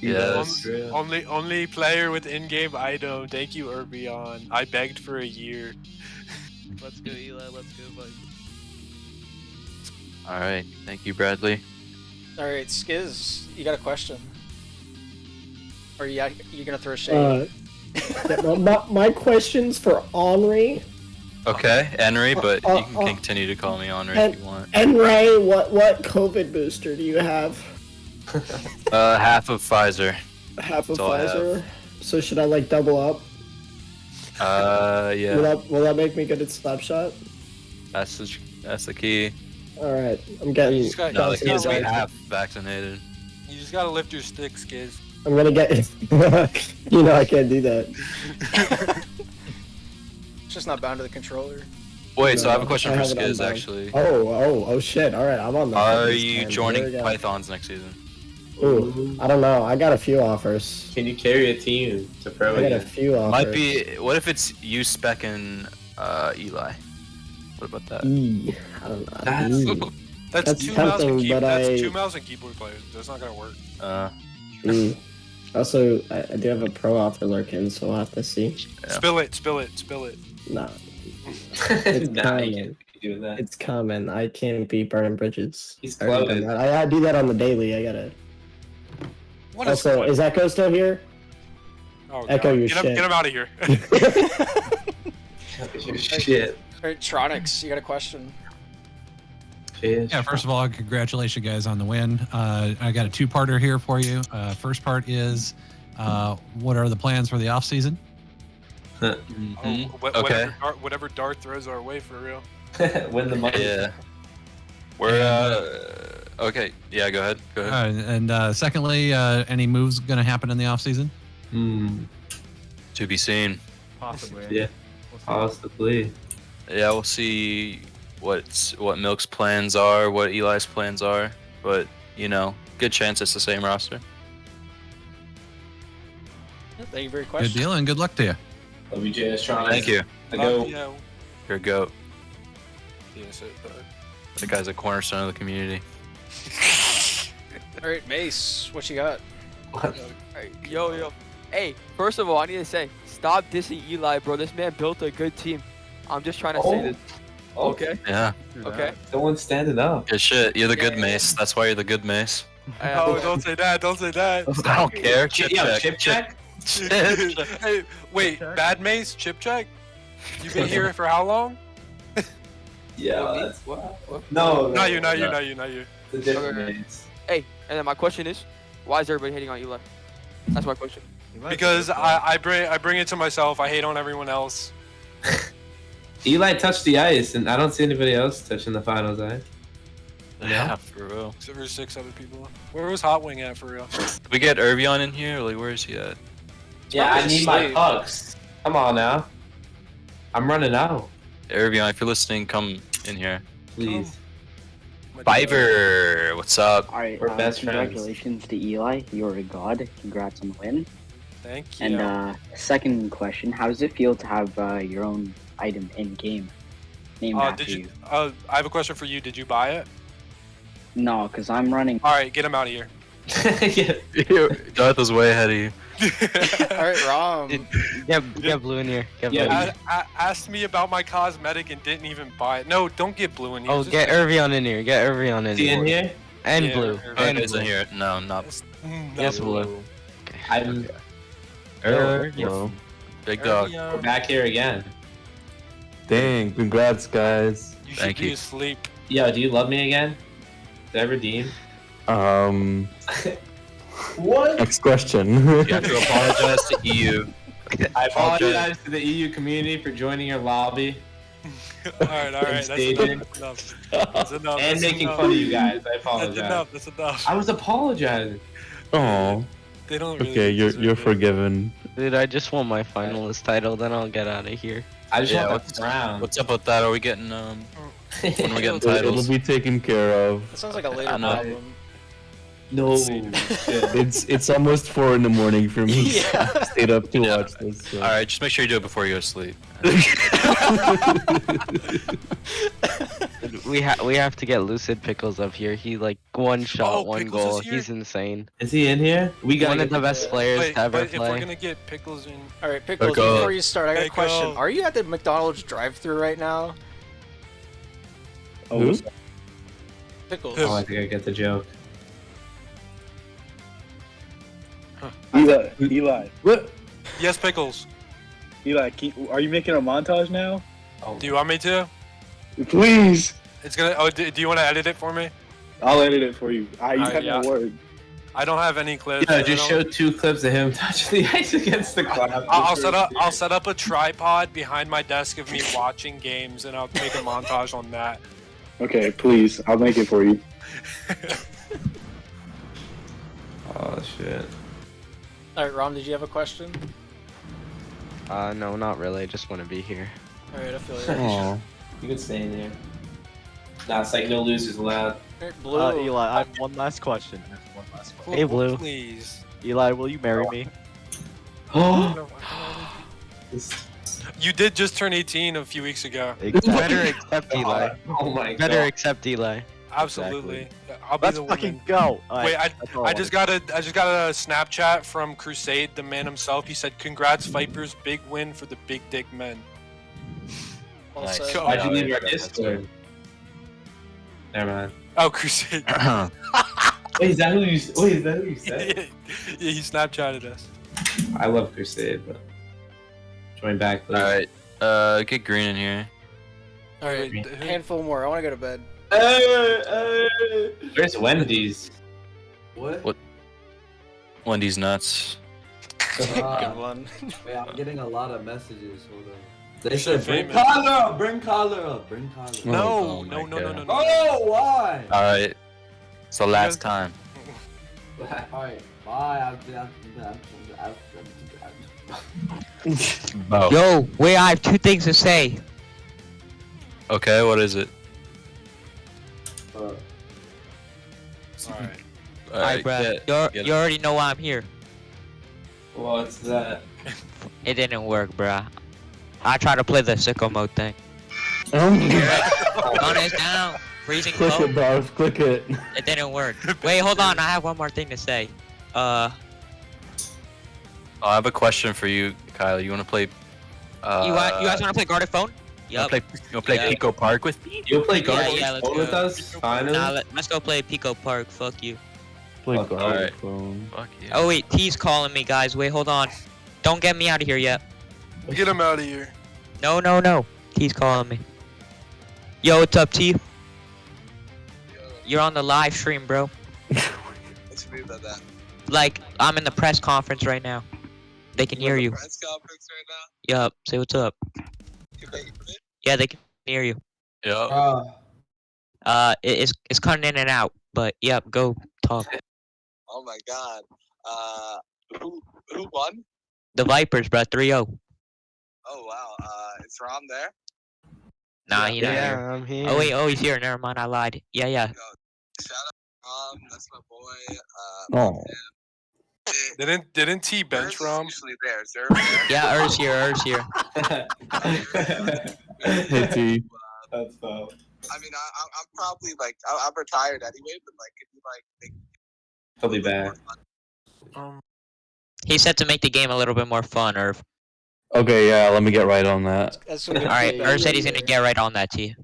Yes. Only player with in-game item. Thank you, Urbion. I begged for a year. Let's go, Eli. Let's go, buddy. All right. Thank you, Bradley. Alright, Skiz, you got a question? Or you gonna throw a shade? My question's for Henri. Okay, Henry, but you can continue to call me Henry if you want. And Ray, what COVID booster do you have? Half of Pfizer. Half of That's all I have. Pfizer. So should I like double up? Yeah. Will that make me good at Slapshot? That's the key. All right, I'm getting. You just got- No, the key is to be concentrated. half vaccinated. You just gotta lift your stick, Skiz. I'm gonna get. You know I can't do that. It's just not bound to the controller. Wait, so I have a No, question I for have it Skiz unbound. actually. Oh shit! All right, I'm on the. Are fitness you plan. joining Here we go. Pythons next season? Ooh, I don't know. I got a few offers. Can you carry a team to pro I got a again? few offers. Might be. What if it's you, Spec, and Eli? What about that? I don't know. That's two mouse and tempting, keyboard. but That's I. two mouse and keyboard players. That's not gonna work. Also, I do have a pro offer lurking, so we'll have to see. Spill it, spill it, spill it. No. It's Nah, you common. can't do that. It's common. I can't be burning bridges. He's I already done close. that. I do that on the daily. I gotta. What is Also, is Echo still here? Oh, Echo God. your Get him, shit. get him out of here. Shit. Alright, Tronics, you got a question? Yeah, first of all, congratulations, guys, on the win. I got a two-parter here for you. First part is, what are the plans for the off-season? Whatever Dart throws our way, for real. Win the money. Yeah. We're okay. Yeah, go ahead. Go ahead. And secondly, any moves going to happen in the off-season? To be seen. Possibly. Yeah. Possibly. Yeah, we'll see what Milk's plans are, what Eli's plans are, but you know, good chance it's the same roster. Thank you for your Good question. deal, and good luck to you. Love you, JS Tronics. Thank you. I go. You're a goat. Yes, The guy's a cornerstone of the community. Alright, Mace, what you got? Alright, yo. Hey, first of all, I need to say, stop dissing Eli, bro. This man built a good team. I'm just trying to say this. Okay? Yeah. Okay? Someone's standing up. Good shit. You're the good mace. That's why you're the good mace. Oh, don't say that. Don't say that. I don't care. Chip check. Chip check? Hey, wait, bad Mace, chip check? You've been here for how long? Yeah, that's No, Not you. It's a different Okay. Mace. Hey, and then my question is, why is everybody hating on Eli? That's my question. Because I bring it to myself. I hate on everyone else. Eli touched the ice, and I don't see anybody else touching the finals ice. Yeah, for real. Except for 6 other people. Where was Hot Wing at, for real? Did we get Irvion in here? Like, where is he at? Yeah, I need my pucks. Come on now. I'm running out. Irvion, if you're listening, come in here. Please. Fiverr, what's up? Alright, We're best friends. congratulations to Eli. You're a god. Congrats on the win. Thank you. And second question, how does it feel to have your own item in game named after Did you? I have a question for you. Did you buy it? No, because I'm running. All right, get him out of here. Darth was way ahead of you. Alright, Rom. Get blue in here. Get blue. Asked me about my cosmetic and didn't even buy it. No, don't get blue in here. Oh, Just get Irvion in here. Get Irvion in Is he here. in here? And Yeah, blue. Irvion And Is blue. in here? No, not. Yes, blue. I'm Irvion. Big dog. we're back here again. Dang, congrats, guys. You should Thank be you. asleep. Yo, do you love me again? Did I redeem? What? Next question. You have to apologize to EU. I apologize to the EU community for joining your lobby. Alright, that's Staging. enough. That's enough. And That's making enough. fun of you guys. I apologize. That's enough. I was apologizing. Oh. They don't really Okay, you're deserve it. forgiven. Dude, I just want my finalist title, then I'll get out of here. I just Yeah, want the crown. What's up with that? Are we getting when are we getting It'll titles? be taken care of. That sounds like a later I know. problem. No. It's almost 4 in the morning for me. Yeah. I stayed up to watch this. So. All right, just make sure you do it before you go to sleep. We have to get Lucid Pickles up here. He like one shot, one Pickles goal. is here? He's insane. Is he in here? We got One of the best players Wait, to ever but if we're play. gonna get Pickles in... Alright, Pickles, Pickle. before you start, I got a question. Pickle. Are you at the McDonald's drive-thru right now? Who? Pickles. Oh, I think I get the joke. Eli. What? Yes, Pickles. Eli, are you making a montage now? Do you want me to? Please. It's gonna... Oh, do you want to edit it for me? I'll edit it for you. You Alright, have yeah. my word. I don't have any clips. Yeah, just show 2 clips of him touching the ice against the cloud. I'll set up a tripod behind my desk of me watching games, and I'll make a montage on that. Okay, please. I'll make it for you. Oh shit. All right, Rom, did you have a question? No, not really. I just want to be here. All right, I feel you. Oh, you can stay in there. Nah, it's like no losers allowed. All right, Blue. Eli, I have one last question. Hey, Blue. Please. Eli, will you marry me? Oh. You did just turn 18 a few weeks ago. Better accept Eli. Oh my god. Better accept Eli. Absolutely. I'll be Let's the fucking woman. go. Wait, I just got a Snapchat from Crusade, the man himself. He said, "Congrats, Vipers! Big win for the big dick men." Well Nice. said. Why'd you leave our Discord? Never mind. Oh, Crusade. Wait, is that who you said? Yeah, he Snapchatted us. I love Crusade, but join back, please. Alright, get Green in here. All right, a handful more. I want to go to bed. Where's Wendy's? What? Wendy's nuts. Good one. Wait, I'm getting a lot of messages. Hold on. They You're so said, bring famous. Kyler up! Bring Kyler up! Bring Kyler up! No, my no. God. Oh, why? Alright. It's the last time. Alright, bye. Oh. Yo, wait, I have 2 things to say. Okay, what is it? Alright. Alright, bro. You already know why I'm here. What's that? It didn't work, bruh. I tried to play the sicko mode thing. Gun is down. Freezing Click cold. it, bro. Click it. It didn't work. Wait, hold on. I have one more thing to say. I have a question for you, Kyle. You want to play? You guys want to play guarded phone? You wanna play Pico Park with me? You'll play guarded let's phone go. with us? Finally? Nah, let's go play Pico Park. Fuck you. Play Fuck, guarded alright. phone. Fuck you. Oh wait, T's calling me, guys. Wait, hold on. Don't get me out of here yet. Get him out of here. No. T's calling me. Yo, what's up, T? You're on the live stream, bro. What's weird about that? Like, I'm in the press conference right now. They can hear you. Press conference right now? Yup. Say what's up. You ready for it? Yeah, they can hear you. Yeah. It's cutting in and out, but yep, go talk. Oh my god. Who won? The Vipers, bro, 3-0. Oh wow. Is Rom there? Nah, he's not Yeah, here. I'm here. Oh wait, he's here. Never mind, I lied. Yeah. Shout out Rom, that's my boy. Oh. Didn't T bench Rom? Usually there. Is there? Yeah, Er's here. Hey, T. That's foul. I mean, I'm probably like I'm retired anyway, but like, could you like make He'll be back. He said to make the game a little bit more fun, Irv. Okay, yeah, let me get right on that. Alright, Irv said he's gonna get right on that, T.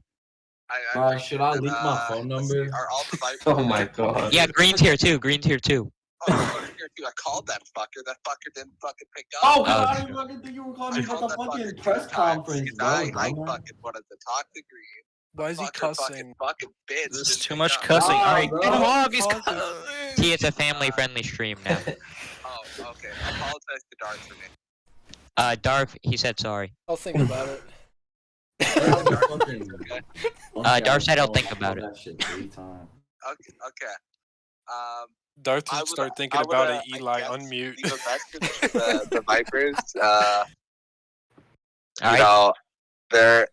Should I leak my phone number? Are all the Vipers? Oh my god. Yeah, Green's here too. Oh, I called that fucker. That fucker didn't fucking pick up. Oh god, I didn't fucking think you were calling me for the fucking press conference, bro. I fucking wanted to talk to Green. Why is he cussing? Fucking bitch. This is too much cussing. Alright, get him off. He's T, it's a family-friendly stream now. Oh, okay. I apologize to Darth for me. Darth, he said sorry. I'll think about it. Darth said he'll think about it. Okay. Darth would start thinking about it. Eli, unmute. Leave a message to the Vipers. All you know, they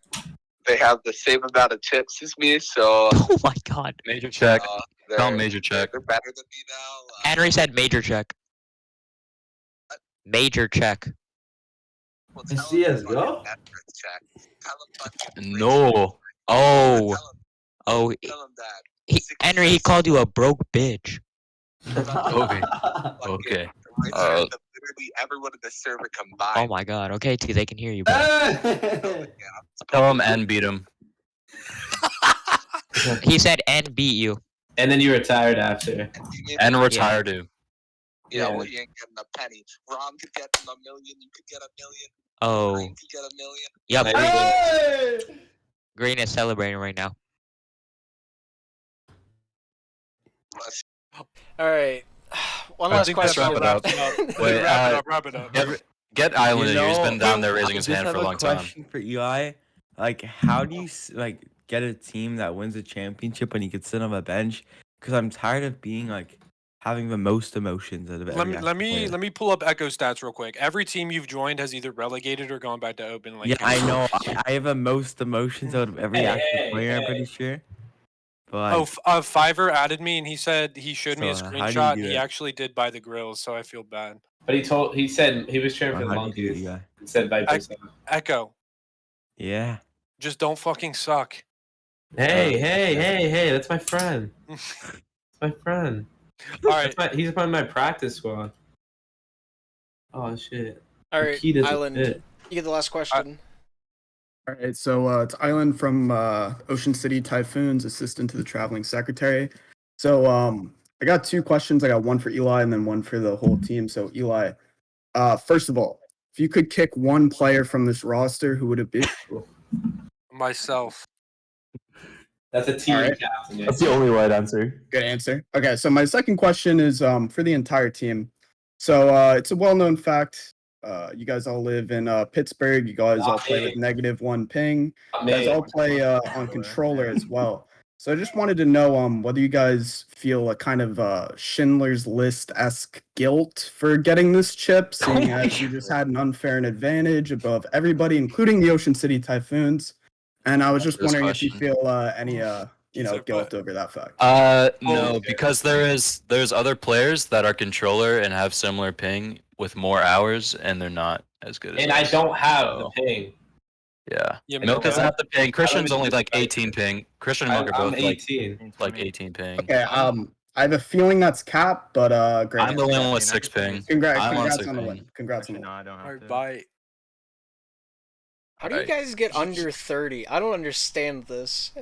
have the same amount of chips as me, so. Oh my god. Major check. Tell him major check. They're better than me now. Henry said major check. Major check. CS:GO? No. Oh. Tell him that. Henry, he called you a broke bitch. Okay. Okay. Literally everyone in the server combined. Oh my god. Okay, T, they can hear you. Bro. Tell him and beat him. He said and beat you. And then you retired after. And retire too. Yeah, well, he ain't getting a penny. Rom could get him $1 million. You could get $1 million. Oh. Green could get $1 million. Yep. Hey! Green is celebrating right now. All right. One last question. Wrap it up. Wait, wrap it up. Get Islander. He's been down there raising his I just hand for a have long time. question for Eli. Like, how do you like get a team that wins a championship when you could sit on the bench? Because I'm tired of being like having the most emotions out of every Let player. me pull up Echo stats real quick. Every team you've joined has either relegated or gone back to open. Like, Yeah, I know. I have the most emotions out of every active player. I'm pretty sure. But Fiverr added me and he said he showed me a So, how do you screenshot. do And he it? actually did buy the grills, so I feel bad. But he said he was cheering for the how do you do monkeys. it, Eli? And said Vipers. Echo, Yeah. just don't fucking suck. Hey, that's my friend. That's my friend. All right. He's part of my practice squad. Oh, shit. All right, Key doesn't Island, fit. you get the last question. All right, so it's Island from Ocean City Typhoons, assistant to the traveling secretary. So I got two questions. I got one for Eli and then one for the whole team. So Eli, first of all, if you could kick one player from this roster, who would it be? Myself. That's a team Alright. captain. That's the only right answer. Good answer. Okay, so my second question is for the entire team. So it's a well-known fact. You guys all live in Pittsburgh. You guys all play with -1 ping. You guys all play on controller as well. So I just wanted to know whether you guys feel a kind of Schindler's List-esque guilt for getting this chip, seeing as you just had an unfair advantage above everybody, including the Ocean City Typhoons. And I was just wondering if you feel any guilt over that fact. No, because there's other players that are controller and have similar ping with more hours, and they're not as good as And us. I don't have the ping. Yeah. Yeah, Milk doesn't have the ping. Christian's only like even 18 ping. Christian and Milk are I'm both 18. like 18 ping. Okay, I have a feeling that's cap, but great. I'm the only one with 6 ping. Congrats I'm on on 6 the ping. win. Congrats on the win. I don't have Alright, to. bye. How do you guys get under 30? I don't understand this.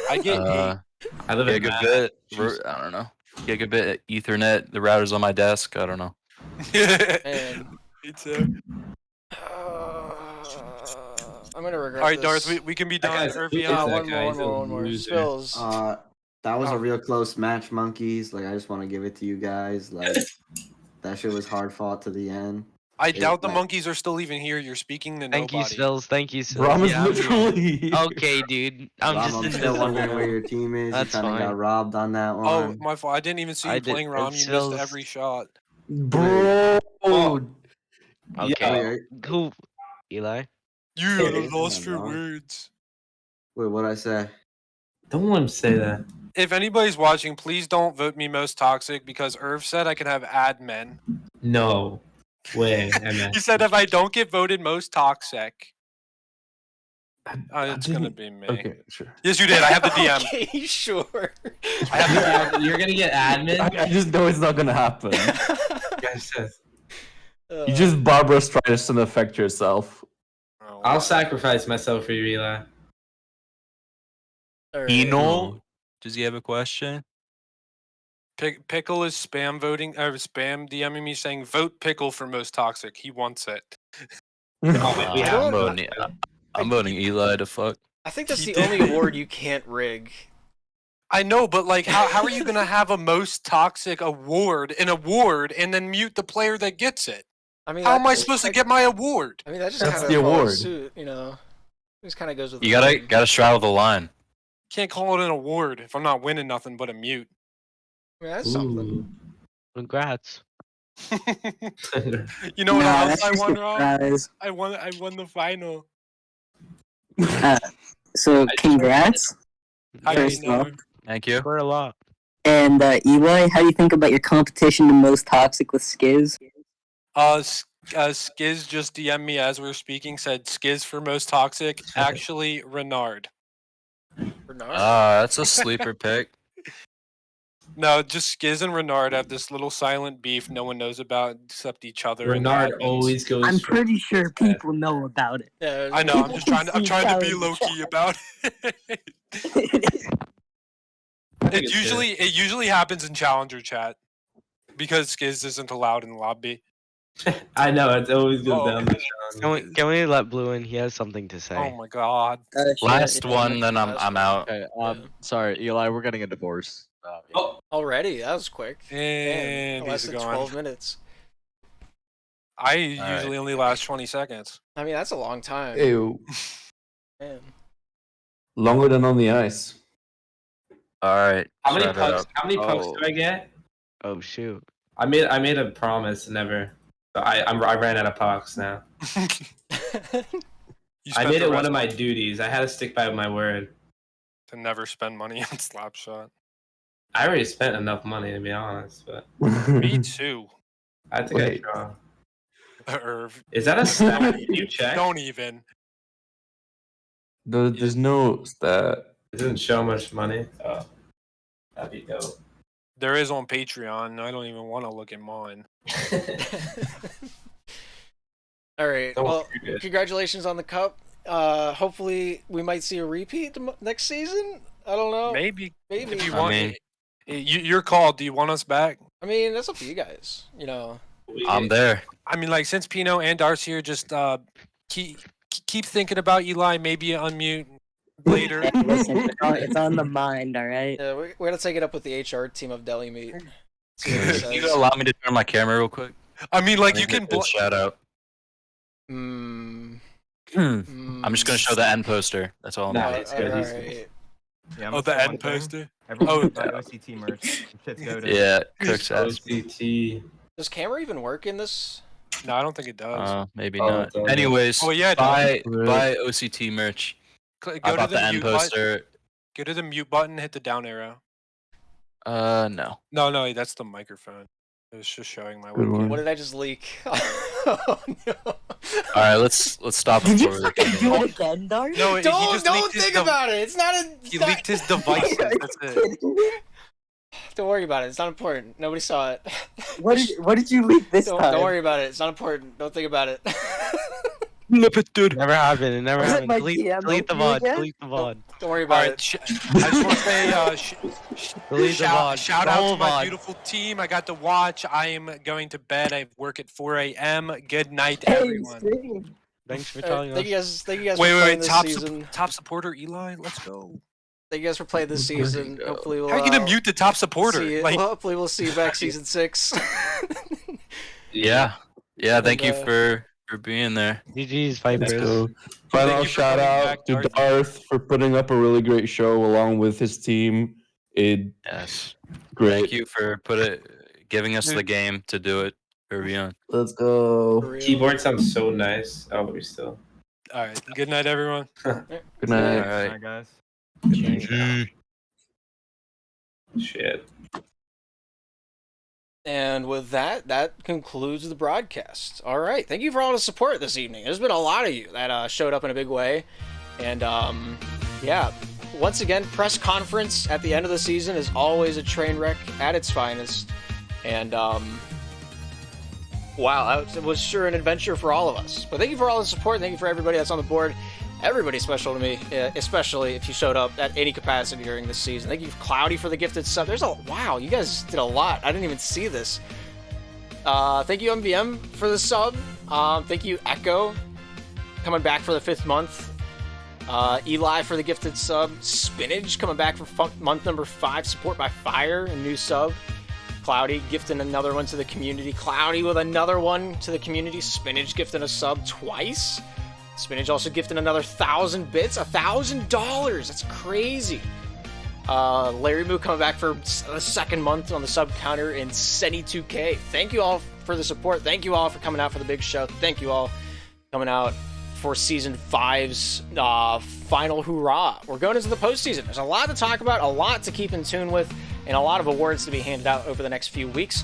I get I live in Gigabit. I don't know. Gigabit, Ethernet. The router's on my desk. I don't know. And Me too. I'm gonna regret Alright, this. Darth, we can be done. guy's- Irvy, who is that one guy? He's a more. loser. Spills. That was Oh. a real close match, monkeys. Like I just want to give it to you guys. Like that shit was hard fought to the end. I doubt the monkeys are still even here. You're speaking to Thank you, nobody. Spills. Thank you, Spills. Rom is Yeah, literally. Okay, dude. I'm Rom, just I'm in still this wondering one. where your team is. That's you kind of fine. got robbed on that one. Oh, my fault. I didn't even see you playing Rom. You Spills. missed every shot. Bro. Okay. Wait, Who? Eli? You Hey, are come lost on, for Rom. words. wait, what'd I say? Don't let him say that. If anybody's watching, please don't vote me most toxic because Irv said I could have admin. No way. He said if I don't get voted most toxic, it's gonna be me. Okay, sure. Yes, you did. I have the DM. Okay, sure. I have you're gonna get admin. I just know it's not gonna happen. Guys says. You just Barbara Streisand affect yourself. Oh, I'll sacrifice myself for you, Eli. Eno, does he have a question? Pickle is spam voting or spam DMing me saying vote Pickle for most toxic. He wants it. I'm voting Eli to fuck. I think that's the only award you can't rig. I know, but like, how are you gonna have a most toxic award and then mute the player that gets it? I mean, how am I supposed to get my award? I mean, that just That's kind the of award. suit, you know. It just kind of goes with. You the gotta theme. straddle the line. Can't call it an award if I'm not winning nothing but a mute. I mean, that's something. Congrats. You know what Nah, else that's I just won, a Rob? prize. I won the final. So congrats. First off. Thank you. For a lot. And Eli, how do you think about your competition to most toxic with Skiz? Skiz just DM'd me as we were speaking, said Skiz for most toxic. Actually, Renard. That's a sleeper pick. No, just Skiz and Renard have this little silent beef no one knows about except each other. and Renard admins. always goes. I'm pretty sure people know about it. Yeah, I know. I'm trying to be low key about it. It usually happens in Challenger chat because Skiz isn't allowed in the lobby. I know it always goes down. The Can we let Blue in? He has something to say. Oh my god. Last one, then I'm out. Okay, Sorry, Eli, we're getting a divorce. Oh, already? That was quick. And less he's than gone. 12 minutes. I usually only last 20 seconds. I mean, that's a long time. Ew. Man. Longer than on the ice. All right. How many shut pucks? up. How many pucks do I get? Oh shoot. I made a promise never. But I ran out of pucks now. I made it one of my duties. I had to stick by my word. To never spend money on Slapshot. I already spent enough money to be honest, but Me too. I think I draw. Irv. Is that a stat? You check? Don't even. There's no stat. It doesn't show much money. Oh, that'd be dope. There is on Patreon. I don't even want to look at mine. All right. Well, congratulations on the cup. Hopefully, we might see a repeat next season. I don't know. Maybe. Maybe. If you want, your call. Do you want us back? I mean, that's up to you guys. You know. I'm there. I mean, like since Pino and Darcy here, just keep thinking about Eli. Maybe unmute later. Hey, listen, it's on the mind. All right. Yeah, we're gonna take it up with the HR team of Deli Meat. Can you allow me to turn my camera real quick? I mean, like you can shout out. Hmm. I'm just gonna show the end poster. That's all. It's good. Right. Yeah, Oh, the end poster. Everyone buy OCT merch. Shit's goated. Yeah, Kirk's OCT. Does camera even work in this? No, I don't think it does. Maybe not. Anyways, yeah, buy OCT merch. Go I to bought the the end mute poster. button. Go to the mute button. Hit the down arrow. No. No, that's the microphone. It was just showing my Good webcam. one. What did I just leak? Oh, no. All right, let's stop. Did you before we fucking do continue. it again, Dark? No, he just Don't leaked his think about it. It's not a. He leaked his devices. That's it. Don't worry about it. It's not important. Nobody saw it. What did you leak this time? Don't worry about it. It's not important. Don't think about it. Never happened. It never Was it happened. my Delete DM the opening VOD. again? Delete the VOD. Don't worry about it. I just want to say Delete the VOD. shout out to my VOD. beautiful team. I got to watch. I am going to bed. I work at 4 a.m. Good night, Hey, everyone. stream. Thanks for telling us. Thank you guys for Wait, playing this top season. top supporter Eli. Let's go. Thank you guys for playing this season. Hopefully we'll. How are you gonna mute the top supporter? See you. Like, Well, hopefully we'll see you back season 6. Yeah. Thank you for being there. GG's, Vipers. Final shout out to Darth for putting up a really great show along with his team. Yes. Great. Thank you for giving us the game to do it. Beyond. Let's go. Keyboard sounds so nice. Oh, we still. all right. Good night, everyone. Good night. All right. Alright, guys. Shit. And with that concludes the broadcast. All right. Thank you for all the support this evening. There's been a lot of you that showed up in a big way. And yeah, once again, press conference at the end of the season is always a train wreck at its finest. And wow, that was sure an adventure for all of us. But thank you for all the support. Thank you for everybody that's on the board. Everybody's special to me, especially if you showed up at any capacity during this season. Thank you, Cloudy, for the gifted sub. Wow, you guys did a lot. I didn't even see this. Thank you, MVM, for the sub. Thank you, Echo, coming back for the 5th month. Eli for the gifted sub. Spinach coming back for month number 5. Support by Fire, a new sub. Cloudy gifting another one to the community. Cloudy with another one to the community. Spinach gifting a sub twice. Spinach also gifting another 1,000 bits. $1,000. That's crazy. Larry Moo coming back for the 2nd month on the sub counter in Seni2K. Thank you all for the support. Thank you all for coming out for the big show. Thank you all coming out for Season 5's final hoorah. We're going into the postseason. There's a lot to talk about, a lot to keep in tune with, and a lot of awards to be handed out over the next few weeks.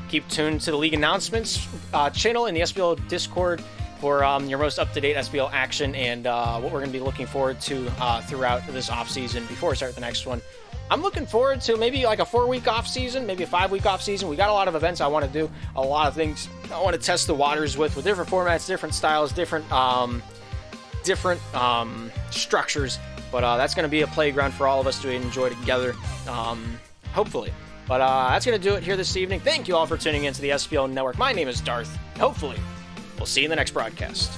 Keep tuned to the league announcements channel in the SPL Discord for your most up-to-date SPL action and what we're going to be looking forward to throughout this offseason before we start the next one. I'm looking forward to maybe like a 4-week offseason, maybe a 5-week offseason. We got a lot of events I want to do, a lot of things I want to test the waters with different formats, different styles, different structures. But that's going to be a playground for all of us to enjoy together, hopefully. But that's going to do it here this evening. Thank you all for tuning in to the SPL Network. My name is Darth. Hopefully, we'll see you in the next broadcast.